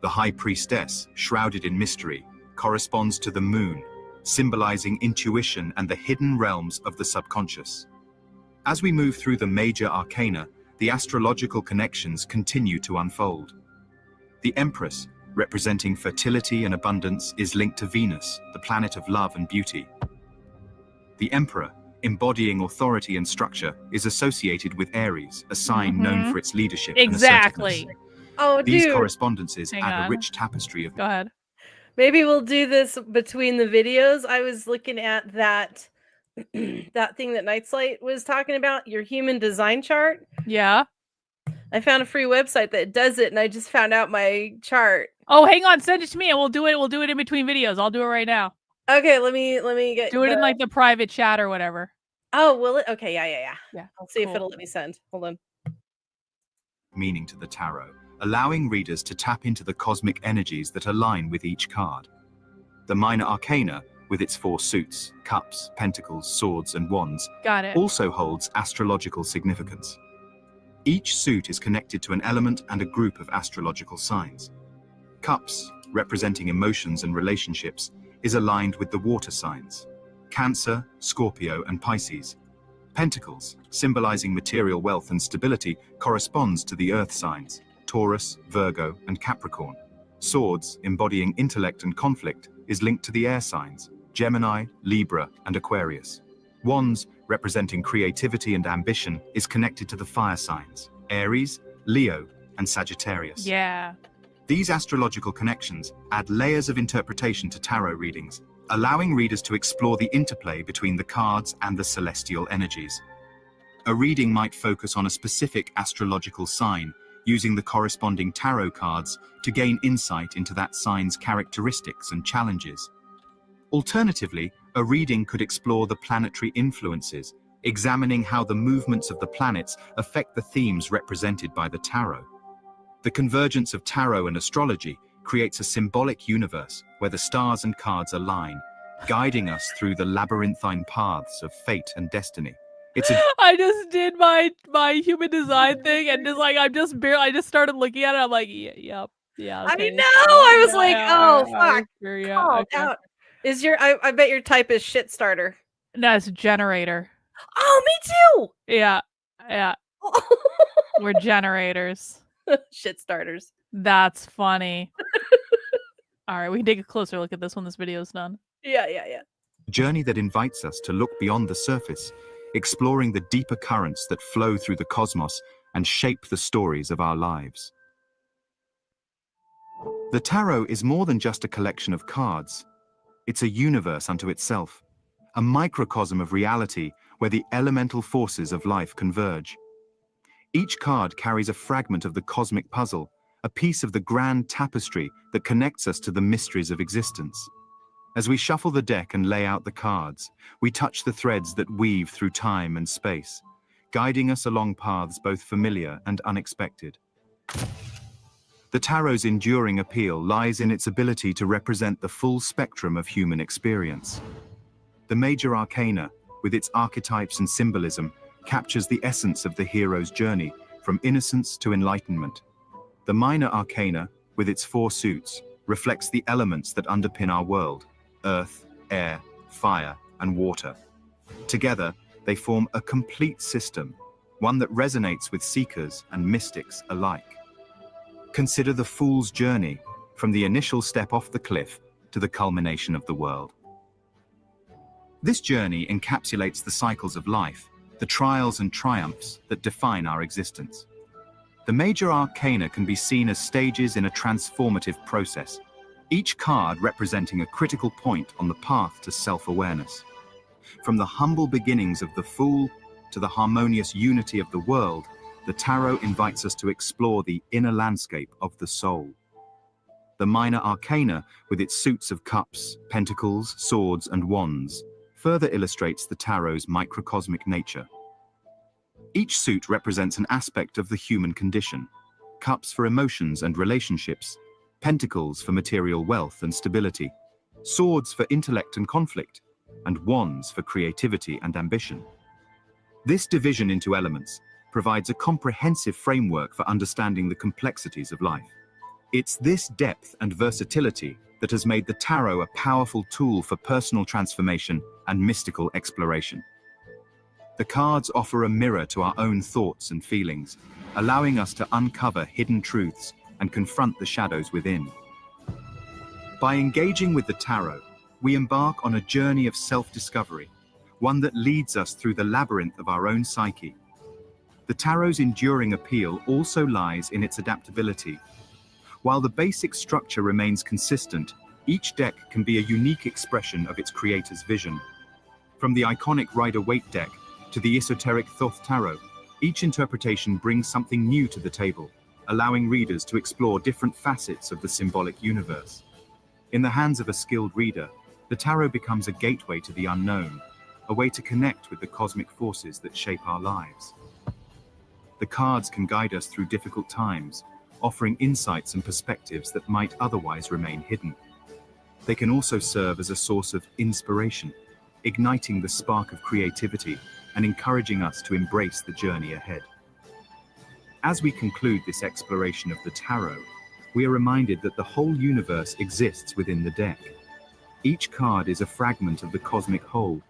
The High Priestess, shrouded in mystery, corresponds to the Moon, symbolizing intuition and the hidden realms of the subconscious. As we move through the major arcana, the astrological connections continue to unfold. The Empress, representing fertility and abundance, is linked to Venus, the planet of love and beauty. The Emperor, embodying authority and structure, is associated with Aries, a sign known for its leadership and Exactly. assertiveness. Oh, These dude. correspondences Hang add on. a rich tapestry of Go ahead. Maybe we'll do this between the videos. I was looking at that that thing that Nightlight was talking about, your human design chart. Yeah. I found a free website that does it, and I just found out my chart. Oh, hang on. Send it to me and we'll do it. We'll do it in between videos. I'll do it right now. Okay, let me get Do it in like the private chat or whatever. Oh, will it? Okay, yeah. Yeah. I'll see if cool. it'll let me send. Hold on. meaning to the tarot, allowing readers to tap into the cosmic energies that align with each card. The minor arcana, with its 4 suits, cups, pentacles, swords, and wands, Got it. also holds astrological significance. Each suit is connected to an element and a group of astrological signs. Cups, representing emotions and relationships, is aligned with the water signs: Cancer, Scorpio, and Pisces. Pentacles, symbolizing material wealth and stability, corresponds to the earth signs: Taurus, Virgo, and Capricorn. Swords, embodying intellect and conflict, is linked to the air signs: Gemini, Libra, and Aquarius. Wands, representing creativity and ambition, is connected to the fire signs: Aries, Leo, and Sagittarius. Yeah. These astrological connections add layers of interpretation to tarot readings, allowing readers to explore the interplay between the cards and the celestial energies. A reading might focus on a specific astrological sign, using the corresponding tarot cards to gain insight into that sign's characteristics and challenges. Alternatively, a reading could explore the planetary influences, examining how the movements of the planets affect the themes represented by the tarot. The convergence of tarot and astrology creates a symbolic universe where the stars and cards align, guiding us through the labyrinthine paths of fate and destiny. I just did my human design thing and just like I just started looking at it. I'm like, yeah. I Okay. know. I was like, oh yeah, fuck. sure, yeah, Called okay. out. Is your I bet your type is shit starter. No, it's generator. Oh, me too. Yeah. We're generators. Shit starters. That's funny. All right, we can take a closer look at this when this video is done. Yeah. A journey that invites us to look beyond the surface, exploring the deeper currents that flow through the cosmos and shape the stories of our lives. The tarot is more than just a collection of cards. It's a universe unto itself, a microcosm of reality where the elemental forces of life converge. Each card carries a fragment of the cosmic puzzle, a piece of the grand tapestry that connects us to the mysteries of existence. As we shuffle the deck and lay out the cards, we touch the threads that weave through time and space, guiding us along paths both familiar and unexpected. The The tarot's enduring appeal lies in its ability to represent the full spectrum of human experience. The major arcana, with its archetypes and symbolism, captures the essence of the hero's journey, from innocence to enlightenment. The minor arcana, with its 4 suits, reflects the elements that underpin our world: earth, air, fire, and water. Together, they form a complete system, one that resonates with seekers and mystics alike. Consider the fool's journey, from the initial step off the cliff to the culmination of the world. This journey encapsulates the cycles of life, the trials and triumphs that define our existence. The major arcana can be seen as stages in a transformative process, each card representing a critical point on the path to self-awareness. From the humble beginnings of the Fool to the harmonious unity of the world, the tarot invites us to explore the inner landscape of the soul. The minor arcana, with its suits of cups, pentacles, swords, and wands, further illustrates the tarot's microcosmic nature. Each suit represents an aspect of the human condition: cups for emotions and relationships, pentacles for material wealth and stability, swords for intellect and conflict, and wands for creativity and ambition. This division into elements provides a comprehensive framework for understanding the complexities of life. It's this depth and versatility that has made the tarot a powerful tool for personal transformation and mystical exploration. The cards offer a mirror to our own thoughts and feelings, allowing us to uncover hidden truths and confront the shadows within. By engaging with the tarot, we embark on a journey of self-discovery, one that leads us through the labyrinth of our own psyche. The tarot's enduring appeal also lies in its adaptability. While the basic structure remains consistent, each deck can be a unique expression of its creator's vision. From the iconic Rider-Waite deck to the esoteric Thoth Tarot, each interpretation brings something new to the table, allowing readers to explore different facets of the symbolic universe. In the hands of a skilled reader, the tarot becomes a gateway to the unknown, a way to connect with the cosmic forces that shape our lives. The cards can guide us through difficult times, offering insights and perspectives that might otherwise remain hidden. They can also serve as a source of inspiration, igniting the spark of creativity and encouraging us to embrace the journey ahead. As we conclude this exploration of the tarot, we are reminded that the whole universe exists within the deck. Each card is a fragment of the cosmic whole,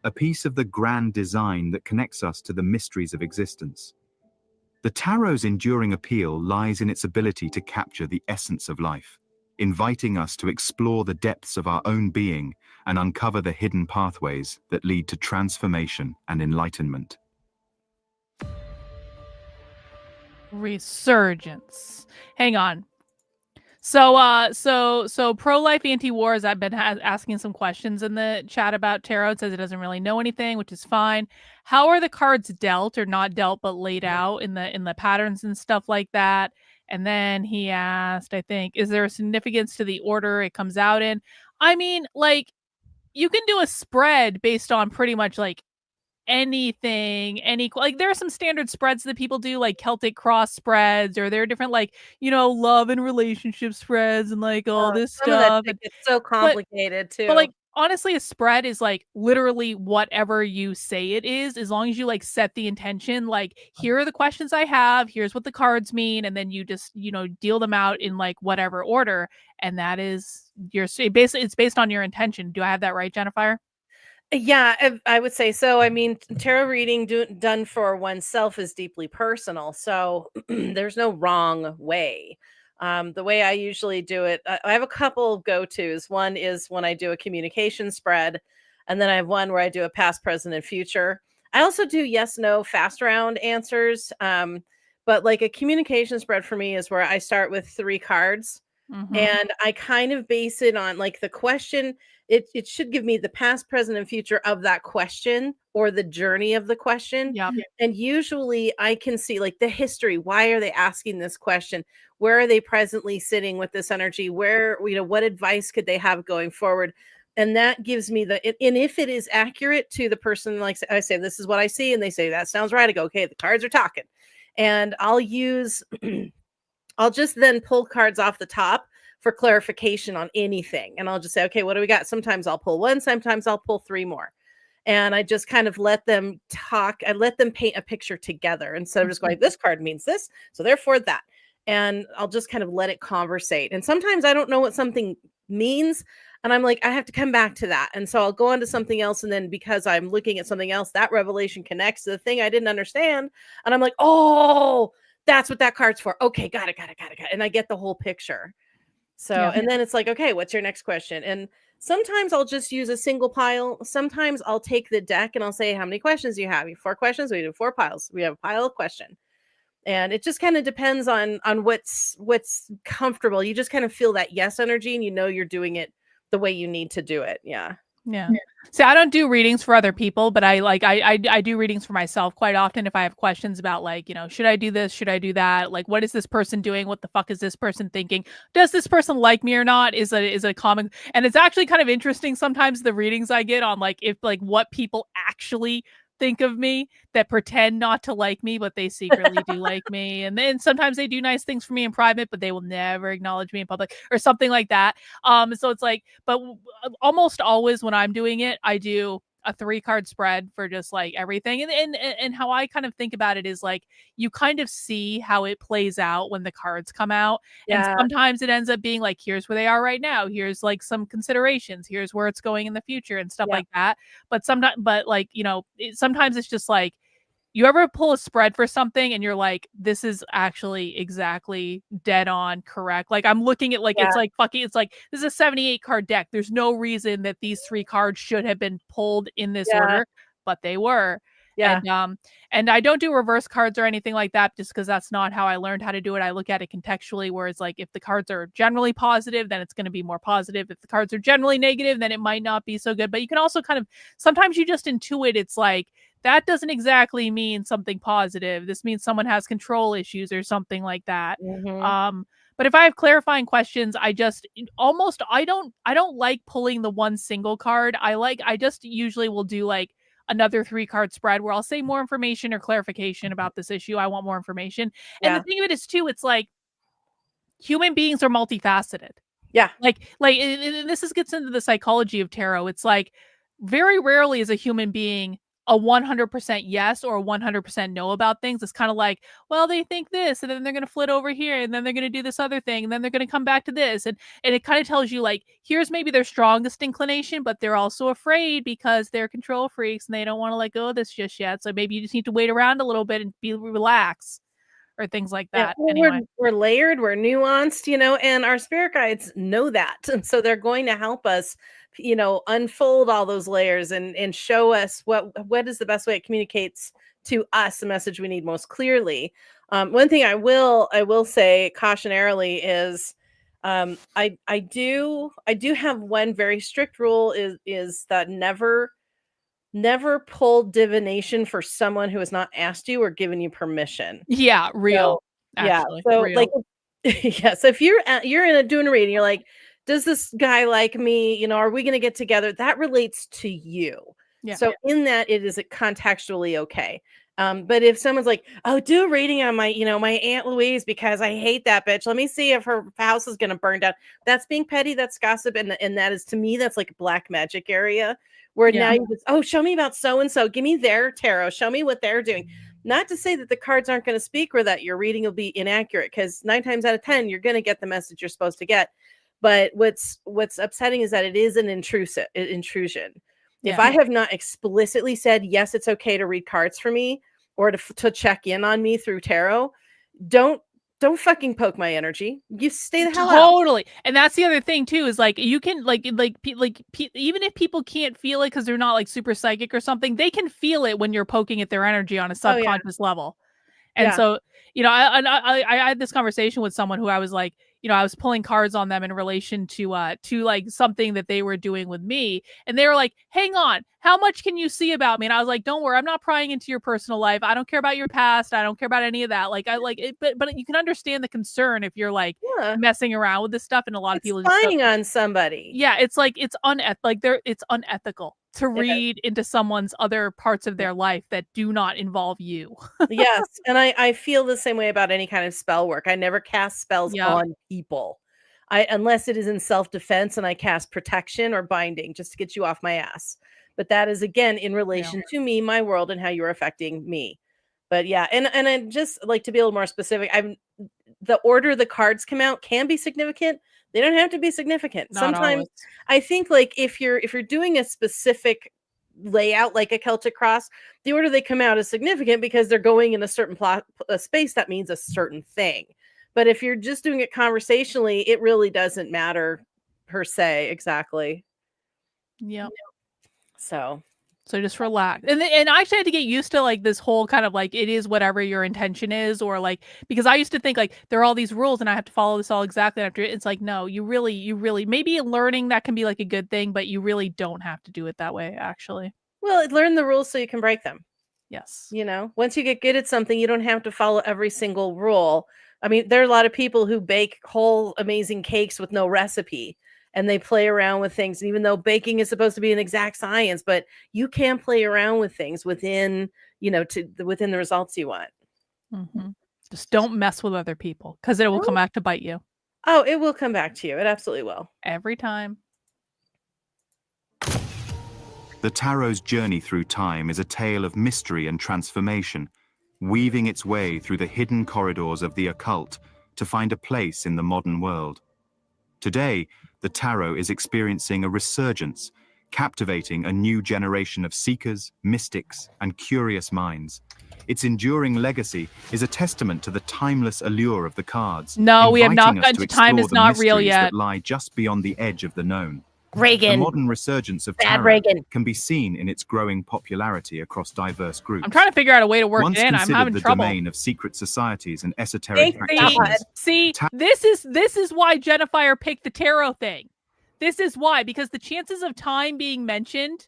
a piece of the grand design that connects us to the mysteries of existence. The tarot's enduring appeal lies in its ability to capture the essence of life, inviting us to explore the depths of our own being and uncover the hidden pathways that lead to transformation and enlightenment. Resurgence. Hang on. So pro-life anti-wars. I've been asking some questions in the chat about tarot. It says it doesn't really know anything, which is fine. How are the cards dealt, or not dealt, but laid out in the patterns and stuff like that? And then he asked, I think, is there a significance to the order it comes out in? I mean, like, you can do a spread based on pretty much like anything, like there are some standard spreads that people do, like Celtic cross spreads, or there are different, like, love and relationship spreads and like all this Some of that stuff. shit gets so complicated too. But like, honestly, a spread is like literally whatever you say it is, as long as you like set the intention, like, here are the questions I have, here's what the cards mean, and then you just, deal them out in like whatever order. And that is basically, it's based on your intention. Do I have that right, Jennifer? Yeah, I would say so. I mean, tarot reading done for oneself is deeply personal, so there's no wrong way. The way I usually do it, I have a couple of go-tos. One is when I do a communication spread, and then I have one where I do a past, present, and future. I also do yes, no, fast round answers. But like a communication spread for me is where I start with 3 cards. Mhm. And I kind of base it on like the question. It should give me the past, present, and future of that question, or the journey of the question. Yep. And usually I can see like the history. Why are they asking this question? Where are they presently sitting with this energy? Where, what advice could they have going forward? And that gives me and if it is accurate to the person, like I say, this is what I see, and they say, that sounds right. I go, okay, the cards are talking. And I'll use I'll just then pull cards off the top for clarification on anything. And I'll just say, okay, what do we got? Sometimes I'll pull one, sometimes I'll pull three more. And I just kind of let them talk. I let them paint a picture together instead of just going, this card means this, so therefore that. And I'll just kind of let it conversate. And sometimes I don't know what something means. And I'm like, I have to come back to that. And so I'll go on to something else. And then because I'm looking at something else, that revelation connects to the thing I didn't understand. And I'm like, oh, that's what that card's for. Okay, got it. And I get the whole picture. So, Yeah. and then it's like, okay, what's your next question? And sometimes I'll just use a single pile. Sometimes I'll take the deck and I'll say, how many questions do you have? You have 4 questions. We do 4 piles. We have a pile of question. And it just kind of depends on what's comfortable. You just kind of feel that yes energy, and you know you're doing it the way you need to do it. Yeah. Yeah. See, I don't do readings for other people, but I do readings for myself quite often if I have questions about, like, you know, should I do this? Should I do that? Like, what is this person doing? What the fuck is this person thinking? Does this person like me or not? Is a common, and it's actually kind of interesting sometimes the readings I get on, like, if, like, what people actually think of me that pretend not to like me, but they secretly do like me. And then sometimes they do nice things for me in private, but they will never acknowledge me in public or something like that. So it's like, but almost always when I'm doing it, I do a 3-card spread for just like everything. And how I kind of think about it is, like, you kind of see how it plays out when the cards come out. Yeah. And sometimes it ends up being like, here's where they are right now. Here's like some considerations. Here's where it's going in the future and stuff like that. But sometimes, but like, you know, sometimes it's just like, you ever pull a spread for something and you're like, this is actually exactly dead on correct. Like, I'm looking at, like, it's like fucking, it's like, this is a 78 card deck. There's no reason that these 3 cards should have been pulled in this order, but they were. Yeah. And I don't do reverse cards or anything like that, just because that's not how I learned how to do it. I look at it contextually, where it's like, if the cards are generally positive, then it's going to be more positive. If the cards are generally negative, then it might not be so good. But you can also kind of, sometimes you just intuit, it's like, that doesn't exactly mean something positive. This means someone has control issues or something like that. But if I have clarifying questions, I just I don't like pulling the one single card. I just usually will do like another 3-card spread where I'll say more information or clarification about this issue. I want more information. And the thing of it is too, it's like, human beings are multifaceted. Yeah. Like and this gets into the psychology of tarot. It's like, very rarely is a human being a 100% yes or a 100% no about things. It's kind of like, well, they think this, and then they're going to flit over here, and then they're going to do this other thing, and then they're going to come back to this. And it kind of tells you, like, here's maybe their strongest inclination, but they're also afraid because they're control freaks and they don't want to let go of this just yet. So maybe you just need to wait around a little bit and relax, or things like that. Well, anyway. we're layered, we're nuanced, you know, and our spirit guides know that. And so they're going to help us, you know, unfold all those layers and show us what is the best way it communicates to us the message we need most clearly. One thing I will say cautionarily is, I do have one very strict rule is that never pull divination for someone who has not asked you or given you permission. Yeah, real. So, actually, so real. like, so if you're doing a reading, you're like, does this guy like me? You know, are we going to get together? That relates to you. Yeah. So in that, it is contextually okay. But if someone's like, oh, do a reading on my, you know, my Aunt Louise because I hate that bitch. Let me see if her house is going to burn down. That's being petty. That's gossip. And that is, to me, that's like black magic area where now you just, oh, show me about so-and-so. Give me their tarot. Show me what they're doing. Not to say that the cards aren't going to speak or that your reading will be inaccurate, because 9 times out of 10, you're going to get the message you're supposed to get. But what's upsetting is that it is an intrusion. If I have not explicitly said, yes, it's okay to read cards for me or to check in on me through tarot, don't fucking poke my energy. You stay the hell out. Totally. And that's the other thing too, is like, you can even if people can't feel it because they're not like super psychic or something, they can feel it when you're poking at their energy on a subconscious level. And so, you know, I had this conversation with someone who I was like, you know, I was pulling cards on them in relation to like something that they were doing with me. And they were like, hang on, how much can you see about me? And I was like, don't worry, I'm not prying into your personal life. I don't care about your past. I don't care about any of that. Like, I like it, but you can understand the concern if you're like messing around with this stuff. And a lot of people spying on somebody. Yeah, it's like, it's unethical. to read into someone's other parts of their life that do not involve you. Yes, and I feel the same way about any kind of spell work. I never cast spells Yep. on people. Unless it is in self-defense and I cast protection or binding just to get you off my ass. But that is again in relation to me, my world, and how you're affecting me. But yeah, and I just like to be a little more specific. The order the cards come out can be significant. They don't have to be significant. Not Sometimes always. I think like if you're doing a specific layout like a Celtic cross, the order they come out is significant because they're going in a certain space that means a certain thing. But if you're just doing it conversationally, it really doesn't matter per se exactly. Yep. So just relax. And I actually had to get used to like this whole kind of like it is whatever your intention is, or like because I used to think like there are all these rules and I have to follow this all exactly after it. It's like no, you really maybe in learning that can be like a good thing, but you really don't have to do it that way actually. well, learn the rules so you can break them. Yes. You know, once you get good at something, you don't have to follow every single rule. I mean, there are a lot of people who bake whole amazing cakes with no recipe and they play around with things. And even though baking is supposed to be an exact science, but you can play around with things within, within the results you want. Mm-hmm. Just don't mess with other people because it will come back to bite you. Oh, it will come back to you. It absolutely will. Every time. The tarot's journey through time is a tale of mystery and transformation, weaving its way through the hidden corridors of the occult to find a place in the modern world. Today, the tarot is experiencing a resurgence, captivating a new generation of seekers, mystics, and curious minds. Its enduring legacy is a testament to the timeless allure of the cards. No, we have not inviting us gotten to Time explore Is the Not Real mysteries yet. that lie just beyond the edge of the known. The Reagan. modern resurgence of Bad tarot Reagan. can be seen in its growing popularity across diverse groups. I'm trying to figure out a way to work Once it in. I'm considered having the trouble. domain of secret societies and esoteric Thank God. practitioners, See, this is why Jennifer picked the tarot thing. This is why, because the chances of time being mentioned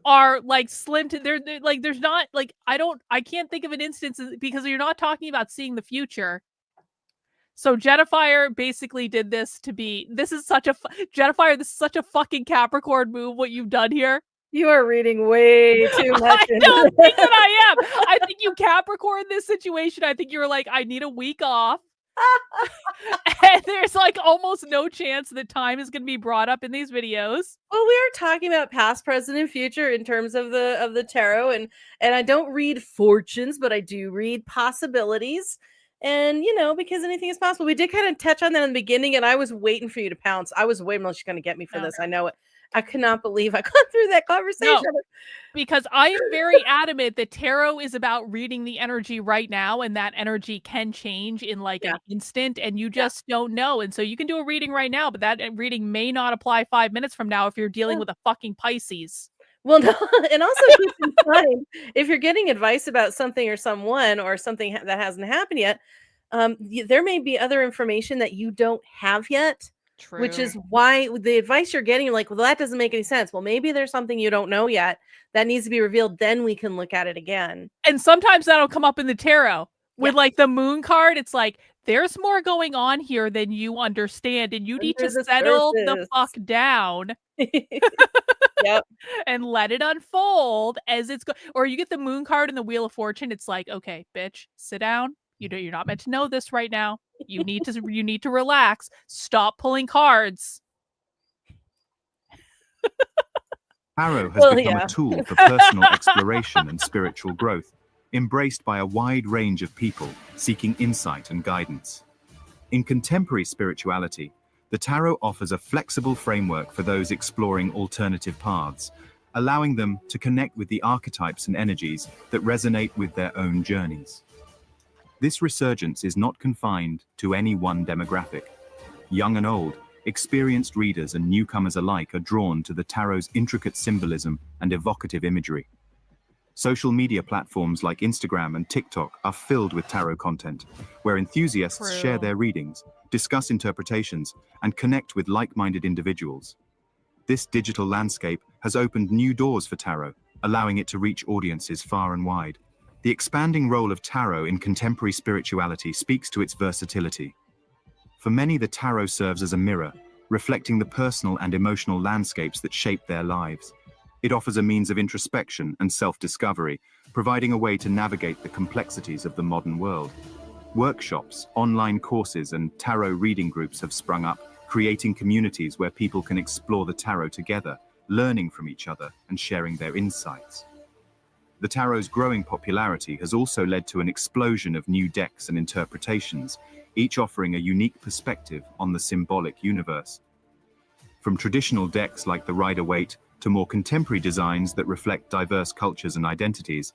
are like slim to they're like there's not like I can't think of an instance because you're not talking about seeing the future. So Jennifer basically did this to be Jennifer, this is such a fucking Capricorn move what you've done here. You are reading way too much. I don't think that I am. I think you Capricorn this situation. I think you're like, I need a week off. And there's like almost no chance that time is going to be brought up in these videos. Well, we are talking about past, present, and future in terms of the tarot, and I don't read fortunes, but I do read possibilities. And because anything is possible. We did kind of touch on that in the beginning, and I was waiting for you to pounce. I was waiting until she's going to get me for this. I know it. I could not believe I got through that conversation. No, because I am very adamant that tarot is about reading the energy right now, and that energy can change in like an instant, and you just don't know. And so you can do a reading right now, but that reading may not apply 5 minutes from now if you're dealing with a fucking Pisces. Well, no, and also keep in mind, if you're getting advice about something or someone or something that hasn't happened yet, there may be other information that you don't have yet. True. Which is why the advice you're getting, you're like, well, that doesn't make any sense. Well, maybe there's something you don't know yet that needs to be revealed. Then we can look at it again. And sometimes that'll come up in the tarot with like the moon card. It's like, there's more going on here than you understand. And you need to settle the fuck down. Yep. And let it unfold as it's or you get the moon card and the Wheel of Fortune. It's like, okay, bitch, sit down. You're not meant to know this right now. You need to relax. Stop pulling cards. Tarot has become a tool for personal exploration and spiritual growth, embraced by a wide range of people seeking insight and guidance. In contemporary spirituality, the tarot offers a flexible framework for those exploring alternative paths, allowing them to connect with the archetypes and energies that resonate with their own journeys. This resurgence is not confined to any one demographic. Young and old, experienced readers and newcomers alike are drawn to the tarot's intricate symbolism and evocative imagery. Social media platforms like Instagram and TikTok are filled with tarot content, where enthusiasts share their readings, discuss interpretations, and connect with like-minded individuals. This digital landscape has opened new doors for tarot, allowing it to reach audiences far and wide. The expanding role of tarot in contemporary spirituality speaks to its versatility. For many, the tarot serves as a mirror, reflecting the personal and emotional landscapes that shape their lives. It offers a means of introspection and self-discovery, providing a way to navigate the complexities of the modern world. Workshops, online courses, and tarot reading groups have sprung up, creating communities where people can explore the tarot together, learning from each other and sharing their insights. The tarot's growing popularity has also led to an explosion of new decks and interpretations, each offering a unique perspective on the symbolic universe. From traditional decks like the Rider-Waite to more contemporary designs that reflect diverse cultures and identities,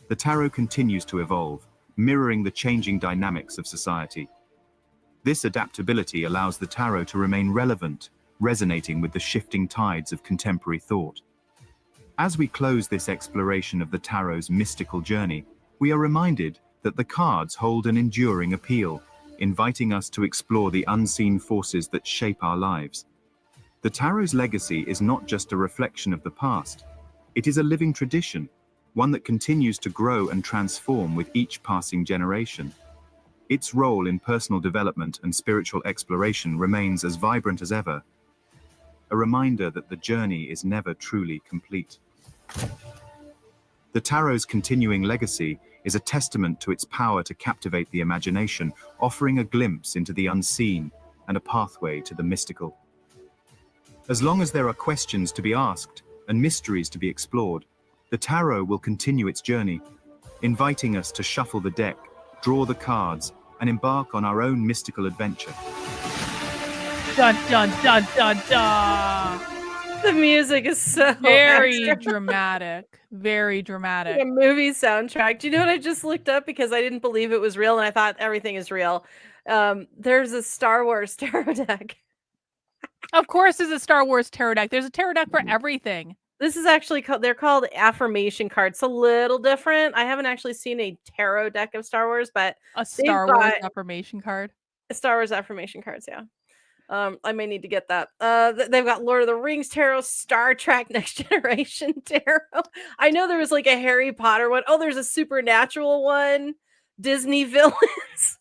the tarot continues to evolve, mirroring the changing dynamics of society. This adaptability allows the tarot to remain relevant, resonating with the shifting tides of contemporary thought. As we close this exploration of the tarot's mystical journey, we are reminded that the cards hold an enduring appeal, inviting us to explore the unseen forces that shape our lives. The tarot's legacy is not just a reflection of the past. It is a living tradition, one that continues to grow and transform with each passing generation. Its role in personal development and spiritual exploration remains as vibrant as ever, a reminder that the journey is never truly complete. The tarot's continuing legacy is a testament to its power to captivate the imagination, offering a glimpse into the unseen and a pathway to the mystical. As long as there are questions to be asked and mysteries to be explored, the tarot will continue its journey, inviting us to shuffle the deck, draw the cards, and embark on our own mystical adventure. Dun dun dun dun dun. The music is so Very extra. dramatic. Very dramatic. A movie soundtrack. Do you know what I just looked up because I didn't believe it was real and I thought everything is real? There's a Star Wars tarot deck. Of course, there's a Star Wars tarot deck. There's a tarot deck for everything. This is actually called, they're called affirmation cards. It's a little different. I haven't actually seen a tarot deck of Star Wars, but A Star Wars got- affirmation card. Star Wars affirmation cards, yeah. I may need to get that. They've got Lord of the Rings tarot, Star Trek Next Generation tarot. I know there was like a Harry Potter one. Oh, there's a supernatural one. Disney villains.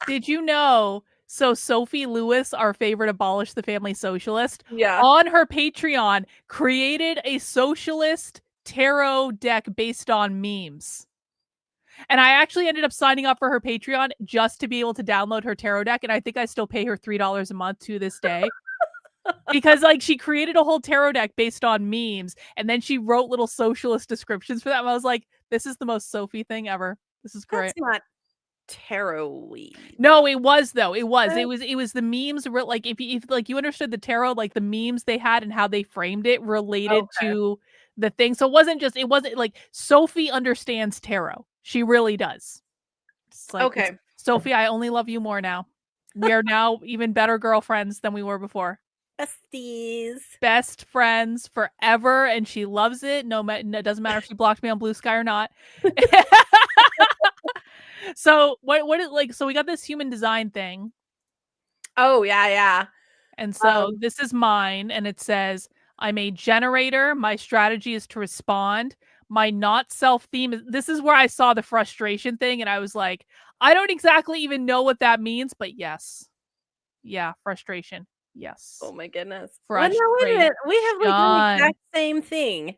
Did you know? So Sophie Lewis, our favorite Abolish the Family socialist, Yeah. on her Patreon created a socialist tarot deck based on memes. And I actually ended up signing up for her Patreon just to be able to download her tarot deck. And I think I still pay her $3 a month to this day. Because like she created a whole tarot deck based on memes. And then she wrote little socialist descriptions for that. And I was like, this is the most Sophie thing ever. This is great. That's not tarot-y. No, it was though. It was the memes like if you understood the tarot, like the memes they had and how they framed it related to the thing. So it wasn't like Sophie understands tarot. She really does. It's like, Okay. Sophie, I only love you more now. We are now even better girlfriends than we were before. Besties. Best friends forever, and she loves it. It doesn't matter if she blocked me on Blue Sky or not. So what is like? So we got this human design thing. Oh yeah. And so this is mine, and it says, I'm a generator. My strategy is to respond. My not self theme is, this is where I saw the frustration thing, and I was like, I don't exactly even know what that means, but yes. Yeah, frustration. Yes. Oh my goodness. Well, no, wait a minute. We have like the exact same thing.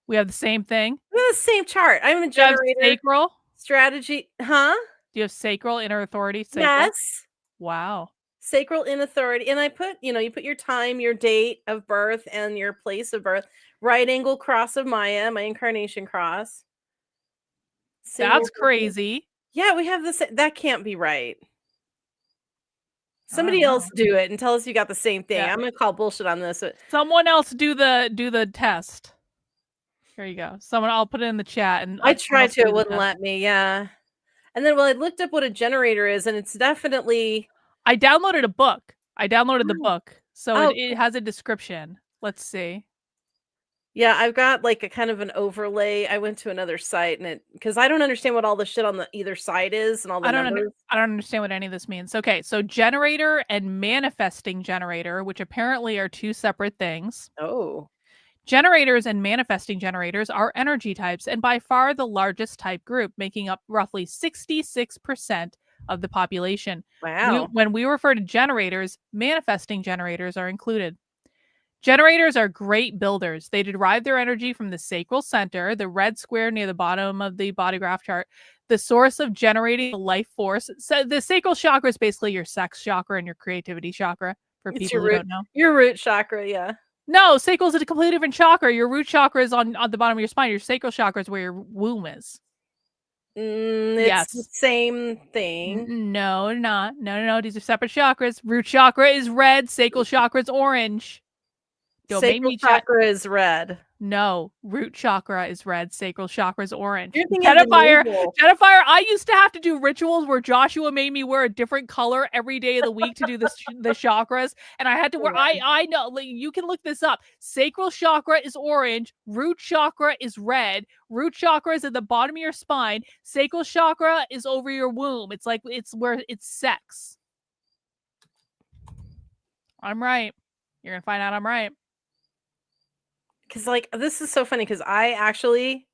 We have the same thing. We have the same chart. I'm a generator. Sacral Strategy. Huh? Do you have sacral, inner authority? Sacral? Yes. Wow. Sacral in authority. And I put, you put your time, your date of birth, and your place of birth. Right angle cross of Maya, my incarnation cross. That's crazy. Yeah, we have this. That can't be right. Somebody else do it and tell us you got the same thing. Yeah. I'm gonna call bullshit on this. Someone else do the test. Here you go. I'll put it in the chat. And I tried to, it wouldn't let me. Yeah. And then, I looked up what a generator is, and it's definitely. I downloaded a book. I downloaded the book, so it has a description. Let's see. Yeah, I've got like a kind of an overlay. I went to another site, and because I don't understand what all the shit on the either side is, and all the numbers. I don't understand what any of this means. Okay, so generator and manifesting generator, which apparently are two separate things. Oh. Generators and manifesting generators are energy types, and by far the largest type group, making up roughly 66% of the population. Wow. When we refer to generators, manifesting generators are included. Generators are great builders. They derive their energy from the sacral center, the red square near the bottom of the body graph chart, the source of generating the life force. So the sacral chakra is basically your sex chakra and your creativity chakra, for It's people who don't know. your root chakra, yeah. No, sacral is a completely different chakra. Your root chakra is on the bottom of your spine. Your sacral chakra is where your womb is. It's the same thing. No, not. No. These are separate chakras. Root chakra is red. Sacral chakra is orange. Don't make Sacral me chakra is red. No, root chakra is red. Sacral chakra is orange. You're thinking of the navel. Jennifer, I used to have to do rituals where Joshua made me wear a different color every day of the week to do the chakras, and I had to wear. I know. Like, you can look this up. Sacral chakra is orange. Root chakra is red. Root chakra is at the bottom of your spine. Sacral chakra is over your womb. It's like it's where it's sex. I'm right. You're gonna find out I'm right. Because, like, this is so funny because I actually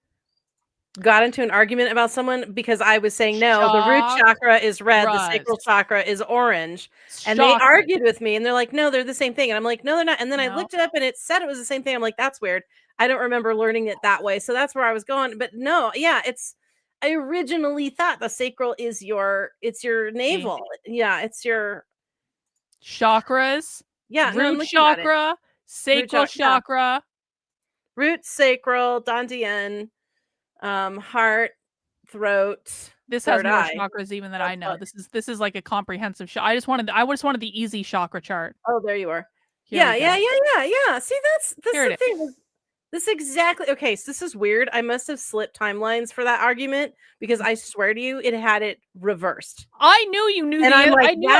got into an argument about someone because I was saying, no, the root chakra is red, the sacral chakra is orange. And they argued with me and they're like, no, they're the same thing. And I'm like, no, they're not. And then I looked it up and it said it was the same thing. I'm like, that's weird. I don't remember learning it that way. So that's where I was going. But no, yeah, I originally thought the sacral is your navel. Yeah, it's your chakras. Yeah, root chakra, sacral chakra. Root, sacral, dantian, heart, throat. This has more chakras even than I know. This is like a comprehensive I just wanted the easy chakra chart. Oh, there you are. Yeah. See, that's the thing. This exactly. Okay, so this is weird. I must have slipped timelines for that argument because I swear to you, it had it reversed. I knew you knew. And I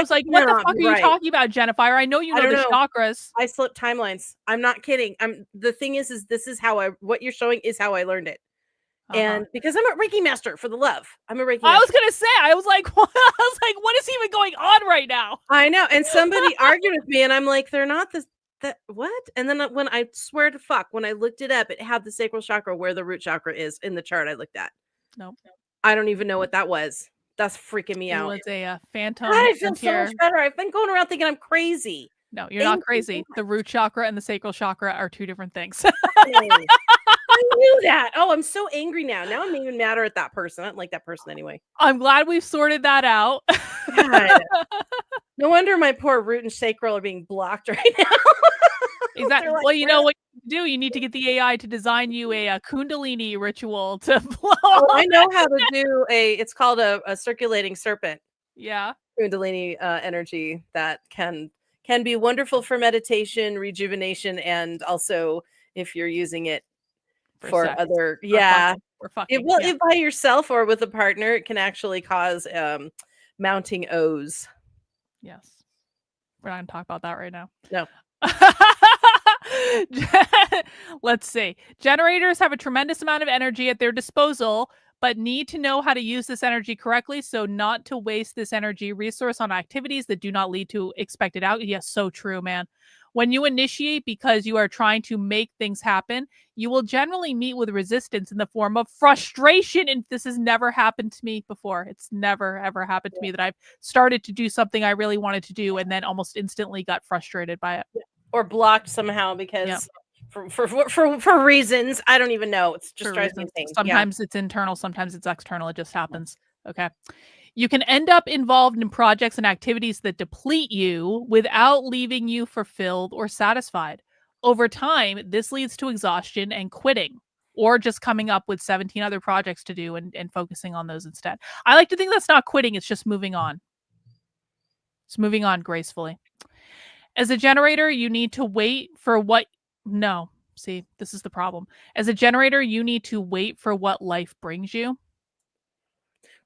was like, what the fuck are you talking about, Jennifer? I know you know the chakras. I slipped timelines. I'm not kidding. The thing is this is how what you're showing is how I learned it. And because I'm a Reiki master, for the love, I'm a Reiki master. I was gonna say, I was like, what is even going on right now? I know. And somebody argued with me, and I'm like, they're not this. What? And then when I swear to fuck, when I looked it up, it had the sacral chakra where the root chakra is in the chart I looked at. Nope. I don't even know what that was. That's freaking me out. It was a phantom. God, I feel so much better. I've been going around thinking I'm crazy. No, you're not crazy. The root chakra and the sacral chakra are two different things. I knew that. Oh, I'm so angry now. Now I'm even madder at that person. I don't like that person anyway. I'm glad we've sorted that out. God. No wonder my poor root and sacral are being blocked right now. Exactly. Like, well, you know what you do? You need to get the AI to design you a Kundalini ritual to blow. Oh, I know how to do it's called a circulating serpent. Yeah. Kundalini energy that can be wonderful for meditation, rejuvenation, and also if you're using it for other, if by yourself or with a partner, it can actually cause mounting O's. Yes. We're not going to talk about that right now. No. Let's see. Generators have a tremendous amount of energy at their disposal, but need to know how to use this energy correctly so not to waste this energy resource on activities that do not lead to expected outcomes. Yes, so true, man. When you initiate because you are trying to make things happen, you will generally meet with resistance in the form of frustration. And this has never happened to me before. It's never, ever happened to me that I've started to do something I really wanted to do and then almost instantly got frustrated by it. Or blocked somehow because for reasons I don't even know. It's just drives me insane. Sometimes it's internal, sometimes it's external. It just happens. Okay. You can end up involved in projects and activities that deplete you without leaving you fulfilled or satisfied. Over time, this leads to exhaustion and quitting, or just coming up with 17 other projects to do and focusing on those instead. I like to think that's not quitting. It's just moving on. It's moving on gracefully. As a generator, you need to wait for see, this is the problem. As a generator, you need to wait for what life brings you.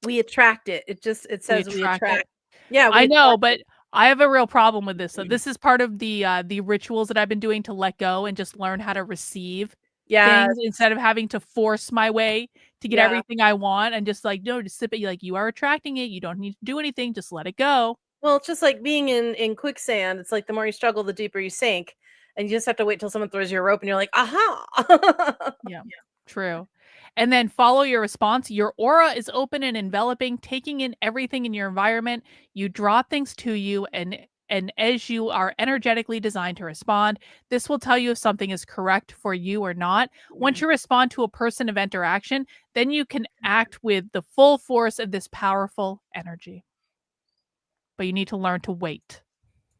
We attract it. It says we attract. Yeah, I know, but I have a real problem with this. So this is part of the rituals that I've been doing to let go and just learn how to receive things instead of having to force my way to get everything I want and just like, no, just sip it. Like, you are attracting it. You don't need to do anything. Just let it go. Well, it's just like being in quicksand. It's like the more you struggle, the deeper you sink. And you just have to wait till someone throws you a rope and you're like, aha. Yeah, true. And then follow your response. Your aura is open and enveloping, taking in everything in your environment. You draw things to you, and And as you are energetically designed to respond, this will tell you if something is correct for you or not. Once you respond to a person, event, or action, then you can act with the full force of this powerful energy. But you need to learn to wait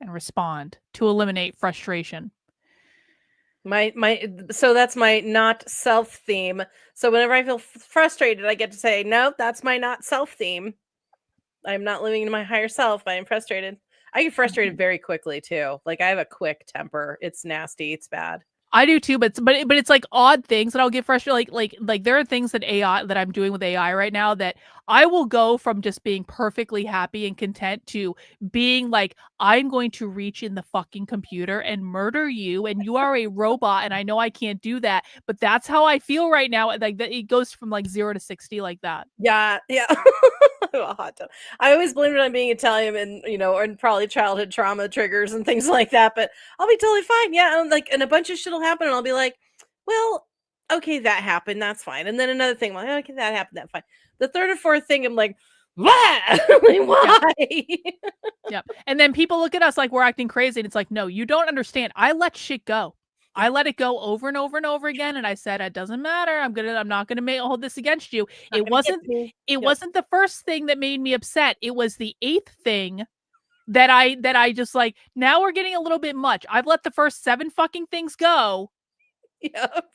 and respond to eliminate frustration. So that's my not self theme. So whenever I feel frustrated, I get to say, no, that's my not self theme. I'm not living in my higher self. I am frustrated. I get frustrated very quickly too. Like I have a quick temper. It's nasty. It's bad. I do too, but it's like odd things that I'll get frustrated. Like there are things that I'm doing with AI right now that I will go from just being perfectly happy and content to being like, I'm going to reach in the fucking computer and murder you, and you are a robot, and I know I can't do that, but that's how I feel right now. Like that, it goes from like 0 to 60 like that. Yeah. A hot tub. I always blamed it on being Italian and and probably childhood trauma triggers and things like that, but I'll be totally fine. Yeah, and a bunch of shit will happen and I'll be like, well, okay, that happened, that's fine. And then another thing, I'm like, okay, that happened, that's fine. The third or fourth thing, I'm like, why? Why? Yep. And then people look at us like we're acting crazy, and it's like, no, you don't understand. I let shit go. I let it go over and over and over again, and I said, it doesn't matter. I'm not gonna hold this against you. It wasn't the first thing that made me upset. It was the 8th thing that I just like, now we're getting a little bit much. I've let the first 7 fucking things go. Yep.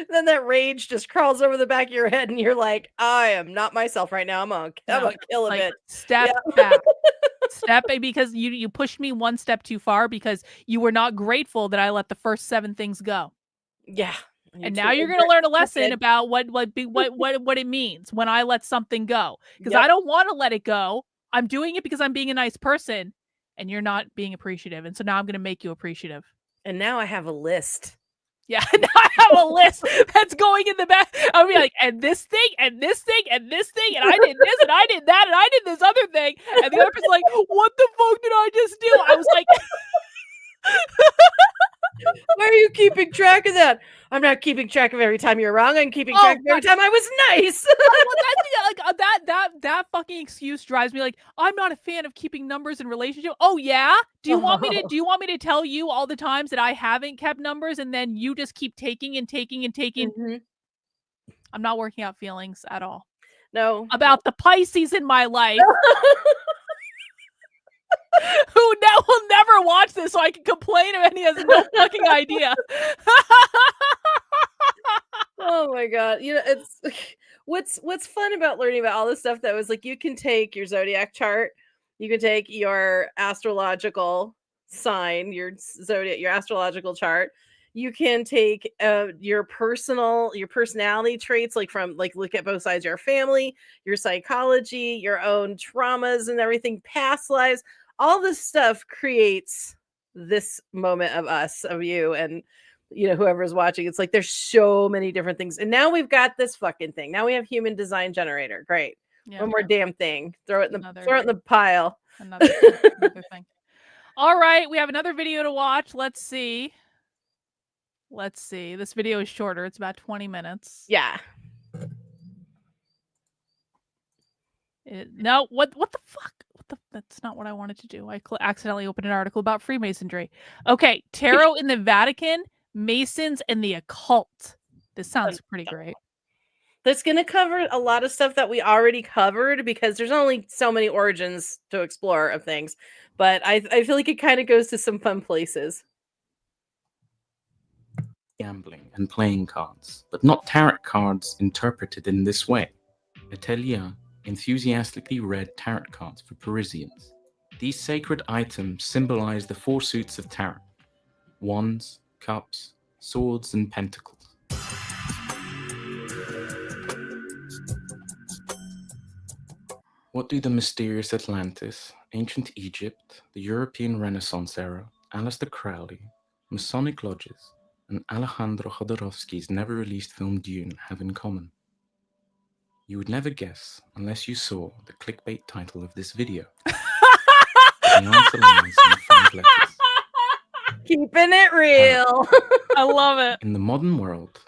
Then that rage just crawls over the back of your head, and you're like, I am not myself right now. I'm gonna kill a bit. Step back. Because you pushed me one step too far because you were not grateful that I let the first 7 things go. Yeah. And now you're gonna learn a lesson about what it means when I let something go. Because I don't want to let it go. I'm doing it because I'm being a nice person, and you're not being appreciative. And so now I'm gonna make you appreciative. And now I have a list. Yeah, now I have a list that's going in the back. I'll be like, and this thing, and this thing, and this thing, and I did this, and I did that, and I did this other thing. And the other person's like, what the fuck did I just do? I was like, why are you keeping track of that? I'm not keeping track of every time you're wrong. I'm keeping track of every time I was nice. That fucking excuse drives me like, I'm not a fan of keeping numbers in relationship. Oh yeah? Do you want me to tell you all the times that I haven't kept numbers and then you just keep taking and taking and taking? Mm-hmm. I'm not working out feelings at all. No. About the Pisces in my life. Who will never watch this, so I can complain if any has no fucking idea. Oh my god! It's what's fun about learning about all this stuff. That was like, you can take your zodiac chart, you can take your astrological sign, your astrological chart. You can take your personality traits, look at both sides of your family, your psychology, your own traumas and everything, past lives. All this stuff creates this moment of us, of you, and whoever's watching. It's like there's so many different things, and now we've got this fucking thing. Now we have human design generator. Great, one more damn thing. Throw it in the pile. Another thing. All right, we have another video to watch. Let's see. This video is shorter. It's about 20 minutes. Yeah. No, what the fuck? That's not what I wanted to do. I accidentally opened an article about Freemasonry. Okay, tarot in the Vatican, Masons, and the occult. This sounds pretty great. That's going to cover a lot of stuff that we already covered, because there's only so many origins to explore of things. But I feel like it kind of goes to some fun places. Gambling and playing cards, but not tarot cards interpreted in this way. Atelier enthusiastically read tarot cards for Parisians. These sacred items symbolize the 4 suits of tarot: wands, cups, swords, and pentacles. What do the mysterious Atlantis, ancient Egypt, the European Renaissance era, Aleister Crowley, Masonic lodges, and Alejandro Jodorowsky's never-released film Dune have in common? You would never guess unless you saw the clickbait title of this video. The answer lies in 5 letters. Keeping it real. I love it. In the modern world,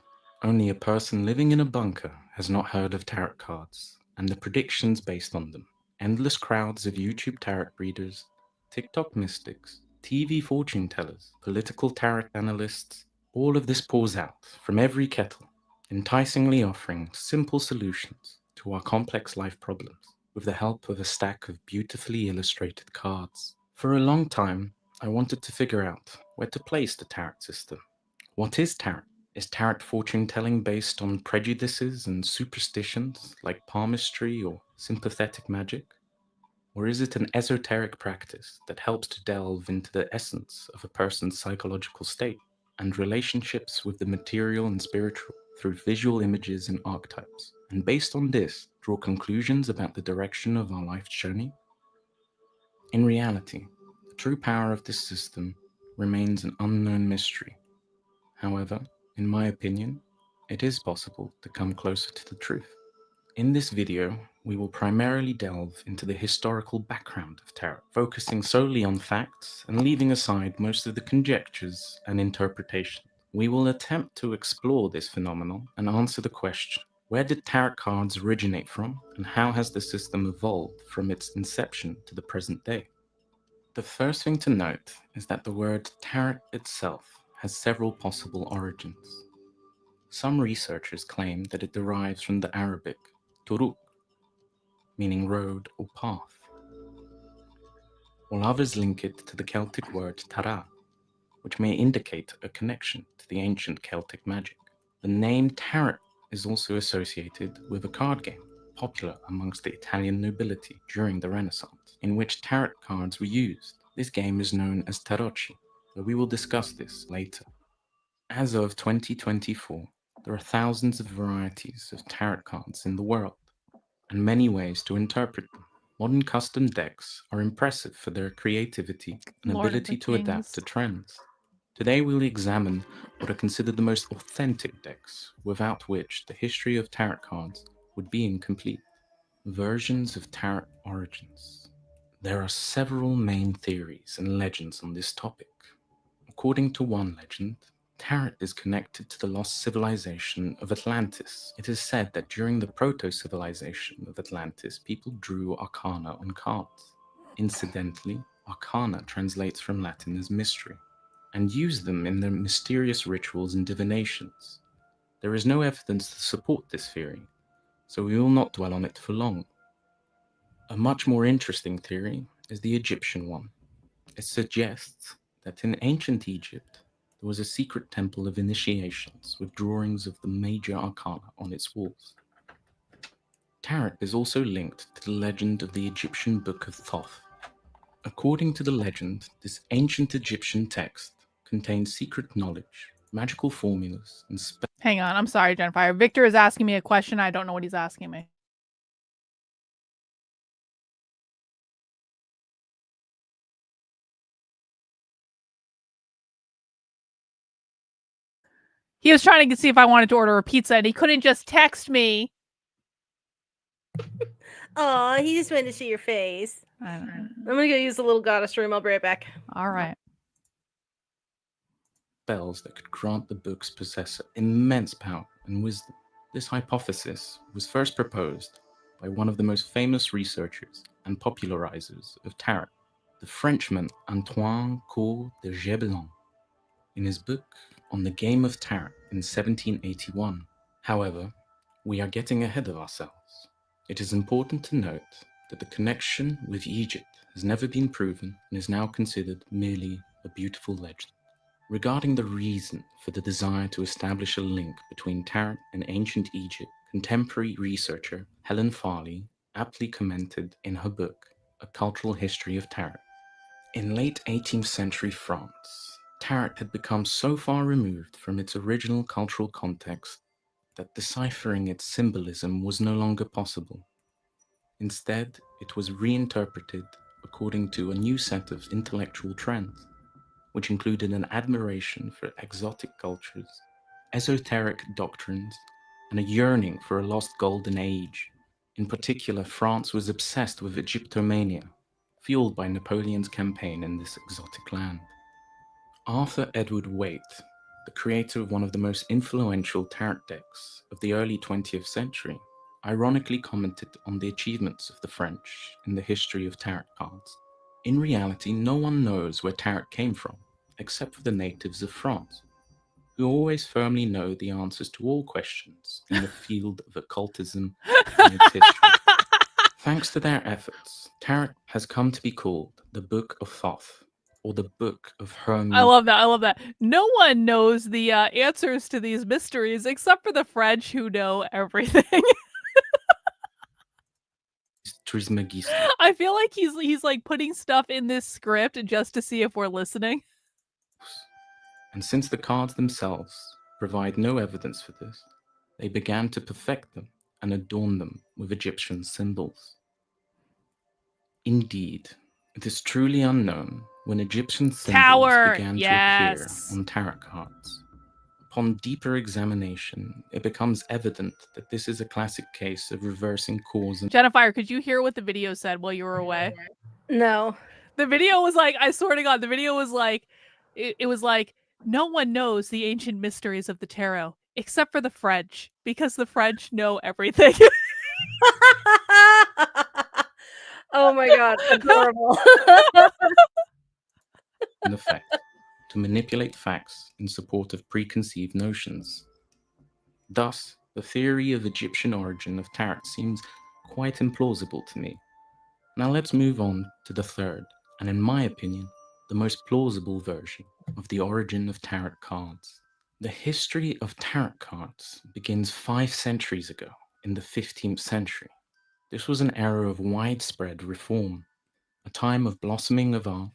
only a person living in a bunker has not heard of tarot cards and the predictions based on them. Endless crowds of YouTube tarot readers, TikTok mystics, TV fortune tellers, political tarot analysts, all of this pours out from every kettle, enticingly offering simple solutions to our complex life problems with the help of a stack of beautifully illustrated cards. For a long time, I wanted to figure out where to place the tarot system. What is tarot? Is tarot fortune telling based on prejudices and superstitions like palmistry or sympathetic magic? Or is it an esoteric practice that helps to delve into the essence of a person's psychological state and relationships with the material and spiritual through visual images and archetypes, and based on this, draw conclusions about the direction of our life's journey? In reality, the true power of this system remains an unknown mystery. However, in my opinion, it is possible to come closer to the truth. In this video, we will primarily delve into the historical background of tarot, focusing solely on facts and leaving aside most of the conjectures and interpretations. We will attempt to explore this phenomenon and answer the question, where did tarot cards originate from, and how has the system evolved from its inception to the present day? The first thing to note is that the word tarot itself has several possible origins. Some researchers claim that it derives from the Arabic turuq, meaning road or path, while others link it to the Celtic word tara, which may indicate a connection to the ancient Celtic magic. The name tarot is also associated with a card game popular amongst the Italian nobility during the Renaissance, in which tarot cards were used. This game is known as tarocchi, but we will discuss this later. As of 2024, there are thousands of varieties of tarot cards in the world, and many ways to interpret them. Modern custom decks are impressive for their creativity and Lord of the ability to adapt Kings. to trends. Today we'll examine what are considered the most authentic decks, without which the history of tarot cards would be incomplete. Versions of tarot origins. There are several main theories and legends on this topic. According to one legend, tarot is connected to the lost civilization of Atlantis. It is said that during the proto-civilization of Atlantis, people drew arcana on cards. Incidentally, arcana translates from Latin as mystery, and used them in their mysterious rituals and divinations. There is no evidence to support this theory, so we will not dwell on it for long. A much more interesting theory is the Egyptian one. It suggests that in ancient Egypt, there was a secret temple of initiations with drawings of the major arcana on its walls. Tarot is also linked to the legend of the Egyptian Book of Thoth. According to the legend, this ancient Egyptian text contains secret knowledge, magical formulas, and Hang on, I'm sorry, Jennifer. Victor is asking me a question. I don't know what he's asking me. He was trying to see if I wanted to order a pizza, and he couldn't just text me. Aw, he just wanted to see your face. I don't know. I'm gonna go use the little goddess room. I'll be right back. All right. spells that could grant the book's possessor immense power and wisdom. This hypothesis was first proposed by one of the most famous researchers and popularizers of tarot, the Frenchman Antoine Cour de Gébelin, in his book On the Game of Tarot in 1781. However, we are getting ahead of ourselves. It is important to note that the connection with Egypt has never been proven and is now considered merely a beautiful legend. Regarding the reason for the desire to establish a link between tarot and ancient Egypt, contemporary researcher Helen Farley aptly commented in her book, A Cultural History of Tarot. In late 18th century France, tarot had become so far removed from its original cultural context that deciphering its symbolism was no longer possible. Instead, it was reinterpreted according to a new set of intellectual trends, which included an admiration for exotic cultures, esoteric doctrines, and a yearning for a lost golden age. In particular, France was obsessed with Egyptomania, fueled by Napoleon's campaign in this exotic land. Arthur Edward Waite, the creator of one of the most influential tarot decks of the early 20th century, ironically commented on the achievements of the French in the history of tarot cards. In reality, no one knows where tarot came from, except for the natives of France, who always firmly know the answers to all questions in the field of occultism and its history. Thanks to their efforts, tarot has come to be called the Book of Thoth, or the Book of Hermes. I love that. I love that. No one knows the answers to these mysteries except for the French, who know everything. Trismegistus. I feel like he's like putting stuff in this script just to see if we're listening. And since the cards themselves provide no evidence for this, they began to perfect them and adorn them with Egyptian symbols. Indeed, it is truly unknown when Egyptian symbols Tower, began yes. to appear on tarot cards. Upon deeper examination, it becomes evident that this is a classic case of reversing cause and Jennifer, could you hear what the video said while you were away? No. The video was like, I swear to God, the video was like, it was like, no one knows the ancient mysteries of the tarot except for the French, because the French know everything. Oh my god, adorable. in effect to manipulate facts in support of preconceived notions. Thus, the theory of Egyptian origin of tarot seems quite implausible to me. Now let's move on to the third, and in my opinion, the most plausible version of the origin of tarot cards. The history of tarot cards begins 5 centuries ago, in the 15th century. This was an era of widespread reform, a time of blossoming of art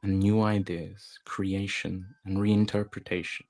and new ideas, creation and reinterpretation.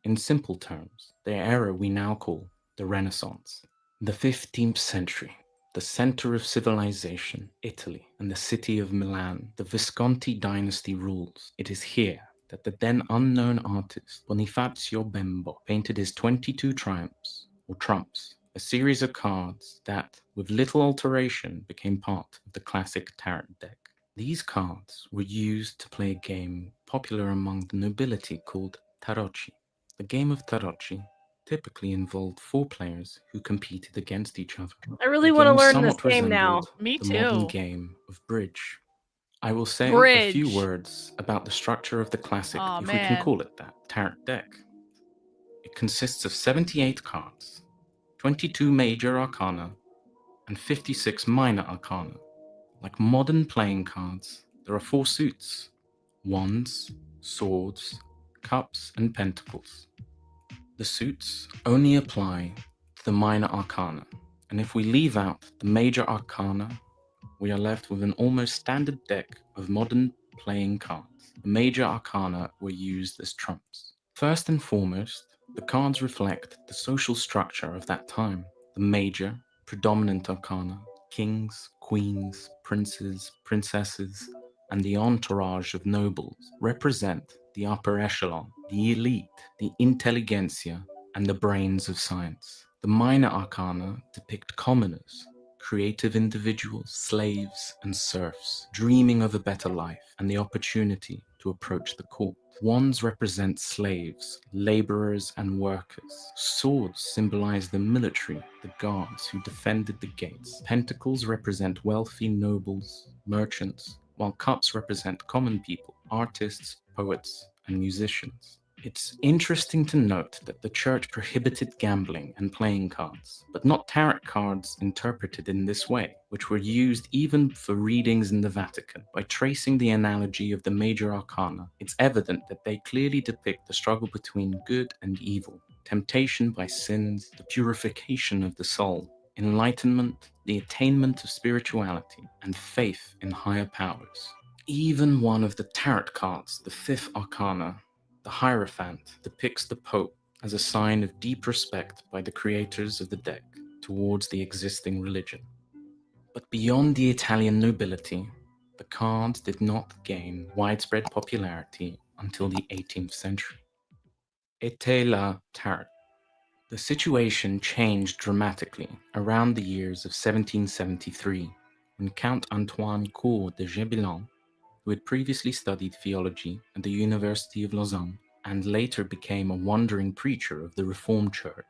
In simple terms, the era we now call the Renaissance. The 15th century, the center of civilization, Italy, and the city of Milan, the Visconti dynasty rules. It is here that the then unknown artist Bonifacio Bembo painted his 22 triumphs, or trumps, a series of cards that, with little alteration, became part of the classic tarot deck. These cards were used to play a game popular among the nobility called tarocchi. The game of tarocchi typically involved 4 players who competed against each other. I really The want to game learn this somewhat game now. resembled Me the modern too. game of bridge. I will say a few Bridge. words about the structure of the classic, Aw, if we can man. call it that, tarot deck. It consists of 78 cards, 22 major arcana, and 56 minor arcana. Like modern playing cards, there are 4 suits: wands, swords, cups, and pentacles. The suits only apply to the minor arcana, and if we leave out the major arcana, we are left with an almost standard deck of modern playing cards. The major arcana were used as trumps. First and foremost, the cards reflect the social structure of that time. The major, predominant arcana, kings, queens, princes, princesses, and the entourage of nobles represent the upper echelon, the elite, the intelligentsia, and the brains of science. The minor arcana depict commoners, creative individuals, slaves, and serfs, dreaming of a better life and the opportunity to approach the court. Wands represent slaves, laborers, and workers. Swords symbolize the military, the guards who defended the gates. Pentacles represent wealthy nobles, merchants, while cups represent common people, artists, poets, and musicians. It's interesting to note that the church prohibited gambling and playing cards, but not tarot cards interpreted in this way, which were used even for readings in the Vatican. By tracing the analogy of the major arcana, it's evident that they clearly depict the struggle between good and evil, temptation by sins, the purification of the soul, enlightenment, the attainment of spirituality, and faith in higher powers. Even one of the tarot cards, the 5th arcana, the Hierophant, depicts the Pope as a sign of deep respect by the creators of the deck towards the existing religion. But beyond the Italian nobility, the cards did not gain widespread popularity until the 18th century. Était la tarot. The situation changed dramatically around the years of 1773, when Count Antoine Cour de Gébelin, who had previously studied theology at the University of Lausanne and later became a wandering preacher of the Reformed Church,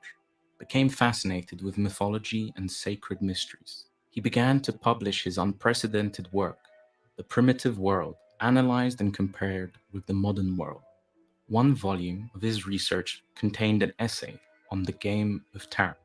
became fascinated with mythology and sacred mysteries. He began to publish his unprecedented work, The Primitive World, analyzed and compared with the modern world. One volume of his research contained an essay on the game of tarot.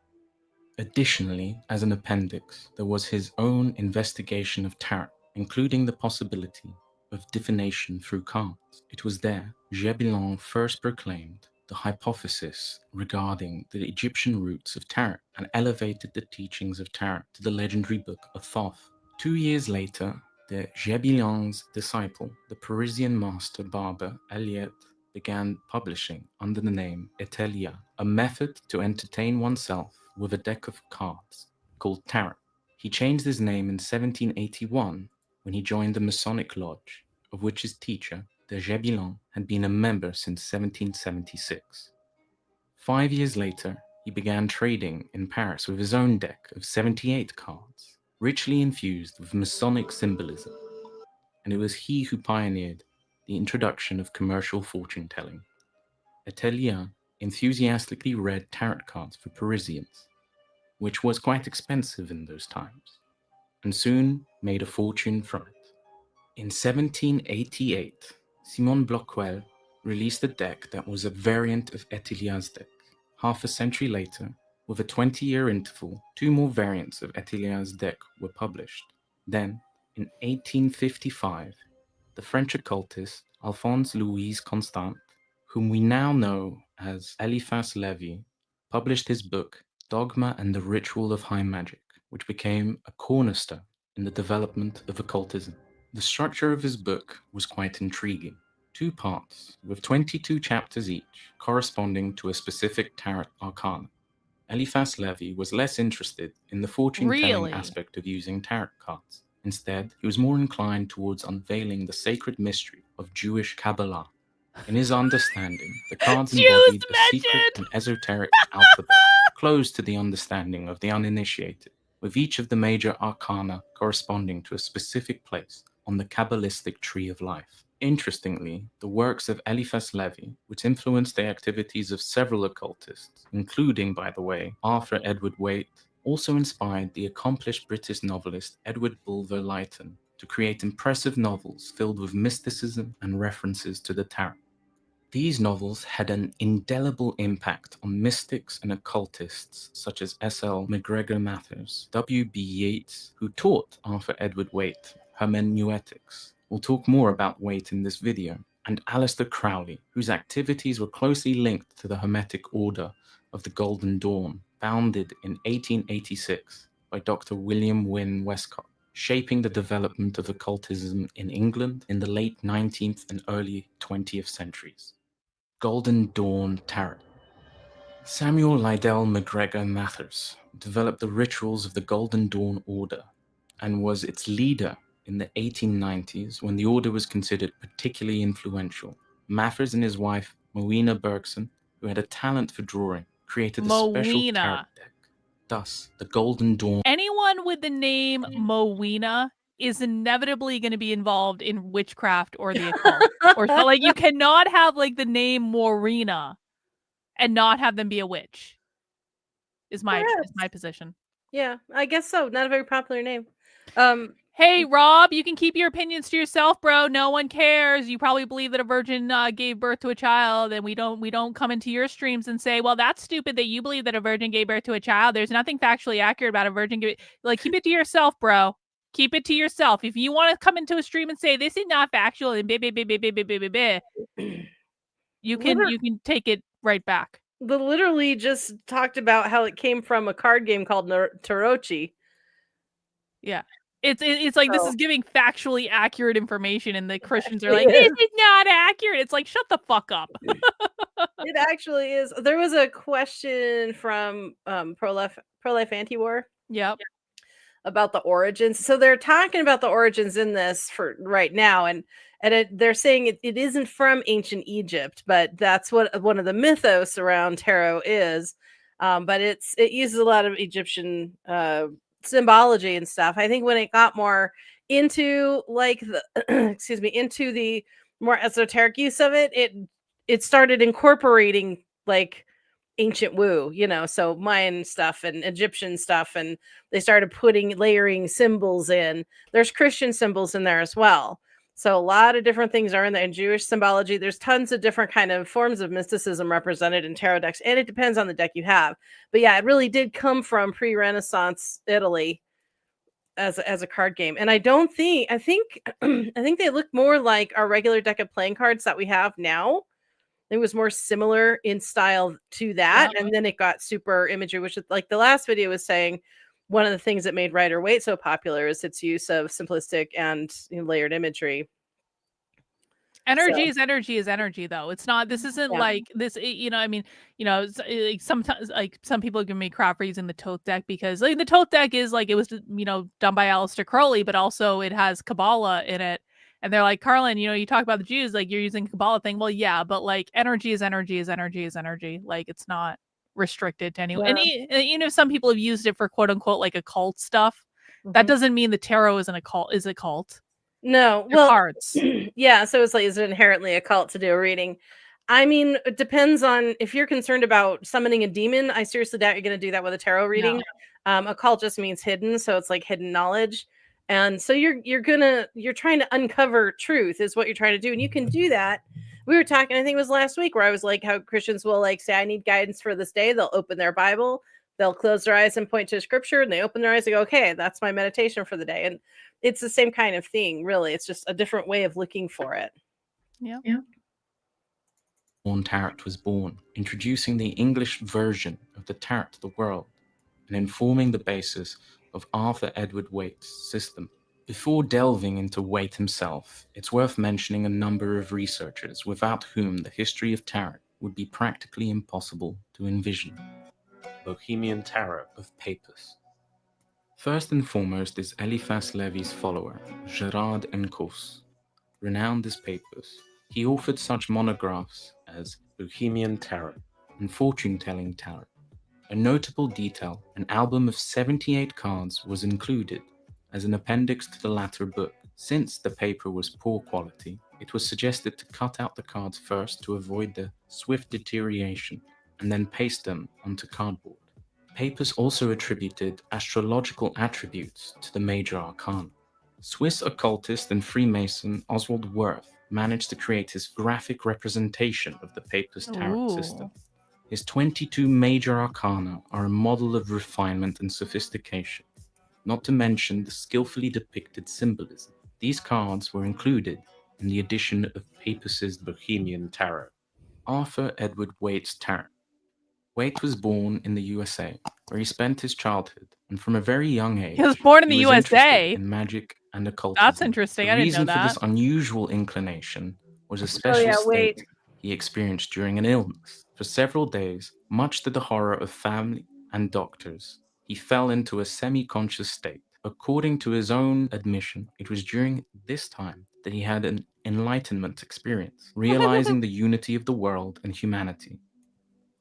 Additionally, as an appendix, there was his own investigation of tarot, including the possibility of divination through cards. It was there Gébilon first proclaimed the hypothesis regarding the Egyptian roots of tarot and elevated the teachings of tarot to the legendary book of Thoth. 2 years later, the Gébilon's disciple, the Parisian master barber Eliette, began publishing under the name Etelia, a method to entertain oneself with a deck of cards called tarot. He changed his name in 1781 when he joined the Masonic Lodge, of which his teacher, de Gébilon, had been a member since 1776. 5 years later, he began trading in Paris with his own deck of 78 cards, richly infused with Masonic symbolism, and it was he who pioneered the introduction of commercial fortune-telling. Etelia enthusiastically read tarot cards for Parisians, which was quite expensive in those times, and soon made a fortune from it. In 1788, Simon Bloquel released a deck that was a variant of Etelia's deck. Half a century later, with a 20-year interval, 2 more variants of Etelia's deck were published. Then, in 1855, the French occultist Alphonse Louis Constant, whom we now know as Eliphas Lévy, published his book Dogma and the Ritual of High Magic, which became a cornerstone in the development of occultism. The structure of his book was quite intriguing. 2 parts, with 22 chapters each, corresponding to a specific tarot arcana. Eliphas Lévy was less interested in the fortune-telling Really? aspect of using tarot cards. Instead, he was more inclined towards unveiling the sacred mystery of Jewish Kabbalah. In his understanding, the cards embodied a secret and esoteric alphabet, close to the understanding of the uninitiated, with each of the major arcana corresponding to a specific place on the Kabbalistic tree of life. Interestingly, the works of Eliphas Lévy, which influenced the activities of several occultists, including, by the way, Arthur Edward Waite, also inspired the accomplished British novelist Edward Bulwer Lytton to create impressive novels filled with mysticism and references to the tarot. These novels had an indelible impact on mystics and occultists such as S.L. MacGregor Mathers, W.B. Yeats, who taught Arthur Edward Waite hermeneutics. We'll talk more about Waite in this video, and Aleister Crowley, whose activities were closely linked to the Hermetic Order of the Golden Dawn, founded in 1886 by Dr. William Wynne Westcott, shaping the development of occultism in England in the late 19th and early 20th centuries. Golden Dawn Tarot. Samuel Liddell MacGregor Mathers developed the rituals of the Golden Dawn Order and was its leader in the 1890s when the order was considered particularly influential. Mathers and his wife, Mowena Bergson, who had a talent for drawing, created a special tarot deck. Thus, the Golden Dawn. Anyone with the name Mowena is inevitably going to be involved in witchcraft or the occult. Or so, like, you cannot have like the name Morena and not have them be a witch. Is my position. Yeah, I guess so. Not a very popular name. Hey, Rob, you can keep your opinions to yourself, bro. No one cares. You probably believe that a virgin gave birth to a child, and we don't come into your streams and say, well, that's stupid that you believe that a virgin gave birth to a child. There's nothing factually accurate about a virgin giving. Like, keep it to yourself, bro. Keep it to yourself. If you want to come into a stream and say this is not factual and you can take it right back. They literally just talked about how it came from a card game called Tarochi. Yeah. It's like this is giving factually accurate information, and the Christians are like, this is not accurate. It's like, shut the fuck up. It actually is. There was a question from Pro-Life Anti-War. Yep. About the origins. So they're talking about the origins in this for right now, and they're saying it isn't from ancient Egypt, but that's what one of the mythos around tarot is. But it uses a lot of Egyptian symbology and stuff. I think when it got more into like the into the more esoteric use of it, it started incorporating like ancient woo, you know, so Mayan stuff and Egyptian stuff, and they started layering symbols in. There's Christian symbols in there as well. So a lot of different things are in there. In Jewish symbology, there's tons of different kind of forms of mysticism represented in tarot decks, and it depends on the deck you have. But yeah, it really did come from pre-Renaissance Italy as a card game. And I think I think they look more like our regular deck of playing cards that we have now. It was more similar in style to that, and then it got super imagery, which is like the last video was saying. One of the things that made Rider-Waite so popular is its use of simplistic and layered imagery. Energy is energy, though. It's not. This isn't like this. I mean, like sometimes, like some people give me crap for using the Toth deck because, like, the Toth deck is like it was, done by Aleister Crowley, but also it has Kabbalah in it, and they're like, Karlyn, you talk about the Jews, like you're using Kabbalah thing. Well, yeah, but like energy is energy is energy is energy. Like it's not restricted to anyone. And some people have used it for quote unquote like occult stuff. That doesn't mean the tarot is a cult. No, They're cards. Yeah, so it's like, is it inherently a cult to do a reading? I mean, it depends on if you're concerned about summoning a demon. I seriously doubt you're going to do that with a tarot reading. No. Occult just means hidden, so it's like hidden knowledge, and so you're trying to uncover truth is what you're trying to do, and you can do that. We were talking, I think it was last week, where I was like, how Christians will like say, I need guidance for this day. They'll open their Bible, they'll close their eyes and point to a scripture, and they open their eyes and go, okay, that's my meditation for the day. And it's the same kind of thing, really. It's just a different way of looking for it. Yeah. Tarot was born, introducing the English version of the tarot to the world and informing the basis of Arthur Edward Waite's system. Before delving into Waite himself, it's worth mentioning a number of researchers without whom the history of tarot would be practically impossible to envision. Bohemian Tarot of Papus. First and foremost is Eliphas Levy's follower, Gerard Encausse. Renowned as Papus, he authored such monographs as Bohemian Tarot and Fortune-Telling Tarot. A notable detail, an album of 78 cards was included as an appendix to the latter book. Since the paper was poor quality, it was suggested to cut out the cards first to avoid their swift deterioration, and then paste them onto cardboard. Papus also attributed astrological attributes to the major arcana. Swiss occultist and Freemason Oswald Wirth managed to create his graphic representation of the Papus tarot system. His 22 major arcana are a model of refinement and sophistication, not to mention the skillfully depicted symbolism. These cards were included in the edition of Papus's Bohemian Tarot. Arthur Edward Waite's Tarot. Waite was born in the USA, where he spent his childhood, and from a very young age, he was born in the USA. Interested in magic and occultism. That's interesting. I didn't know that. The reason for this unusual inclination was a special state he experienced during an illness. For several days, much to the horror of family and doctors, he fell into a semi-conscious state. According to his own admission, it was during this time that he had an enlightenment experience, realizing the unity of the world and humanity.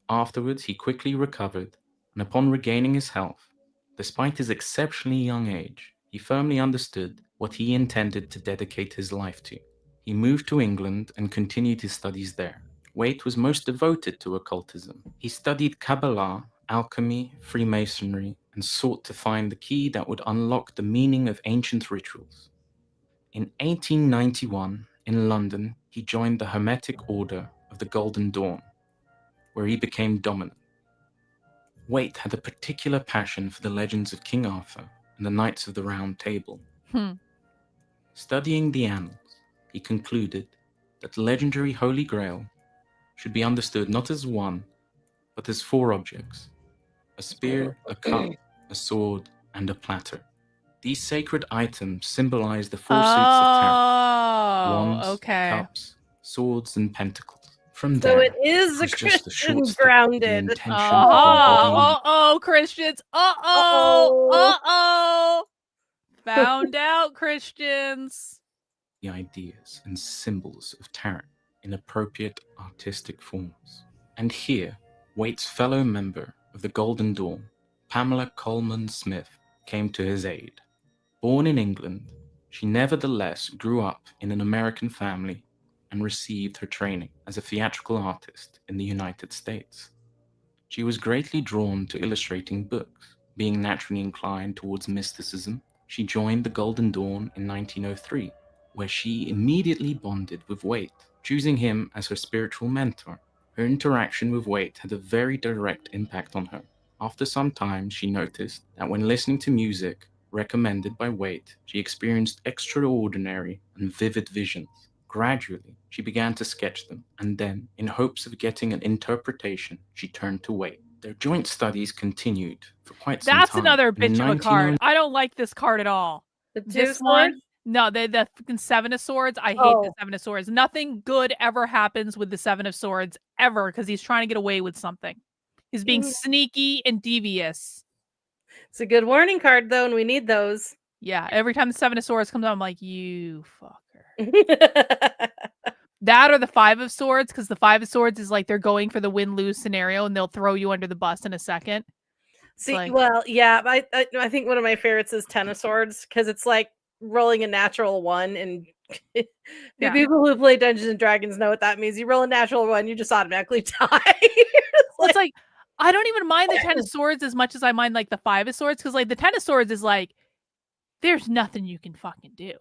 Afterwards, he quickly recovered, and upon regaining his health, despite his exceptionally young age, he firmly understood what he intended to dedicate his life to. He moved to England and continued his studies there. Waite was most devoted to occultism. He studied Kabbalah, alchemy, Freemasonry, and sought to find the key that would unlock the meaning of ancient rituals. In 1891, in London, he joined the Hermetic Order of the Golden Dawn, where he became dominant. Waite had a particular passion for the legends of King Arthur and the Knights of the Round Table. Studying the annals, he concluded that the legendary Holy Grail should be understood not as one, but as 4 objects: a spear, a cup, a sword, and a platter. These sacred items symbolize the 4 suits of tarot: wands, cups, swords, and pentacles. From so there, it is a Christian grounded. Christians. Found out, Christians. The ideas and symbols of tarot in appropriate artistic forms. And here, Waite's fellow member of the Golden Dawn, Pamela Coleman Smith, came to his aid. Born in England, she nevertheless grew up in an American family and received her training as a theatrical artist in the United States. She was greatly drawn to illustrating books. Being naturally inclined towards mysticism, she joined the Golden Dawn in 1903, where she immediately bonded with Waite, choosing him as her spiritual mentor. Her interaction with Waite had a very direct impact on her. After some time, she noticed that when listening to music recommended by Waite, she experienced extraordinary and vivid visions. Gradually, she began to sketch them, and then, in hopes of getting an interpretation, she turned to Waite. Their joint studies continued for quite some That's time. another and in bitch of a card. I don't like this card at all. The two This swords? one, no, the fucking Seven of Swords. I hate the Seven of Swords. Nothing good ever happens with the Seven of Swords ever because he's trying to get away with something. He's being sneaky and devious. It's a good warning card, though, and we need those. Yeah, every time the Seven of Swords comes out, I'm like, you fucker. That or the Five of Swords, because the Five of Swords is like they're going for the win-lose scenario and they'll throw you under the bus in a second. See, like- well, yeah, I think one of my favorites is Ten of Swords because it's like rolling a natural one, and the Yeah. people who play Dungeons and Dragons know what that means. You roll a natural one, you just automatically die. Well, it's like I don't even mind the Ten of Swords as much as I mind like the Five of Swords, because like the Ten of Swords is like there's nothing you can fucking do.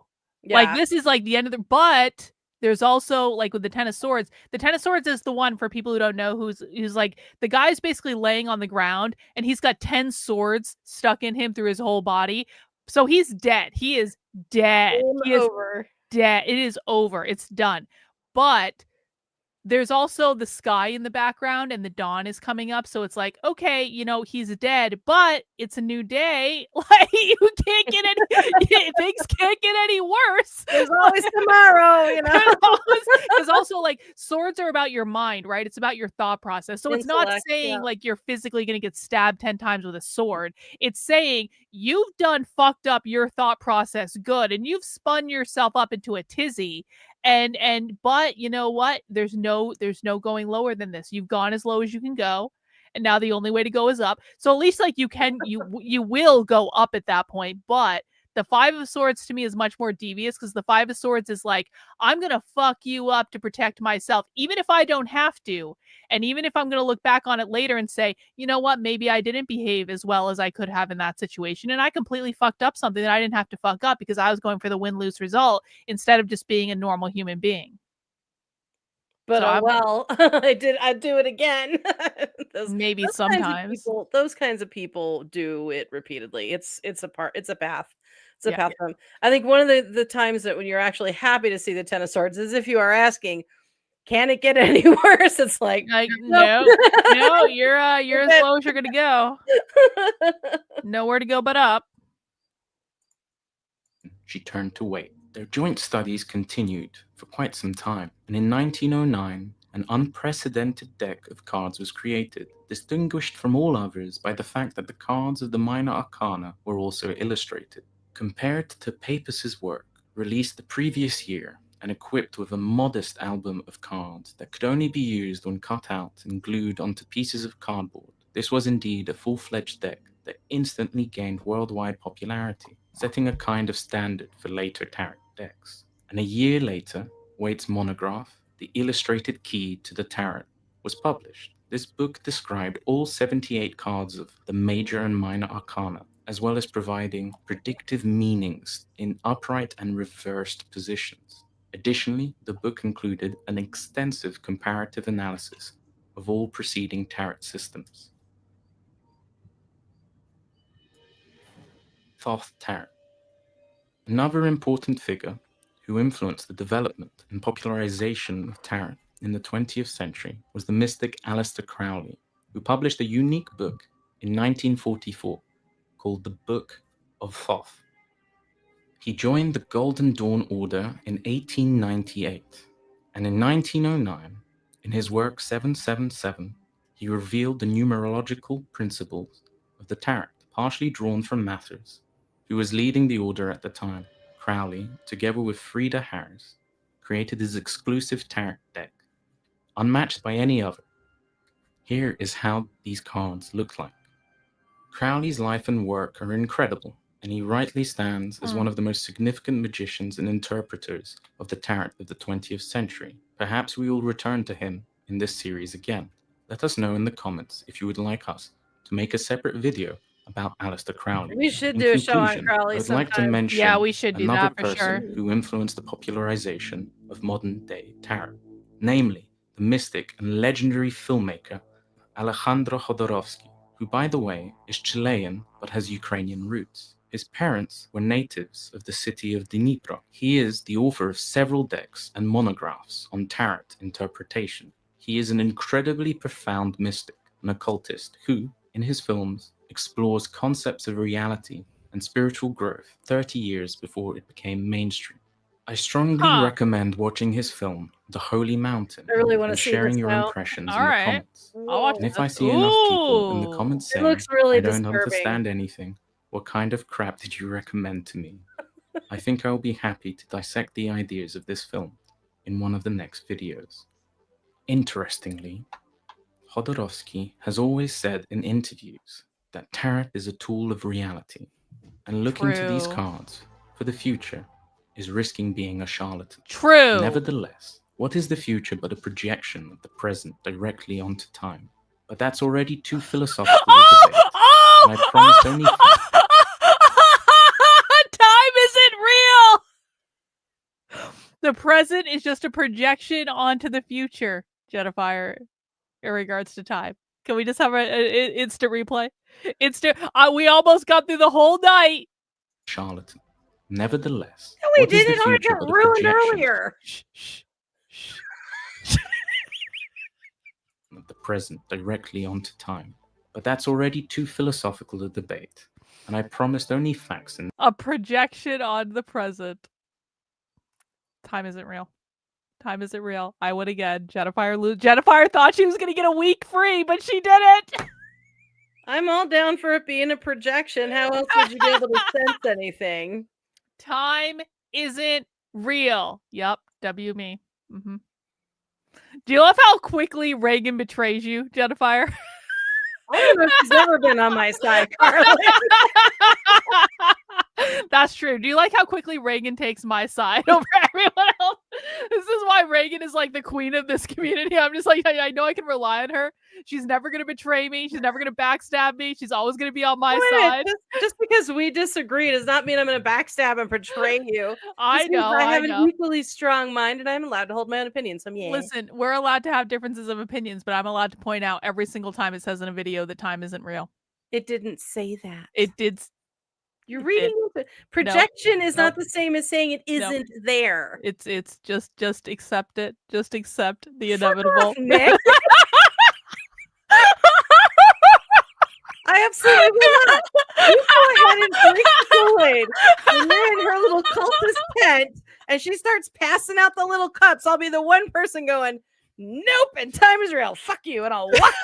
Like this is like the end of the. But there's also like with the Ten of Swords. The Ten of Swords is the one for people who don't know who's like the guy's basically laying on the ground and he's got 10 swords stuck in him through his whole body. So he's dead. He is dead. He is over. dead. It is over. It's done. But there's also the sky in the background and the dawn is coming up. So it's like, okay, you know, he's dead, but it's a new day. Like you can't get any, things can't get any worse. There's always tomorrow, you know. Because also like swords are about your mind, right? It's about your thought process. So it's not Intellect, saying like you're physically going to get stabbed 10 times with a sword. It's saying you've done fucked up your thought process good and you've spun yourself up into a tizzy. But you know what? There's no going lower than this. You've gone as low as you can go, and now the only way to go is up. So at least like you will go up at that point. But the Five of Swords to me is much more devious because the Five of Swords is like, I'm gonna fuck you up to protect myself, even if I don't have to, and even if I'm gonna look back on it later and say, you know what, maybe I didn't behave as well as I could have in that situation, and I completely fucked up something that I didn't have to fuck up because I was going for the win-lose result instead of just being a normal human being. But So well, I'd do it again. Maybe those sometimes. those kinds of people do it repeatedly. It's a path. It's a path for them. I think one of the times that when you're actually happy to see the Ten of Swords is if you are asking, can it get any worse? It's like no, you're as low as you're gonna go. Nowhere to go but up. She turned to Waite. Their joint studies continued for quite some time, and in 1909, an unprecedented deck of cards was created, distinguished from all others by the fact that the cards of the minor arcana were also illustrated. Compared to Papus's work, released the previous year, and equipped with a modest album of cards that could only be used when cut out and glued onto pieces of cardboard, this was indeed a full-fledged deck that instantly gained worldwide popularity, setting a kind of standard for later tarot decks. And a year later, Waite's monograph, The Illustrated Key to the Tarot, was published. This book described all 78 cards of the major and minor arcana, as well as providing predictive meanings in upright and reversed positions. Additionally, the book included an extensive comparative analysis of all preceding tarot systems. Thoth Tarot. Another important figure who influenced the development and popularization of tarot in the 20th century was the mystic Aleister Crowley, who published a unique book in 1944 called the Book of Thoth. He joined the Golden Dawn Order in 1898, and in 1909, in his work 777, he revealed the numerological principles of the tarot, partially drawn from Mathers, who was leading the order at the time. Crowley, together with Frieda Harris, created his exclusive tarot deck, unmatched by any other. Here is how these cards look like. Crowley's life and work are incredible, and he rightly stands as one of the most significant magicians and interpreters of the tarot of the 20th century. Perhaps we will return to him in this series again. Let us know in the comments if you would like us to make a separate video about Aleister Crowley. We should In do a show on conclusion, Crowley I'd like to sometime. mention Yeah, we should do another that for person sure. who influenced the popularization of modern-day tarot, namely the mystic and legendary filmmaker Alejandro Jodorowsky, who, by the way, is Chilean but has Ukrainian roots. His parents were natives of the city of Dnipro. He is the author of several decks and monographs on tarot interpretation. He is an incredibly profound mystic, an occultist who, in his films, explores concepts of reality and spiritual growth 30 years before it became mainstream. I strongly recommend watching his film, The Holy Mountain, I really want to and see sharing this your now. impressions All in the right. comments. I'll watch And if this. I see enough people in the Ooh. comments It saying, looks really I don't disturbing. understand anything, what kind of crap did you recommend to me? I think I'll be happy to dissect the ideas of this film in one of the next videos. Interestingly, Jodorowsky has always said in interviews that tarot is a tool of reality, and looking to these True. cards for the future is risking being a charlatan. True. Nevertheless, what is the future but a projection of the present directly onto time? But that's already too philosophical a debate, and I promised only facts. Time isn't real. The present is just a projection onto the future, Jetafire, in regards to time. Can we just have an instant replay? We almost got through the whole night. Charlatan. Nevertheless, No, we what is the didn't. It future got but a ruined projection earlier. Shh, shh, shh. of the present directly onto time? But that's already too philosophical a debate, and I promised only facts and A projection on the present. Time isn't real. Time isn't real. I would again. Jetafire thought she was going to get a week free, but she didn't. I'm all down for it being a projection. How else would you be able to sense anything? Time isn't real. Yep. W me. Mm-hmm. Do you love how quickly Reagan betrays you, Jetafire? I don't know if she's ever been on my side, Karlyn. That's true. Do you like how quickly Reagan takes my side over everyone else? This is why Reagan is like the queen of this community. I'm just like, I know I can rely on her. She's never going to betray me. She's never going to backstab me. She's always going to be on my side. Just because we disagree does not mean I'm going to backstab and betray you. I know. I have an equally strong mind and I'm allowed to hold my own opinion. So yeah. Listen, we're allowed to have differences of opinions, but I'm allowed to point out every single time it says in a video that time isn't real. It didn't say that. It did. You're reading it. Projection is not Nope. the same as saying it isn't there. It's just accept it. Just accept the Fuck inevitable. off, Nick. I absolutely will not. You go ahead and drink the Kool-Aid. When you're in her little cultist tent and she starts passing out the little cups, I'll be the one person going, nope, and time is real. Fuck you, and I'll walk.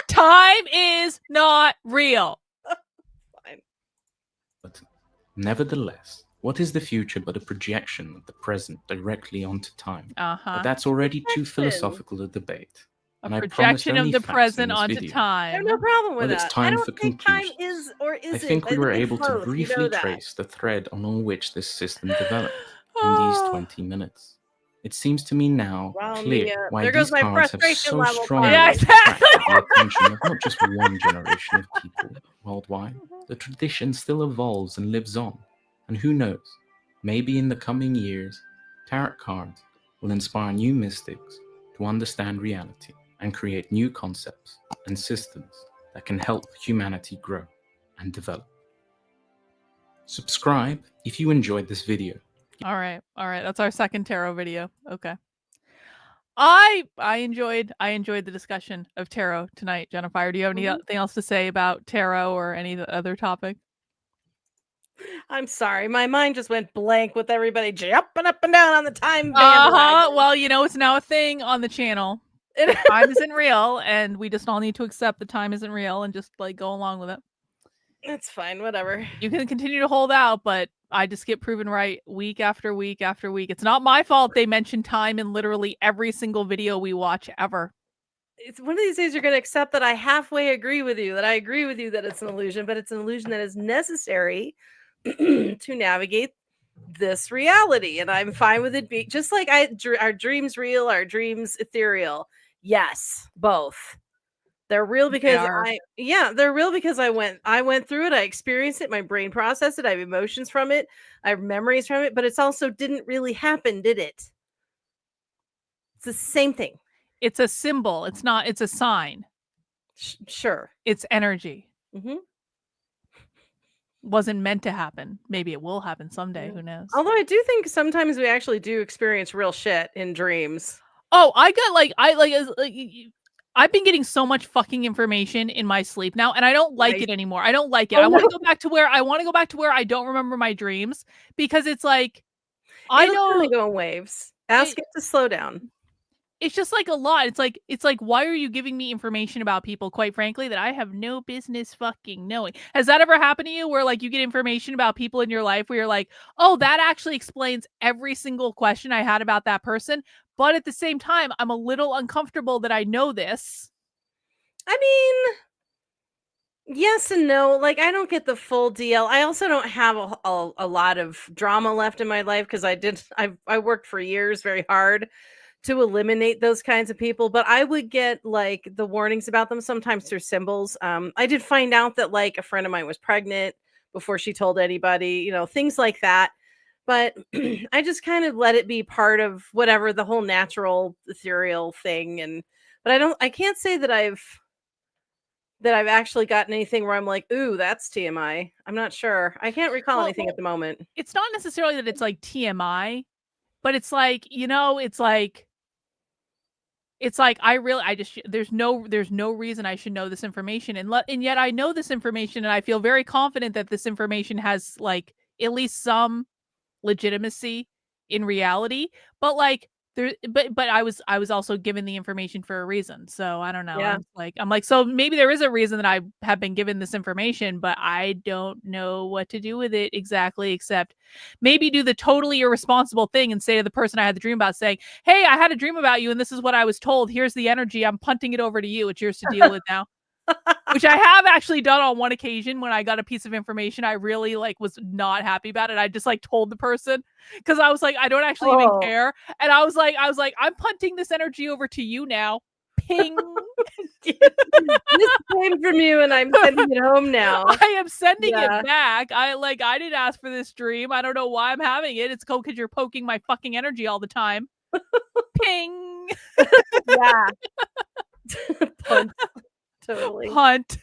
Time is not real. Fine. But nevertheless, what is the future but a projection of the present directly onto time? But that's already too philosophical a debate. A And I projection promised of only the facts in present this onto video. I time. have no problem with Well, it's that. time I don't for think time conclusions. is or isn't. I think we were able to both. You know briefly that. trace the thread along which this system developed in these 20 minutes. It seems to me now Well, clear Mia, why there these goes my cards have frustration so level, strongly Yeah, exactly. attracted the attention of not just one generation of people worldwide. The tradition still evolves and lives on. And who knows, maybe in the coming years, tarot cards will inspire new mystics to understand reality and create new concepts and systems that can help humanity grow and develop. Subscribe if you enjoyed this video. All right. That's our second tarot video. Okay. I enjoyed the discussion of tarot tonight, Jennifer. Do you have anything else to say about tarot or any other topic? I'm sorry, my mind just went blank with everybody jumping up and down on the time bandwagon. Well, it's now a thing on the channel. Time isn't real, and we just all need to accept that time isn't real and just like go along with it. That's fine, whatever. You can continue to hold out, but I just get proven right week after week after week. It's not my fault they mention time in literally every single video we watch ever. It's one of these days you're going to accept that I halfway agree with you, that I agree with you that it's an illusion, but it's an illusion that is necessary to navigate this reality. And I'm fine with it being just like our dreams real, our dreams ethereal. Yes, both. They're real because they're real because I went through it, I experienced it, my brain processed it, I have emotions from it, I have memories from it, but it's also didn't really happen, did it? It's the same thing. It's a symbol. It's not, it's a sign. Sure. It's energy. Mhm. Wasn't meant to happen. Maybe it will happen someday. Who knows? Although I do think sometimes we actually do experience real shit in dreams. Oh, I got I've been getting so much fucking information in my sleep now, and I don't like Right. it anymore. I don't like it. Oh, I want to no. go back to where I don't remember my dreams, because it's like It'll kinda go in waves. Ask it, it to slow down. it's just like a lot. It's like why are you giving me information about people, quite frankly, that I have no business fucking knowing? Has that ever happened to you where like you get information about people in your life where you're like, "Oh, that actually explains every single question I had about that person." But at the same time, I'm a little uncomfortable that I know this. I mean, yes and no. Like, I don't get the full deal. I also don't have a lot of drama left in my life because I worked for years very hard to eliminate those kinds of people. But I would get like the warnings about them sometimes through symbols. I did find out that like a friend of mine was pregnant before she told anybody, things like that. But I just kind of let it be part of whatever the whole natural ethereal thing. But I can't say that I've actually gotten anything where I'm like, "Ooh, that's TMI." I'm not sure. I can't recall anything at the moment. It's not necessarily that it's like TMI, but it's like, I just there's no reason I should know this information, and yet I know this information, and I feel very confident that this information has like at least some legitimacy in reality, but like but I was also given the information for a reason. So I don't know. Yeah. I'm like, so maybe there is a reason that I have been given this information, but I don't know what to do with it exactly, except maybe do the totally irresponsible thing and say to the person I had the dream about, saying, "Hey, I had a dream about you and this is what I was told. Here's the energy. I'm punting it over to you. It's yours to deal with now." Which I have actually done on one occasion when I got a piece of information I really was not happy about it. I just told the person, because I was like, I don't actually even care. And I was like, I'm punting this energy over to you now. Ping. This came from you and I'm sending it home now. I am sending Yeah. it back. I didn't ask for this dream. I don't know why I'm having it. It's cool because you're poking my fucking energy all the time. Ping. Yeah. Punt. Totally. Punt.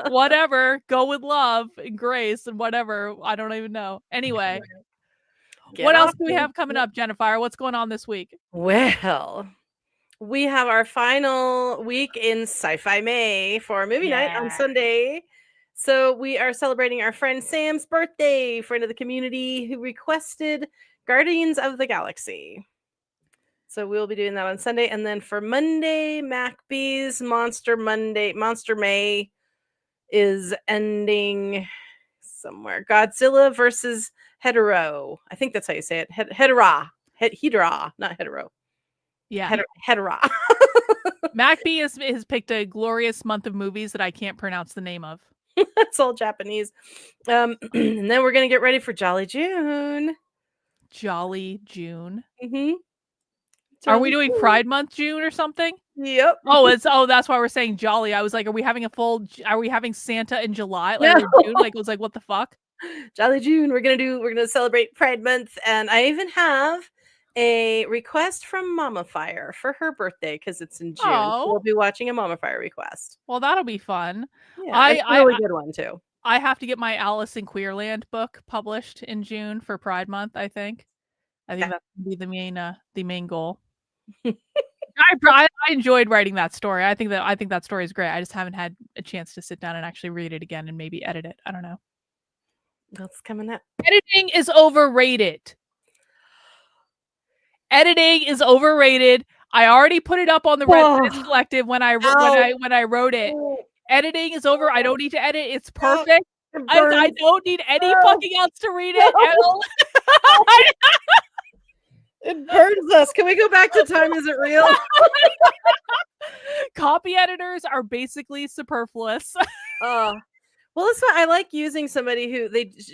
Whatever. Go with love and grace and whatever. I don't even know. Anyway. What else do we have coming up, Jennifer? What's going on this week? Well, we have our final week in Sci-Fi May for movie night on Sunday. So we are celebrating our friend Sam's birthday, friend of the community who requested Guardians of the Galaxy. So we'll be doing that on Sunday. And then for Monday, MacBee's Monster May is ending somewhere. Godzilla versus Hetero. I think that's how you say it. Hedera, not hetero. Yeah. Hedera. MacBee has picked a glorious month of movies that I can't pronounce the name of. It's all Japanese. And then we're going to get ready for Jolly June. Jolly June. Mm-hmm. Are we doing Pride Month June or something? Yep. That's why we're saying jolly. I was like, are we having Santa in July? June? I was like, what the fuck? Jolly June. We're gonna celebrate Pride Month, and I even have a request from Mama Fire for her birthday because it's in June. So we'll be watching a Mama Fire request. Well, that'll be fun. Yeah, it's a really good one too. I have to get my Alice in Queerland book published in June for Pride Month. I think that's gonna be the main goal. I enjoyed writing that story. I think that story is great. I just haven't had a chance to sit down and actually read it again and maybe edit it. I don't know. That's coming up. Editing is overrated. Editing is overrated. I already put it up on the Red Collective when I wrote it. Editing is over. I don't need to edit. It's perfect. I don't need any fucking else to read it. It burns us. Can we go back to Time Isn't Real? Copy editors are basically superfluous. Well, that's why I like using somebody who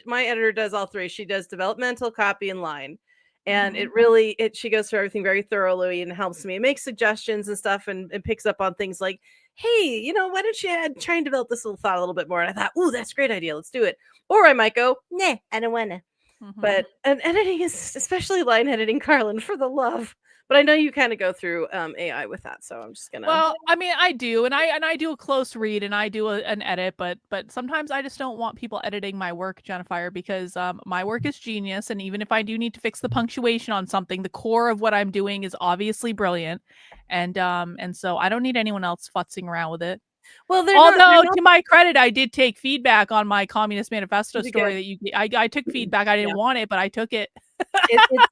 my editor does all three. She does developmental, copy, and line. And Mhm. it really she goes through everything very thoroughly and helps me. It makes suggestions and stuff, and picks up on things like, hey, why don't you try and develop this little thought a little bit more? And I thought, ooh, that's a great idea. Let's do it. Or I might go, nah, I don't wanna. Mhm. But and editing is, especially line editing, Karlyn, for the love. But I know you kind of go through AI with that, so I'm just gonna. Well, I mean, I do, and I do a close read, and I do an edit, but sometimes I just don't want people editing my work, Jennifer, because my work is genius, and even if I do need to fix the punctuation on something, the core of what I'm doing is obviously brilliant, and so I don't need anyone else futzing around with it. Well, they're Although, not. to my credit, I did take feedback on my Communist Manifesto You did story good. that you. I took feedback. I didn't Yeah. want it, but I took it. It's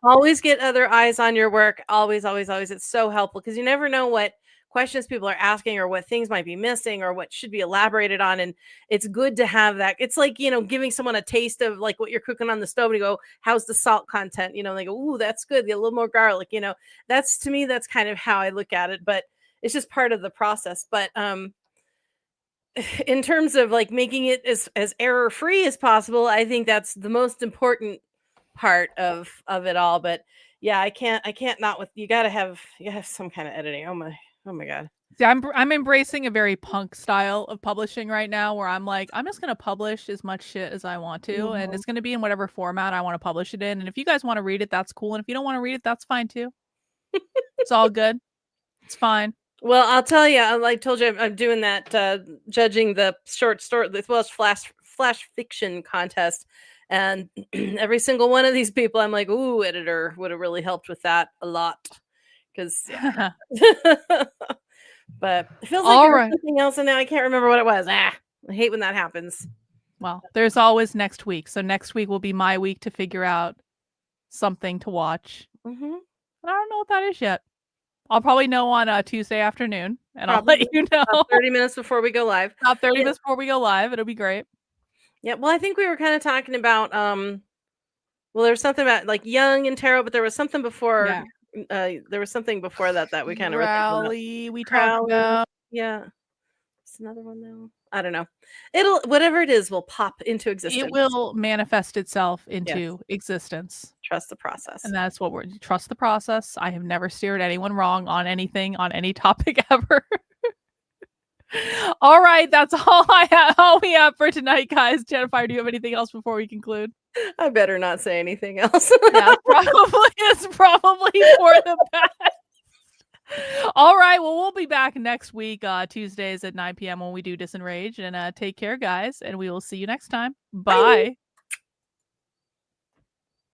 always get other eyes on your work. Always, always, always. It's so helpful because you never know what questions people are asking or what things might be missing or what should be elaborated on. And it's good to have that. It's like, giving someone a taste of like what you're cooking on the stove and you go, how's the salt content? They go, ooh, that's good. A little more garlic, that's, to me, that's kind of how I look at it, but it's just part of the process. But in terms of like making it as error free as possible, I think that's the most important part of it all. But yeah, I can't not with, you gotta have some kind of editing. Oh my god. See, I'm embracing a very punk style of publishing right now, where I'm like, I'm just gonna publish as much shit as I want to, and Mhm. it's gonna be in whatever format I want to publish it in. And if you guys want to read it, that's cool. And if you don't want to read it, that's fine too. It's all good. It's fine. Well, I'll tell you, I told you I'm doing that judging the short story as well as flash fiction contest, and every single one of these people, I'm like, ooh, editor would have really helped with that a lot, because yeah. But it feels like All there was right. something else, and now I can't remember what it was. I hate when that happens. Well, there's always next week. So next week will be my week to figure out something to watch. Hmm. And I don't know what that is yet. I'll probably know on Tuesday afternoon, and I'll Probably let you know. about 30 minutes before we go live. About 30 Yeah. minutes before we go live. It'll be great. Yeah, well, I think we were kind of talking about well, there was something about like Young and Tarot, but there was something before. Yeah. There was something before that we kind of were thinking about. Rally, we talked Crowley. about. Yeah, it's another one though. I don't know. It'll, whatever it is, will pop into existence. It will manifest itself Yes. into existence. Trust the process. And that's what we're trust the process. I have never steered anyone wrong on anything, on any topic ever. All right, that's all we have for tonight, guys. Jennifer, do you have anything else before we conclude? I better not say anything else. Yeah, it's probably for the best. All right, well, we'll be back next week, Tuesdays at 9 p.m. when we do DISENRAGE. And take care, guys, and we will see you next time. Bye.